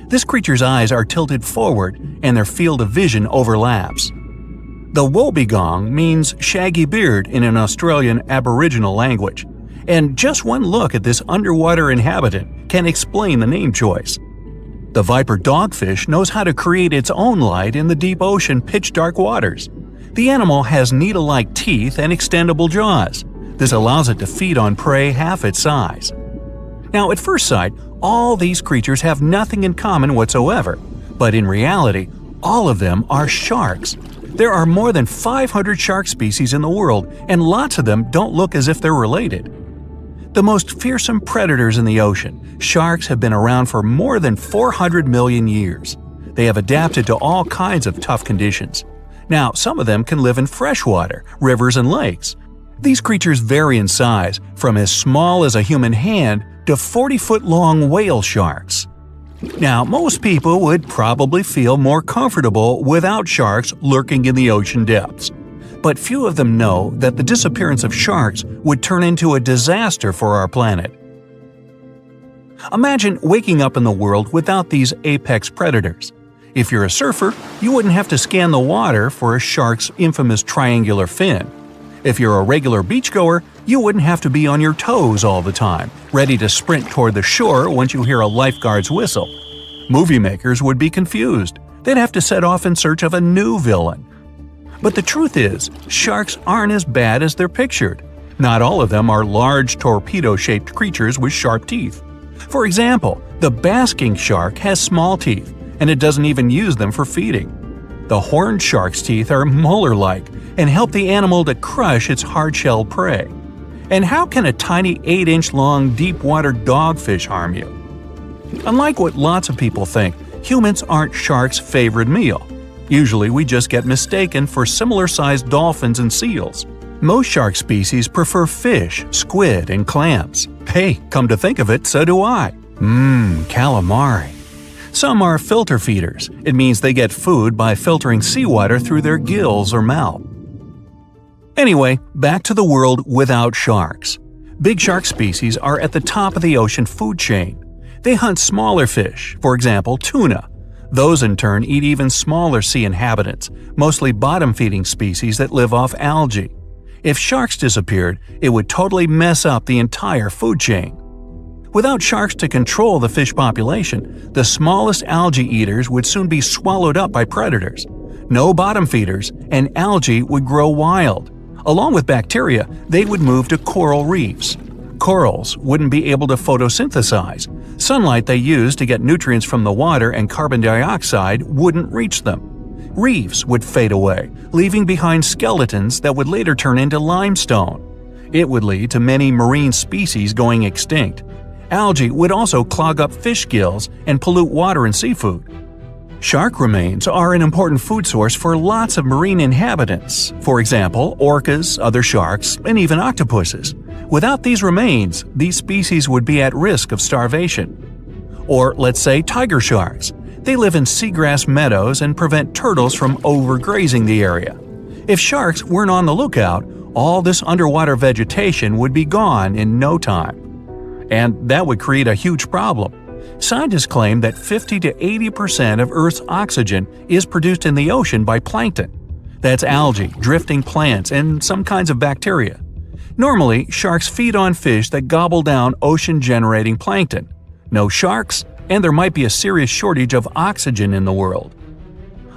This creature's eyes are tilted forward and their field of vision overlaps. The wobbegong means shaggy beard in an Australian Aboriginal language, and just one look at this underwater inhabitant can explain the name choice. The viper dogfish knows how to create its own light in the deep ocean pitch-dark waters. The animal has needle-like teeth and extendable jaws. This allows it to feed on prey half its size. Now, at first sight, all these creatures have nothing in common whatsoever, but in reality, all of them are sharks. There are more than 500 shark species in the world, and lots of them don't look as if they're related. The most fearsome predators in the ocean, sharks have been around for more than 400 million years. They have adapted to all kinds of tough conditions. Now, some of them can live in freshwater, rivers, and lakes. These creatures vary in size, from as small as a human hand to 40-foot-long whale sharks. Now, most people would probably feel more comfortable without sharks lurking in the ocean depths. But few of them know that the disappearance of sharks would turn into a disaster for our planet. Imagine waking up in the world without these apex predators. If you're a surfer, you wouldn't have to scan the water for a shark's infamous triangular fin. If you're a regular beachgoer, you wouldn't have to be on your toes all the time, ready to sprint toward the shore once you hear a lifeguard's whistle. Movie makers would be confused. They'd have to set off in search of a new villain. But the truth is, sharks aren't as bad as they're pictured. Not all of them are large torpedo-shaped creatures with sharp teeth. For example, the basking shark has small teeth, and it doesn't even use them for feeding. The horned shark's teeth are molar-like and help the animal to crush its hard-shelled prey. And how can a tiny 8-inch-long deep-water dogfish harm you? Unlike what lots of people think, humans aren't sharks' favorite meal. Usually we just get mistaken for similar-sized dolphins and seals. Most shark species prefer fish, squid, and clams. Hey, come to think of it, so do I. Calamari. Some are filter feeders. It means they get food by filtering seawater through their gills or mouth. Anyway, back to the world without sharks. Big shark species are at the top of the ocean food chain. They hunt smaller fish, for example, tuna. Those in turn eat even smaller sea inhabitants, mostly bottom-feeding species that live off algae. If sharks disappeared, it would totally mess up the entire food chain. Without sharks to control the fish population, the smallest algae eaters would soon be swallowed up by predators. No bottom feeders, and algae would grow wild. Along with bacteria, they would move to coral reefs. Corals wouldn't be able to photosynthesize. Sunlight they use to get nutrients from the water and carbon dioxide wouldn't reach them. Reefs would fade away, leaving behind skeletons that would later turn into limestone. It would lead to many marine species going extinct. Algae would also clog up fish gills and pollute water and seafood. Shark remains are an important food source for lots of marine inhabitants, for example, orcas, other sharks, and even octopuses. Without these remains, these species would be at risk of starvation. Or let's say tiger sharks. They live in seagrass meadows and prevent turtles from overgrazing the area. If sharks weren't on the lookout, all this underwater vegetation would be gone in no time. And that would create a huge problem. Scientists claim that 50 to 80% of Earth's oxygen is produced in the ocean by plankton. That's algae, drifting plants, and some kinds of bacteria. Normally, sharks feed on fish that gobble down ocean-generating plankton. No sharks, and there might be a serious shortage of oxygen in the world.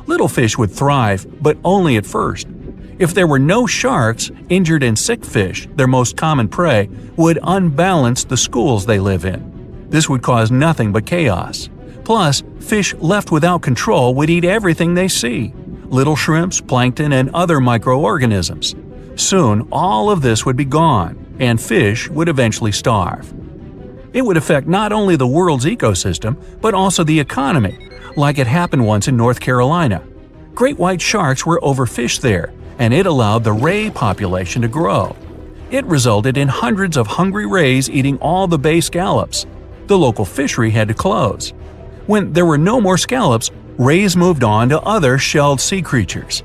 Little fish would thrive, but only at first. If there were no sharks, injured and sick fish, their most common prey, would unbalance the schools they live in. This would cause nothing but chaos. Plus, fish left without control would eat everything they see – little shrimps, plankton, and other microorganisms. Soon, all of this would be gone, and fish would eventually starve. It would affect not only the world's ecosystem, but also the economy, like it happened once in North Carolina. Great white sharks were overfished there, and it allowed the ray population to grow. It resulted in hundreds of hungry rays eating all the bay scallops. The local fishery had to close. When there were no more scallops, rays moved on to other shelled sea creatures.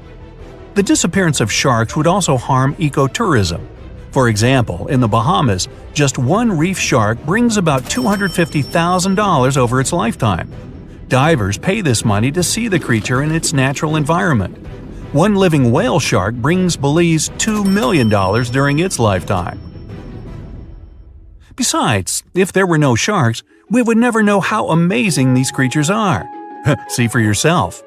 The disappearance of sharks would also harm ecotourism. For example, in the Bahamas, just one reef shark brings about $250,000 over its lifetime. Divers pay this money to see the creature in its natural environment. One living whale shark brings Belize $2 million during its lifetime. Besides, if there were no sharks, we would never know how amazing these creatures are. See for yourself.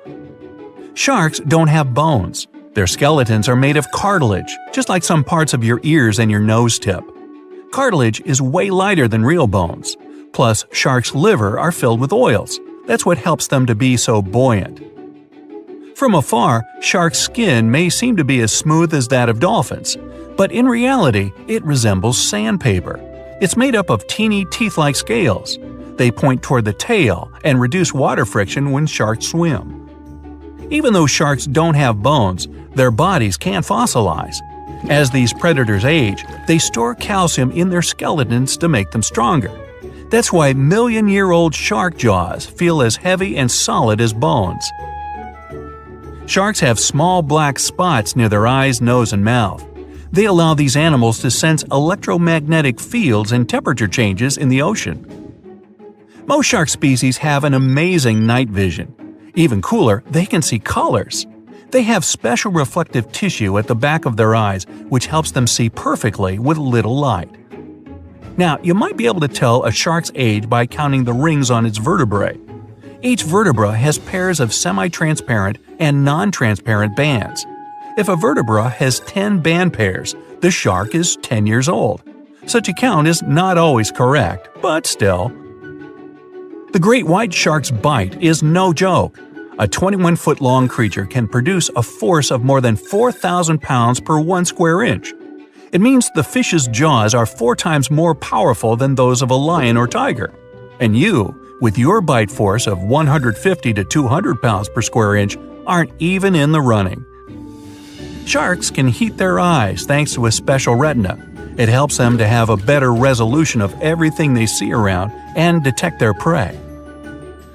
Sharks don't have bones. Their skeletons are made of cartilage, just like some parts of your ears and your nose tip. Cartilage is way lighter than real bones. Plus, sharks' liver are filled with oils. That's what helps them to be so buoyant. From afar, sharks' skin may seem to be as smooth as that of dolphins, but in reality, it resembles sandpaper. It's made up of teeny teeth-like scales. They point toward the tail and reduce water friction when sharks swim. Even though sharks don't have bones, their bodies can fossilize. As these predators age, they store calcium in their skeletons to make them stronger. That's why million-year-old shark jaws feel as heavy and solid as bones. Sharks have small black spots near their eyes, nose, and mouth. They allow these animals to sense electromagnetic fields and temperature changes in the ocean. Most shark species have an amazing night vision. Even cooler, they can see colors. They have special reflective tissue at the back of their eyes, which helps them see perfectly with little light. Now, you might be able to tell a shark's age by counting the rings on its vertebrae. Each vertebra has pairs of semi-transparent and non-transparent bands. If a vertebra has 10 band pairs, the shark is 10 years old. Such a count is not always correct, but still. The great white shark's bite is no joke. A 21-foot-long creature can produce a force of more than 4,000 pounds per 1 square inch. It means the fish's jaws are 4 times more powerful than those of a lion or tiger. And you, with your bite force of 150 to 200 pounds per square inch, aren't even in the running. Sharks can heat their eyes thanks to a special retina. It helps them to have a better resolution of everything they see around and detect their prey.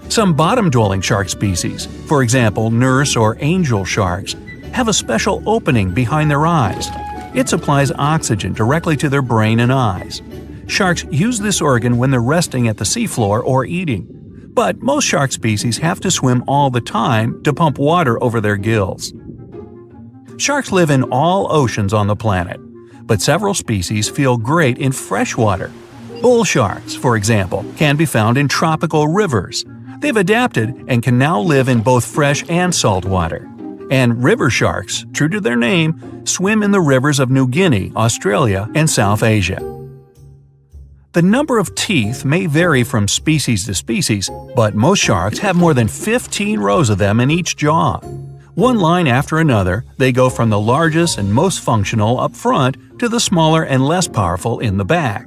Some bottom-dwelling shark species, for example nurse or angel sharks, have a special opening behind their eyes. It supplies oxygen directly to their brain and eyes. Sharks use this organ when they're resting at the seafloor or eating. But most shark species have to swim all the time to pump water over their gills. Sharks live in all oceans on the planet, but several species feel great in freshwater. Bull sharks, for example, can be found in tropical rivers. They've adapted and can now live in both fresh and salt water. And river sharks, true to their name, swim in the rivers of New Guinea, Australia, and South Asia. The number of teeth may vary from species to species, but most sharks have more than 15 rows of them in each jaw. One line after another, they go from the largest and most functional up front to the smaller and less powerful in the back.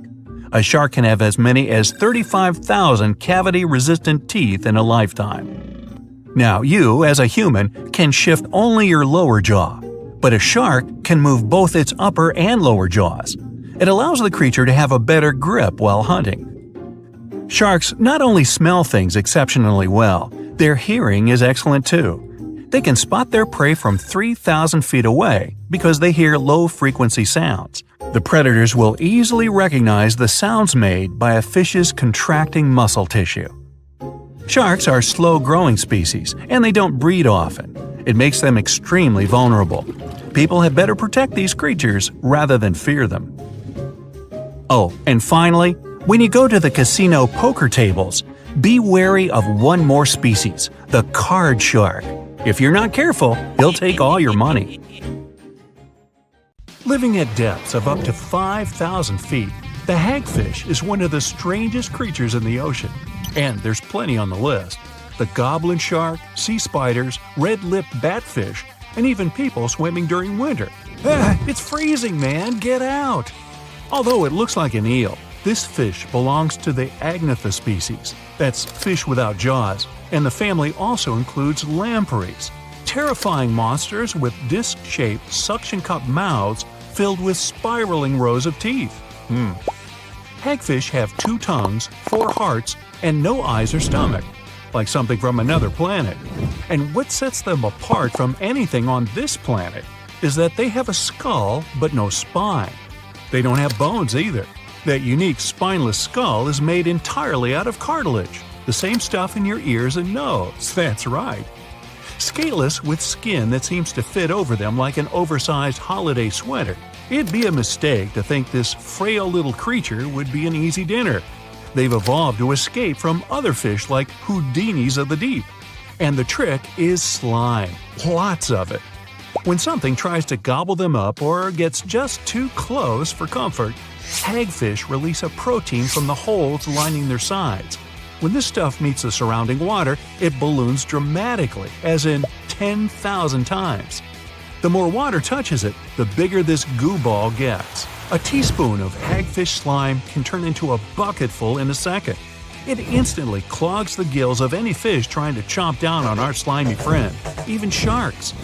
A shark can have as many as 35,000 cavity-resistant teeth in a lifetime. Now, you, as a human, can shift only your lower jaw, but a shark can move both its upper and lower jaws. It allows the creature to have a better grip while hunting. Sharks not only smell things exceptionally well, their hearing is excellent too. They can spot their prey from 3,000 feet away because they hear low-frequency sounds. The predators will easily recognize the sounds made by a fish's contracting muscle tissue. Sharks are slow-growing species, and they don't breed often. It makes them extremely vulnerable. People had better protect these creatures rather than fear them. Oh, and finally, when you go to the casino poker tables, be wary of one more species, the card shark. If you're not careful, he'll take all your money. Living at depths of up to 5,000 feet, the hagfish is one of the strangest creatures in the ocean. And there's plenty on the list. The goblin shark, sea spiders, red-lipped batfish, and even people swimming during winter. It's freezing, man! Get out! Although it looks like an eel, this fish belongs to the Agnatha species. That's fish without jaws. And the family also includes lampreys, terrifying monsters with disc-shaped suction cup mouths filled with spiraling rows of teeth. Hagfish have 2 tongues, 4 hearts, and no eyes or stomach, like something from another planet. And what sets them apart from anything on this planet is that they have a skull but no spine. They don't have bones either. That unique spineless skull is made entirely out of cartilage. The same stuff in your ears and nose, that's right. Scaleless with skin that seems to fit over them like an oversized holiday sweater. It'd be a mistake to think this frail little creature would be an easy dinner. They've evolved to escape from other fish like Houdinis of the deep. And the trick is slime. Lots of it. When something tries to gobble them up or gets just too close for comfort, hagfish release a protein from the holes lining their sides. When this stuff meets the surrounding water, it balloons dramatically, as in 10,000 times. The more water touches it, the bigger this goo ball gets. A teaspoon of hagfish slime can turn into a bucketful in a second. It instantly clogs the gills of any fish trying to chomp down on our slimy friend, even sharks.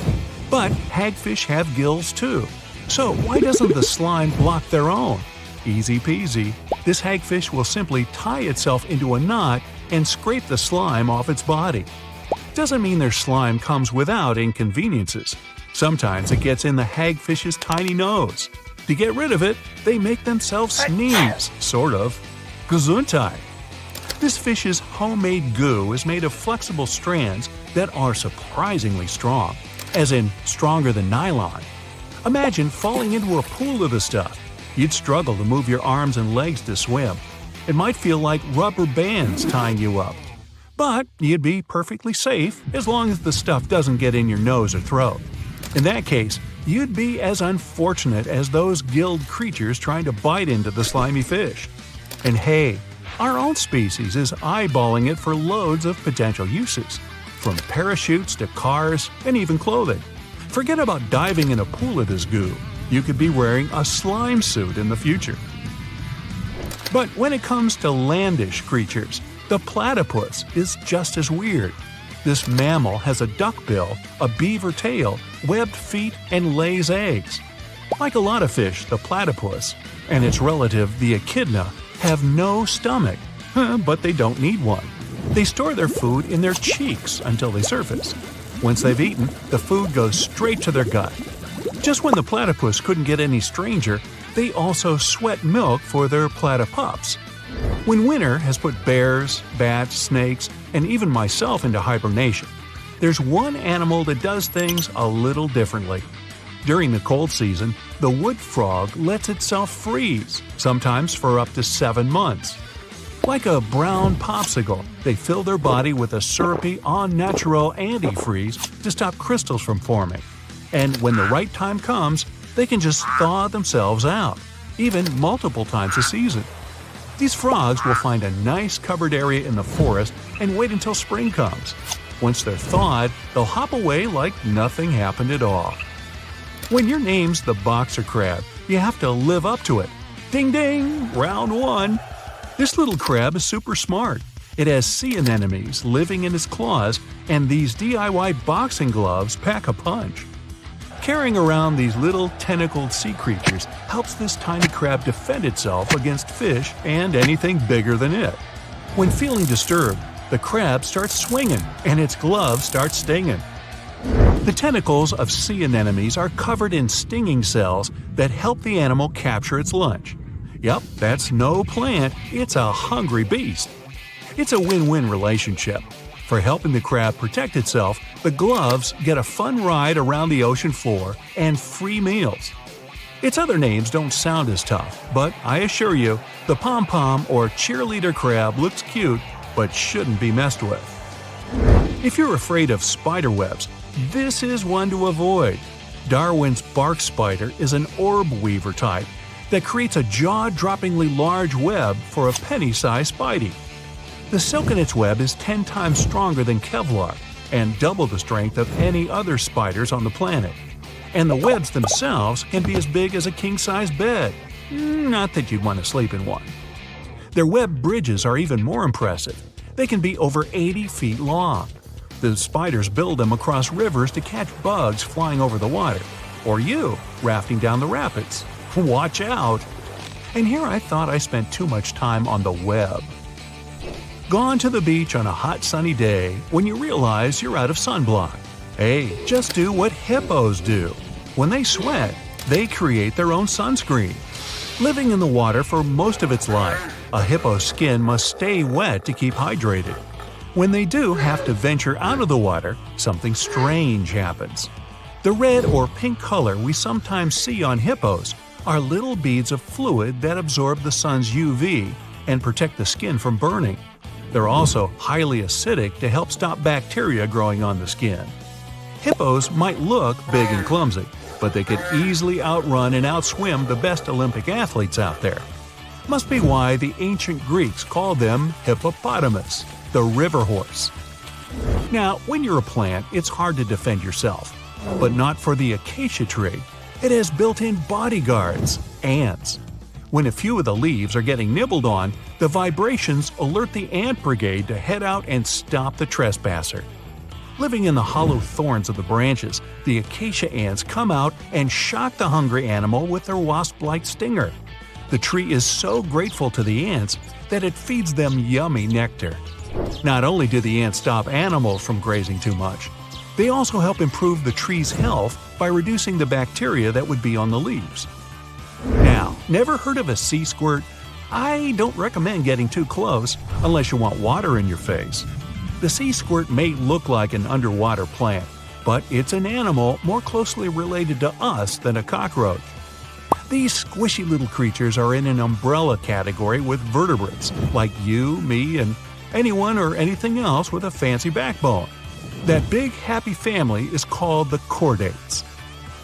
But hagfish have gills too. So why doesn't the slime block their own? Easy peasy. This hagfish will simply tie itself into a knot and scrape the slime off its body. Doesn't mean their slime comes without inconveniences. Sometimes it gets in the hagfish's tiny nose. To get rid of it, they make themselves sneeze, sort of. Gesundheit. This fish's homemade goo is made of flexible strands that are surprisingly strong, as in stronger than nylon. Imagine falling into a pool of the stuff. You'd struggle to move your arms and legs to swim. It might feel like rubber bands tying you up. But you'd be perfectly safe as long as the stuff doesn't get in your nose or throat. In that case, you'd be as unfortunate as those gilled creatures trying to bite into the slimy fish. And hey, our own species is eyeballing it for loads of potential uses, from parachutes to cars and even clothing. Forget about diving in a pool of this goo. You could be wearing a slime suit in the future. But when it comes to landish creatures, the platypus is just as weird. This mammal has a duck bill, a beaver tail, webbed feet, and lays eggs. Like a lot of fish, the platypus and its relative, the echidna, have no stomach, but they don't need one. They store their food in their cheeks until they surface. Once they've eaten, the food goes straight to their gut. Just when the platypus couldn't get any stranger, they also sweat milk for their platypups. When winter has put bears, bats, snakes, and even myself into hibernation, there's one animal that does things a little differently. During the cold season, the wood frog lets itself freeze, sometimes for up to 7 months. Like a brown popsicle, they fill their body with a syrupy au naturel antifreeze to stop crystals from forming. And when the right time comes, they can just thaw themselves out, even multiple times a season. These frogs will find a nice covered area in the forest and wait until spring comes. Once they're thawed, they'll hop away like nothing happened at all. When your name's the boxer crab, you have to live up to it. Ding ding! Round 1! This little crab is super smart. It has sea anemones living in its claws, and these DIY boxing gloves pack a punch. Carrying around these little tentacled sea creatures helps this tiny crab defend itself against fish and anything bigger than it. When feeling disturbed, the crab starts swinging and its gloves start stinging. The tentacles of sea anemones are covered in stinging cells that help the animal capture its lunch. Yup, that's no plant, it's a hungry beast. It's a win-win relationship. For helping the crab protect itself, the gloves get a fun ride around the ocean floor and free meals. Its other names don't sound as tough, but I assure you, the pom-pom or cheerleader crab looks cute but shouldn't be messed with. If you're afraid of spider webs, this is one to avoid. Darwin's bark spider is an orb weaver type that creates a jaw-droppingly large web for a penny-sized spidey. The silk in its web is 10 times stronger than Kevlar and double the strength of any other spiders on the planet. And the webs themselves can be as big as a king-size bed. Not that you'd want to sleep in one. Their web bridges are even more impressive. They can be over 80 feet long. The spiders build them across rivers to catch bugs flying over the water, or you rafting down the rapids. Watch out! And here I thought I spent too much time on the web. Gone to the beach on a hot sunny day when you realize you're out of sunblock. Hey, just do what hippos do. When they sweat, they create their own sunscreen. Living in the water for most of its life, a hippo's skin must stay wet to keep hydrated. When they do have to venture out of the water, something strange happens. The red or pink color we sometimes see on hippos are little beads of fluid that absorb the sun's UV and protect the skin from burning. They're also highly acidic to help stop bacteria growing on the skin. Hippos might look big and clumsy, but they could easily outrun and outswim the best Olympic athletes out there. Must be why the ancient Greeks called them hippopotamus, the river horse. Now, when you're a plant, it's hard to defend yourself, but not for the acacia tree. It has built-in bodyguards, ants. When a few of the leaves are getting nibbled on, the vibrations alert the ant brigade to head out and stop the trespasser. Living in the hollow thorns of the branches, the acacia ants come out and shock the hungry animal with their wasp-like stinger. The tree is so grateful to the ants that it feeds them yummy nectar. Not only do the ants stop animals from grazing too much, they also help improve the tree's health by reducing the bacteria that would be on the leaves. Now, never heard of a sea squirt? I don't recommend getting too close unless you want water in your face. The sea squirt may look like an underwater plant, but it's an animal more closely related to us than a cockroach. These squishy little creatures are in an umbrella category with vertebrates, like you, me, and anyone or anything else with a fancy backbone. That big happy family is called the chordates.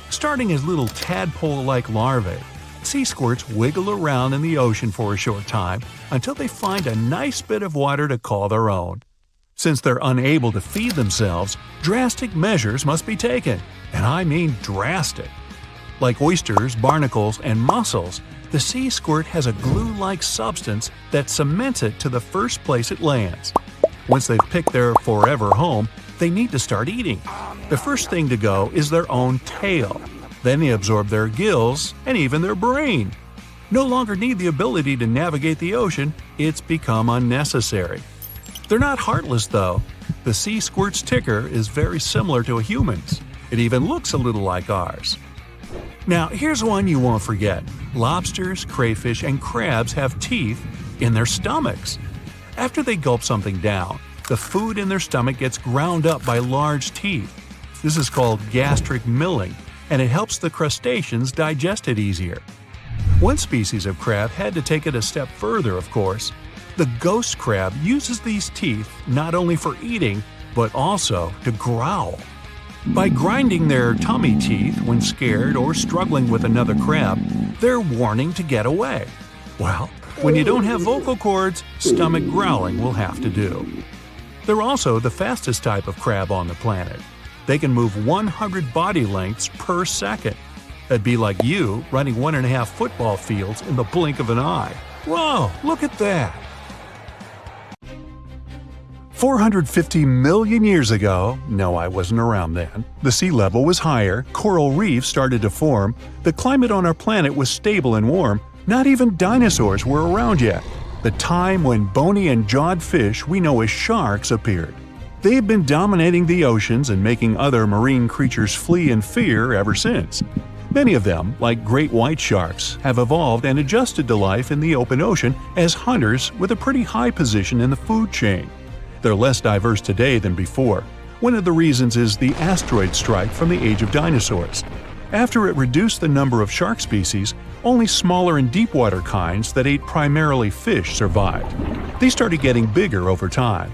Starting as little tadpole-like larvae, sea squirts wiggle around in the ocean for a short time until they find a nice bit of water to call their own. Since they're unable to feed themselves, drastic measures must be taken, and I mean drastic. Like oysters, barnacles, and mussels, the sea squirt has a glue-like substance that cements it to the first place it lands. Once they've picked their forever home, they need to start eating. The first thing to go is their own tail. Then they absorb their gills and even their brain. No longer need the ability to navigate the ocean, it's become unnecessary. They're not heartless though. The sea squirt's ticker is very similar to a human's. It even looks a little like ours. Now, here's one you won't forget. Lobsters, crayfish, and crabs have teeth in their stomachs. After they gulp something down, the food in their stomach gets ground up by large teeth. This is called gastric milling, and it helps the crustaceans digest it easier. One species of crab had to take it a step further, of course. The ghost crab uses these teeth not only for eating, but also to growl. By grinding their tummy teeth when scared or struggling with another crab, they're warning to get away. Well, when you don't have vocal cords, stomach growling will have to do. They're also the fastest type of crab on the planet. They can move 100 body lengths per second. That'd be like you running 1.5 football fields in the blink of an eye. Whoa, look at that! 450 million years ago, no, I wasn't around then, the sea level was higher, coral reefs started to form, the climate on our planet was stable and warm, not even dinosaurs were around yet. The time when bony and jawed fish we know as sharks appeared. They've been dominating the oceans and making other marine creatures flee in fear ever since. Many of them, like great white sharks, have evolved and adjusted to life in the open ocean as hunters with a pretty high position in the food chain. They're less diverse today than before. One of the reasons is the asteroid strike from the age of dinosaurs. After it reduced the number of shark species, only smaller and deep-water kinds that ate primarily fish survived. They started getting bigger over time.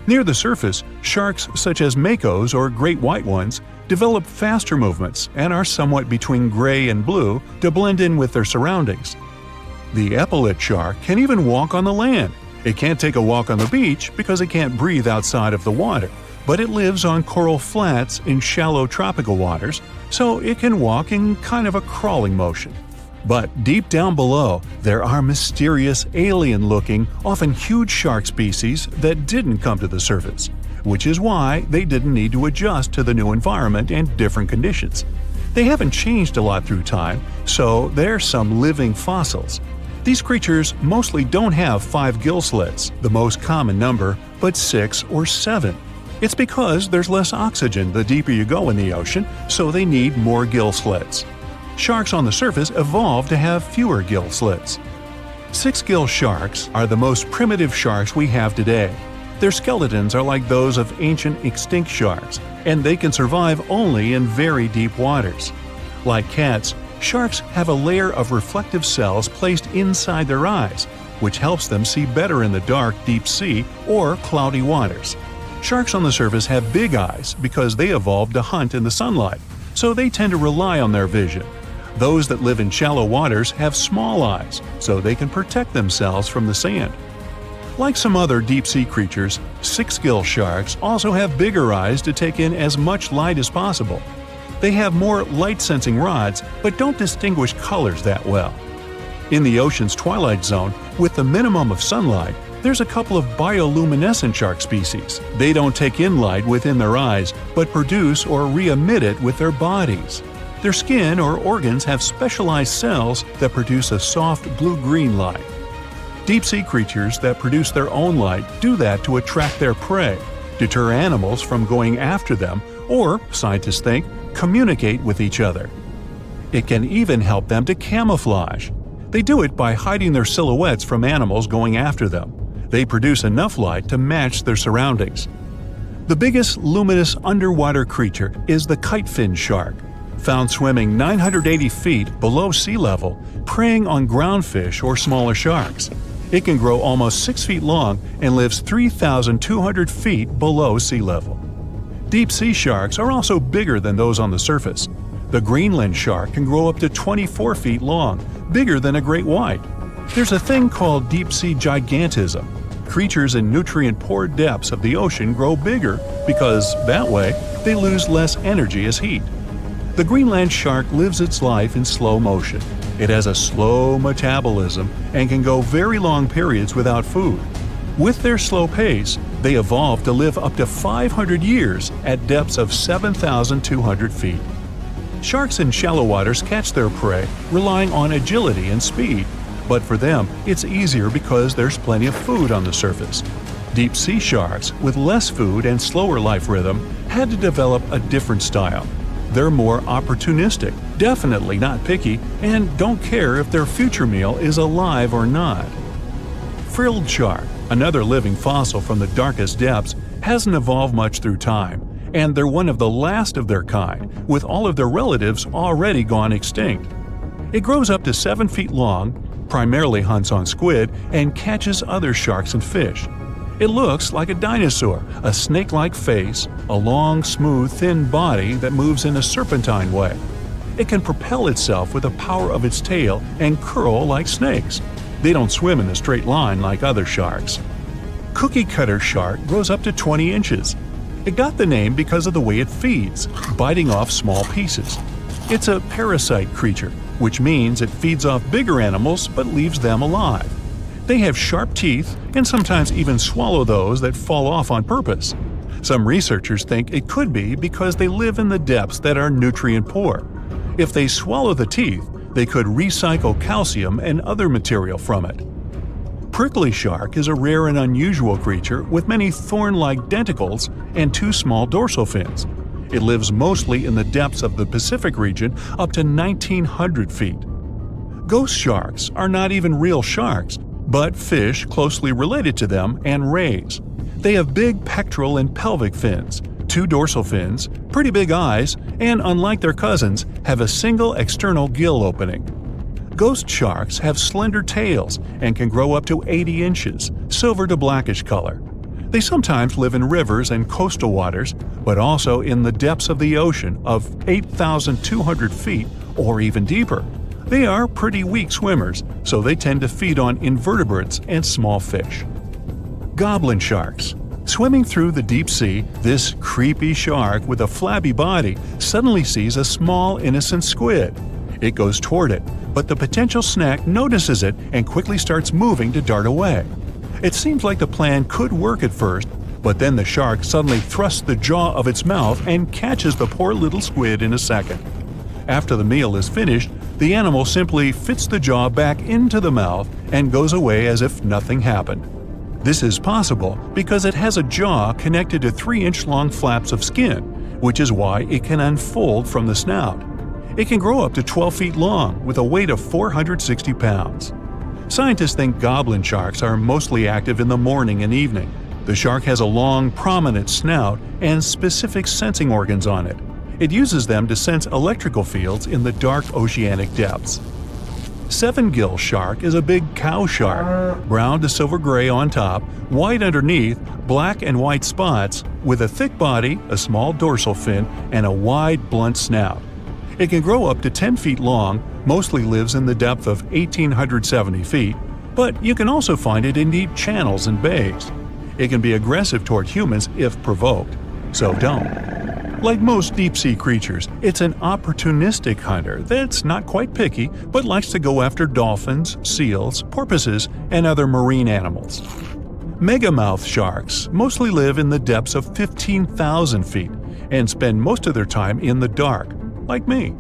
Near the surface, sharks such as makos or great white ones develop faster movements and are somewhat between gray and blue to blend in with their surroundings. The epaulet shark can even walk on the land. It can't take a walk on the beach because it can't breathe outside of the water, but it lives on coral flats in shallow tropical waters, so it can walk in kind of a crawling motion. But deep down below, there are mysterious, alien-looking, often huge shark species that didn't come to the surface, which is why they didn't need to adjust to the new environment and different conditions. They haven't changed a lot through time, so they're some living fossils. These creatures mostly don't have 5 gill slits, the most common number, but 6 or 7. It's because there's less oxygen the deeper you go in the ocean, so they need more gill slits. Sharks on the surface evolved to have fewer gill slits. 6-gill sharks are the most primitive sharks we have today. Their skeletons are like those of ancient extinct sharks, and they can survive only in very deep waters. Like cats, sharks have a layer of reflective cells placed inside their eyes, which helps them see better in the dark, deep sea or cloudy waters. Sharks on the surface have big eyes because they evolved to hunt in the sunlight, so they tend to rely on their vision. Those that live in shallow waters have small eyes, so they can protect themselves from the sand. Like some other deep-sea creatures, 6-gill sharks also have bigger eyes to take in as much light as possible. They have more light-sensing rods, but don't distinguish colors that well. In the ocean's twilight zone, with the minimum of sunlight, there's a couple of bioluminescent shark species. They don't take in light within their eyes, but produce or re-emit it with their bodies. Their skin or organs have specialized cells that produce a soft blue-green light. Deep-sea creatures that produce their own light do that to attract their prey, deter animals from going after them, or, scientists think, communicate with each other. It can even help them to camouflage. They do it by hiding their silhouettes from animals going after them. They produce enough light to match their surroundings. The biggest luminous underwater creature is the kitefin shark, found swimming 980 feet below sea level, preying on groundfish or smaller sharks. It can grow almost 6 feet long and lives 3,200 feet below sea level. Deep-sea sharks are also bigger than those on the surface. The Greenland shark can grow up to 24 feet long, bigger than a great white. There's a thing called deep-sea gigantism. Creatures in nutrient-poor depths of the ocean grow bigger because, that way, they lose less energy as heat. The Greenland shark lives its life in slow motion. It has a slow metabolism and can go very long periods without food. With their slow pace, they evolved to live up to 500 years at depths of 7,200 feet. Sharks in shallow waters catch their prey relying on agility and speed, but for them, it's easier because there's plenty of food on the surface. Deep-sea sharks, with less food and slower life rhythm, had to develop a different style. They're more opportunistic, definitely not picky, and don't care if their future meal is alive or not. Frilled shark, another living fossil from the darkest depths, hasn't evolved much through time, and they're one of the last of their kind, with all of their relatives already gone extinct. It grows up to 7 feet long, primarily hunts on squid, and catches other sharks and fish. It looks like a dinosaur, a snake-like face, a long, smooth, thin body that moves in a serpentine way. It can propel itself with the power of its tail and curl like snakes. They don't swim in a straight line like other sharks. Cookie cutter shark grows up to 20 inches. It got the name because of the way it feeds, biting off small pieces. It's a parasite creature, which means it feeds off bigger animals but leaves them alive. They have sharp teeth and sometimes even swallow those that fall off on purpose. Some researchers think it could be because they live in the depths that are nutrient poor. If they swallow the teeth, they could recycle calcium and other material from it. Prickly shark is a rare and unusual creature with many thorn-like denticles and 2 small dorsal fins. It lives mostly in the depths of the Pacific region up to 1,900 feet. Ghost sharks are not even real sharks, but fish closely related to them and rays. They have big pectoral and pelvic fins, 2 dorsal fins, pretty big eyes, and unlike their cousins, have a single external gill opening. Ghost sharks have slender tails and can grow up to 80 inches, silver to blackish color. They sometimes live in rivers and coastal waters, but also in the depths of the ocean of 8,200 feet or even deeper. They are pretty weak swimmers, so they tend to feed on invertebrates and small fish. Goblin sharks. Swimming through the deep sea, this creepy shark with a flabby body suddenly sees a small, innocent squid. It goes toward it, but the potential snack notices it and quickly starts moving to dart away. It seems like the plan could work at first, but then the shark suddenly thrusts the jaw of its mouth and catches the poor little squid in a second. After the meal is finished, the animal simply fits the jaw back into the mouth and goes away as if nothing happened. This is possible because it has a jaw connected to 3-inch-long flaps of skin, which is why it can unfold from the snout. It can grow up to 12 feet long with a weight of 460 pounds. Scientists think goblin sharks are mostly active in the morning and evening. The shark has a long, prominent snout and specific sensing organs on it. It uses them to sense electrical fields in the dark oceanic depths. Seven-gill shark is a big cow shark, brown to silver-gray on top, white underneath, black and white spots, with a thick body, a small dorsal fin, and a wide, blunt snout. It can grow up to 10 feet long, mostly lives in the depth of 1,870 feet, but you can also find it in deep channels and bays. It can be aggressive toward humans if provoked, so don't. Like most deep-sea creatures, it's an opportunistic hunter that's not quite picky but likes to go after dolphins, seals, porpoises, and other marine animals. Megamouth sharks mostly live in the depths of 15,000 feet and spend most of their time in the dark, like me.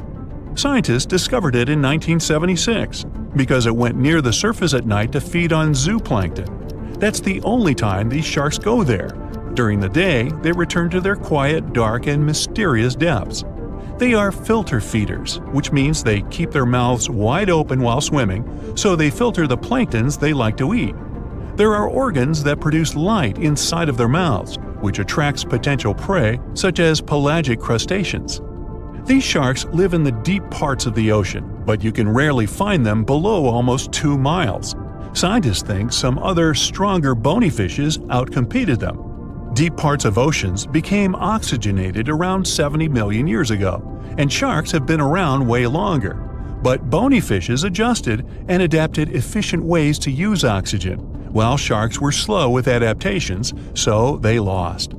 Scientists discovered it in 1976 because it went near the surface at night to feed on zooplankton. That's the only time these sharks go there. During the day, they return to their quiet, dark, and mysterious depths. They are filter feeders, which means they keep their mouths wide open while swimming, so they filter the planktons they like to eat. There are organs that produce light inside of their mouths, which attracts potential prey, such as pelagic crustaceans. These sharks live in the deep parts of the ocean, but you can rarely find them below almost 2 miles. Scientists think some other, stronger bony fishes outcompeted them. Deep parts of oceans became oxygenated around 70 million years ago, and sharks have been around way longer. But bony fishes adjusted and adapted efficient ways to use oxygen, while sharks were slow with adaptations, so they lost.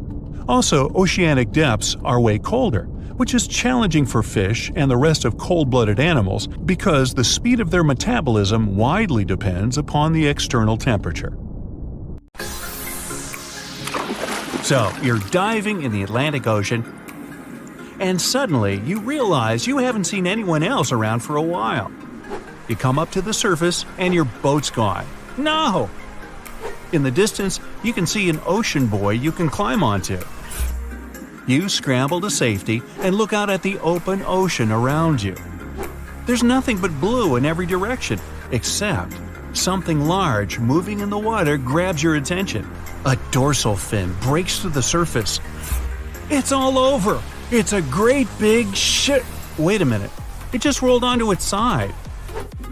Also, oceanic depths are way colder, which is challenging for fish and the rest of cold-blooded animals because the speed of their metabolism widely depends upon the external temperature. So, you're diving in the Atlantic Ocean, and suddenly you realize you haven't seen anyone else around for a while. You come up to the surface, and your boat's gone. No! In the distance, you can see an ocean buoy you can climb onto. You scramble to safety and look out at the open ocean around you. There's nothing but blue in every direction, except something large moving in the water grabs your attention. A dorsal fin breaks through the surface. It's all over! It's a great big shit. Wait a minute. It just rolled onto its side.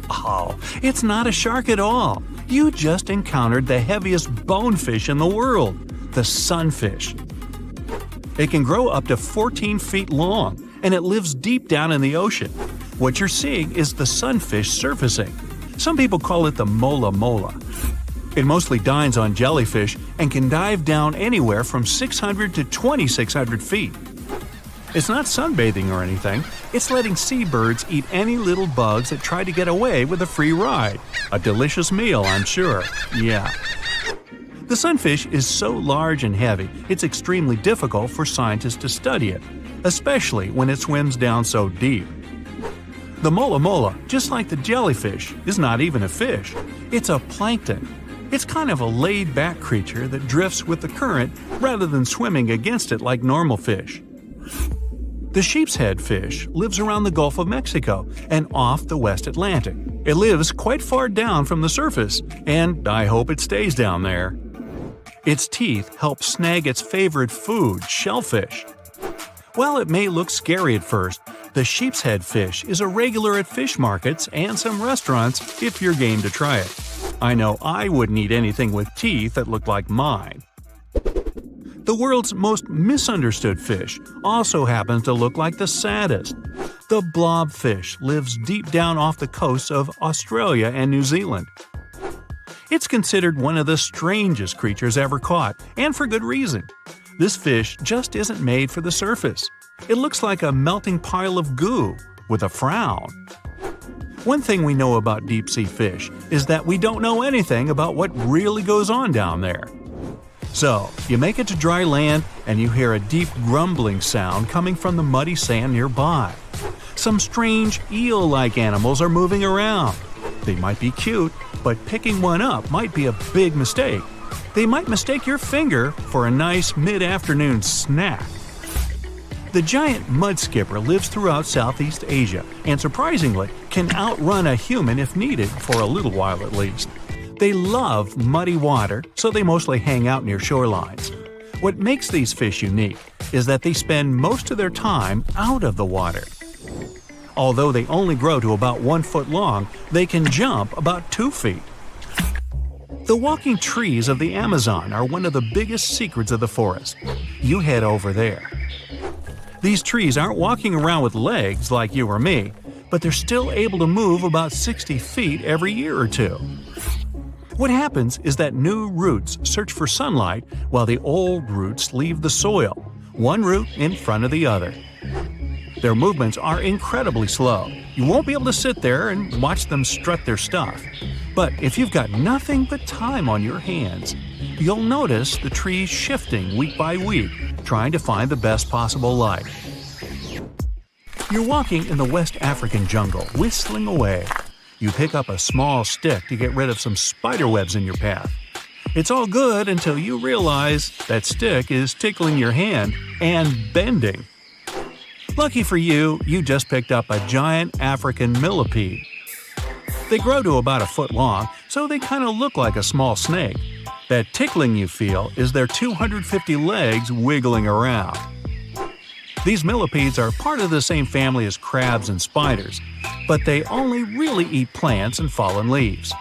Oh, it's not a shark at all. You just encountered the heaviest bonefish in the world, the sunfish. It can grow up to 14 feet long, and it lives deep down in the ocean. What you're seeing is the sunfish surfacing. Some people call it the mola mola. It mostly dines on jellyfish and can dive down anywhere from 600 to 2,600 feet. It's not sunbathing or anything, it's letting seabirds eat any little bugs that try to get away with a free ride. A delicious meal, I'm sure. Yeah. The sunfish is so large and heavy, it's extremely difficult for scientists to study it, especially when it swims down so deep. The mola mola, just like the jellyfish, is not even a fish. It's a plankton. It's kind of a laid-back creature that drifts with the current rather than swimming against it like normal fish. The sheep's head fish lives around the Gulf of Mexico and off the West Atlantic. It lives quite far down from the surface, and I hope it stays down there. Its teeth help snag its favorite food, shellfish. While it may look scary at first, the sheep's head fish is a regular at fish markets and some restaurants if you're game to try it. I know I wouldn't eat anything with teeth that looked like mine. The world's most misunderstood fish also happens to look like the saddest. The blobfish lives deep down off the coasts of Australia and New Zealand. It's considered one of the strangest creatures ever caught, and for good reason. This fish just isn't made for the surface. It looks like a melting pile of goo, with a frown. One thing we know about deep-sea fish is that we don't know anything about what really goes on down there. So, you make it to dry land and you hear a deep grumbling sound coming from the muddy sand nearby. Some strange eel-like animals are moving around. They might be cute, but picking one up might be a big mistake. They might mistake your finger for a nice mid-afternoon snack. The giant mud skipper lives throughout Southeast Asia and surprisingly can outrun a human if needed for a little while at least. They love muddy water, so they mostly hang out near shorelines. What makes these fish unique is that they spend most of their time out of the water. Although they only grow to about 1 foot long, they can jump about 2 feet. The walking trees of the Amazon are one of the biggest secrets of the forest. You head over there. These trees aren't walking around with legs like you or me, but they're still able to move about 60 feet every year or two. What happens is that new roots search for sunlight while the old roots leave the soil, one root in front of the other. Their movements are incredibly slow. You won't be able to sit there and watch them strut their stuff. But if you've got nothing but time on your hands, you'll notice the trees shifting week by week, trying to find the best possible light. You're walking in the West African jungle, whistling away. You pick up a small stick to get rid of some spider webs in your path. It's all good until you realize that stick is tickling your hand and bending. Lucky for you, you just picked up a giant African millipede. They grow to about 1 foot long, so they kind of look like a small snake. That tickling you feel is their 250 legs wiggling around. These millipedes are part of the same family as crabs and spiders, but they only really eat plants and fallen leaves.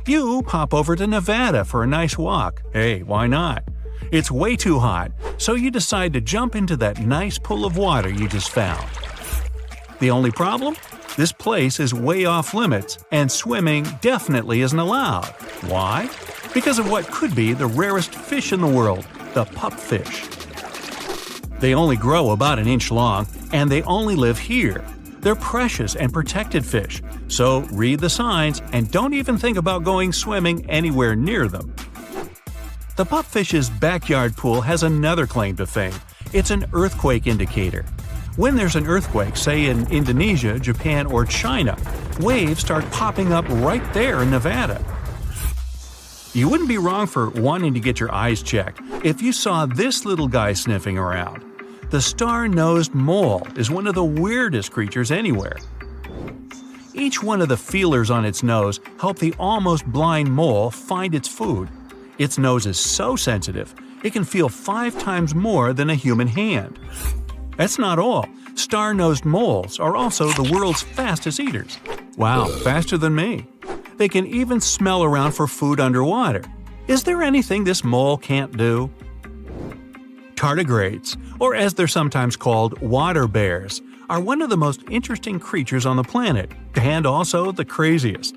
You pop over to Nevada for a nice walk. Hey, why not? It's way too hot, so you decide to jump into that nice pool of water you just found. The only problem? This place is way off limits, and swimming definitely isn't allowed. Why? Because of what could be the rarest fish in the world, the pupfish. They only grow about 1 inch long, and they only live here. They're precious and protected fish, so read the signs and don't even think about going swimming anywhere near them. The pupfish's backyard pool has another claim to fame. It's an earthquake indicator. When there's an earthquake, say in Indonesia, Japan, or China, waves start popping up right there in Nevada. You wouldn't be wrong for wanting to get your eyes checked if you saw this little guy sniffing around. The star-nosed mole is one of the weirdest creatures anywhere. Each one of the feelers on its nose help the almost blind mole find its food. Its nose is so sensitive, it can feel 5 times more than a human hand. That's not all. Star-nosed moles are also the world's fastest eaters. Wow, faster than me. They can even smell around for food underwater. Is there anything this mole can't do? Tardigrades, or as they're sometimes called, water bears, are one of the most interesting creatures on the planet, and also the craziest.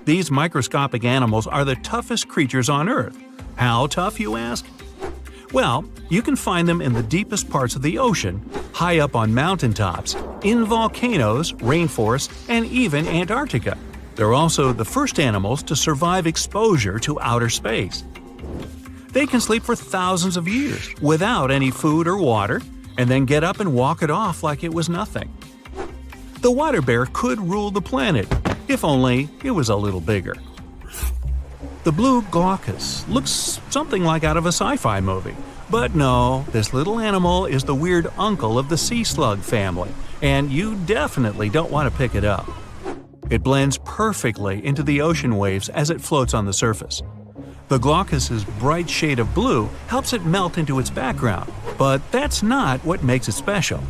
These microscopic animals are the toughest creatures on Earth. How tough, you ask? Well, you can find them in the deepest parts of the ocean, high up on mountaintops, in volcanoes, rainforests, and even Antarctica. They're also the first animals to survive exposure to outer space. They can sleep for thousands of years without any food or water, and then get up and walk it off like it was nothing. The water bear could rule the planet, if only it was a little bigger. The blue glaucus looks something like out of a sci-fi movie. But no, this little animal is the weird uncle of the sea slug family, and you definitely don't want to pick it up. It blends perfectly into the ocean waves as it floats on the surface. The glaucus's bright shade of blue helps it melt into its background, but that's not what makes it special.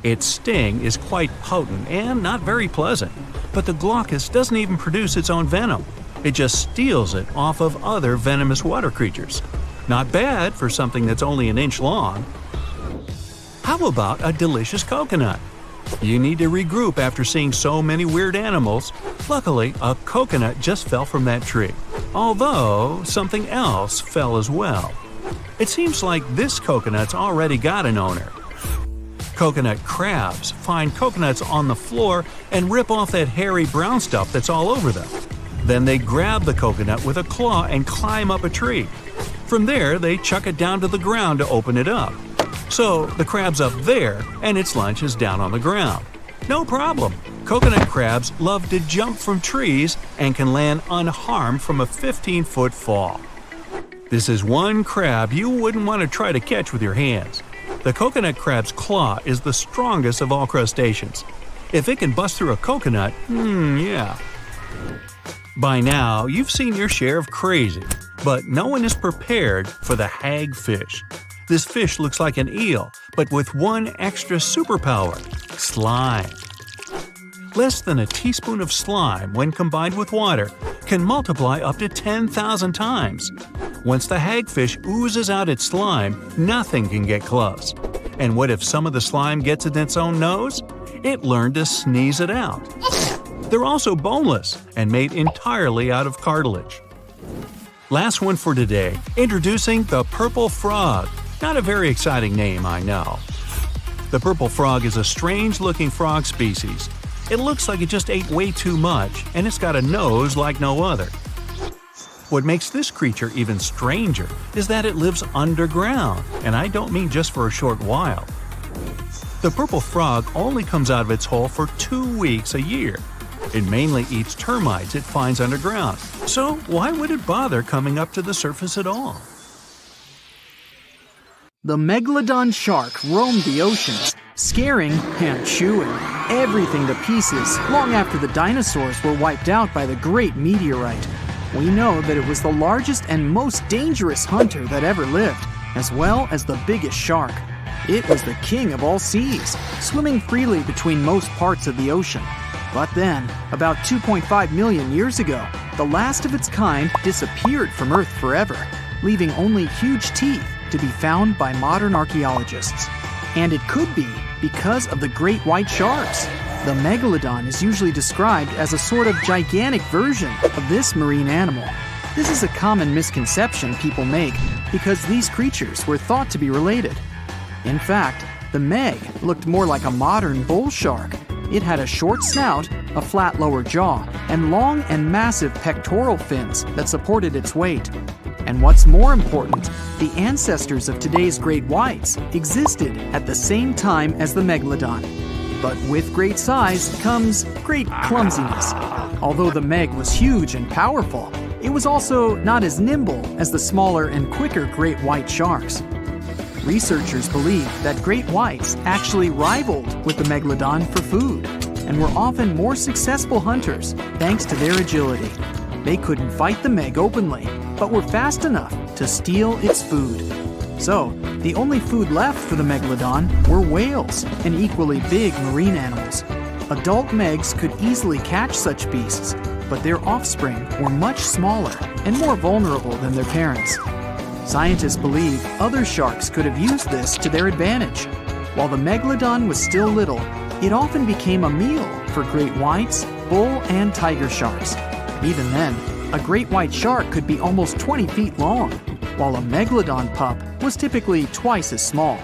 Its sting is quite potent and not very pleasant, but the glaucus doesn't even produce its own venom. It just steals it off of other venomous water creatures. Not bad for something that's only an inch long. How about a delicious coconut? You need to regroup after seeing so many weird animals. Luckily, a coconut just fell from that tree, although something else fell as well. It seems like this coconut's already got an owner. Coconut crabs find coconuts on the floor and rip off that hairy brown stuff that's all over them. Then they grab the coconut with a claw and climb up a tree. From there, they chuck it down to the ground to open it up. So the crab's up there and its lunch is down on the ground. No problem. Coconut crabs love to jump from trees and can land unharmed from a 15-foot fall. This is one crab you wouldn't want to try to catch with your hands. The coconut crab's claw is the strongest of all crustaceans. If it can bust through a coconut, yeah. By now, you've seen your share of crazy, but no one is prepared for the hagfish. This fish looks like an eel, but with one extra superpower: slime. Less than a teaspoon of slime, when combined with water, can multiply up to 10,000 times. Once the hagfish oozes out its slime, nothing can get close. And what if some of the slime gets in its own nose? It learned to sneeze it out. They're also boneless and made entirely out of cartilage. Last one for today, introducing the purple frog. Not a very exciting name, I know. The purple frog is a strange-looking frog species. It looks like it just ate way too much, and it's got a nose like no other. What makes this creature even stranger is that it lives underground, and I don't mean just for a short while. The purple frog only comes out of its hole for 2 weeks a year. It mainly eats termites it finds underground, so why would it bother coming up to the surface at all? The megalodon shark roamed the oceans, scaring and chewing everything to pieces long after the dinosaurs were wiped out by the great meteorite. We know that it was the largest and most dangerous hunter that ever lived, as well as the biggest shark. It was the king of all seas, swimming freely between most parts of the ocean. But then, about 2.5 million years ago, the last of its kind disappeared from Earth forever, leaving only huge teeth to be found by modern archaeologists. And it could be because of the great white sharks. The megalodon is usually described as a sort of gigantic version of this marine animal. This is a common misconception people make because these creatures were thought to be related. In fact, the meg looked more like a modern bull shark. It had a short snout, a flat lower jaw, and long and massive pectoral fins that supported its weight. And what's more important, the ancestors of today's great whites existed at the same time as the megalodon. But with great size comes great clumsiness. Although the meg was huge and powerful, it was also not as nimble as the smaller and quicker great white sharks. Researchers believe that great whites actually rivaled with the megalodon for food and were often more successful hunters thanks to their agility. They couldn't fight the meg openly, but were fast enough to steal its food. So, the only food left for the megalodon were whales and equally big marine animals. Adult megs could easily catch such beasts, but their offspring were much smaller and more vulnerable than their parents. Scientists believe other sharks could have used this to their advantage. While the megalodon was still little, it often became a meal for great whites, bull, and tiger sharks. Even then, a great white shark could be almost 20 feet long, while a megalodon pup was typically twice as small.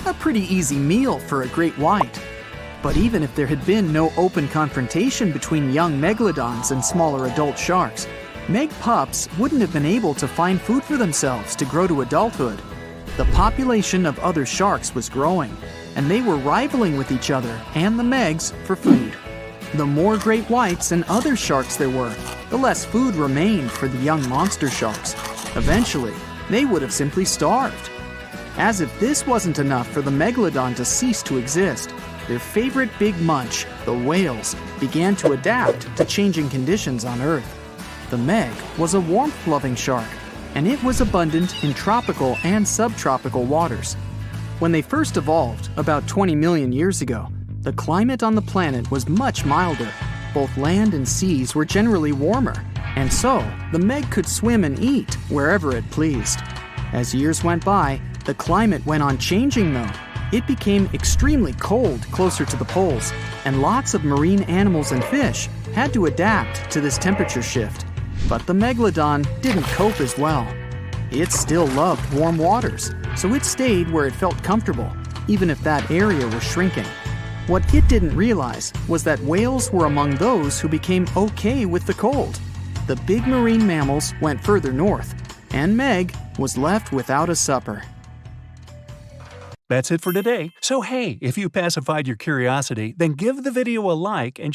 A pretty easy meal for a great white. But even if there had been no open confrontation between young megalodons and smaller adult sharks, meg pups wouldn't have been able to find food for themselves to grow to adulthood. The population of other sharks was growing, and they were rivaling with each other and the megs for food. The more great whites and other sharks there were, the less food remained for the young monster sharks. Eventually, they would have simply starved. As if this wasn't enough for the megalodon to cease to exist, their favorite big munch, the whales, began to adapt to changing conditions on Earth. The meg was a warmth-loving shark, and it was abundant in tropical and subtropical waters. When they first evolved, about 20 million years ago, the climate on the planet was much milder. Both land and seas were generally warmer, and so the meg could swim and eat wherever it pleased. As years went by, the climate went on changing though. It became extremely cold closer to the poles, and lots of marine animals and fish had to adapt to this temperature shift. But the megalodon didn't cope as well. It still loved warm waters, so it stayed where it felt comfortable, even if that area was shrinking. What it didn't realize was that whales were among those who became okay with the cold. The big marine mammals went further north, and Meg was left without a supper. That's it for today. So hey, if you pacified your curiosity, then give the video a like and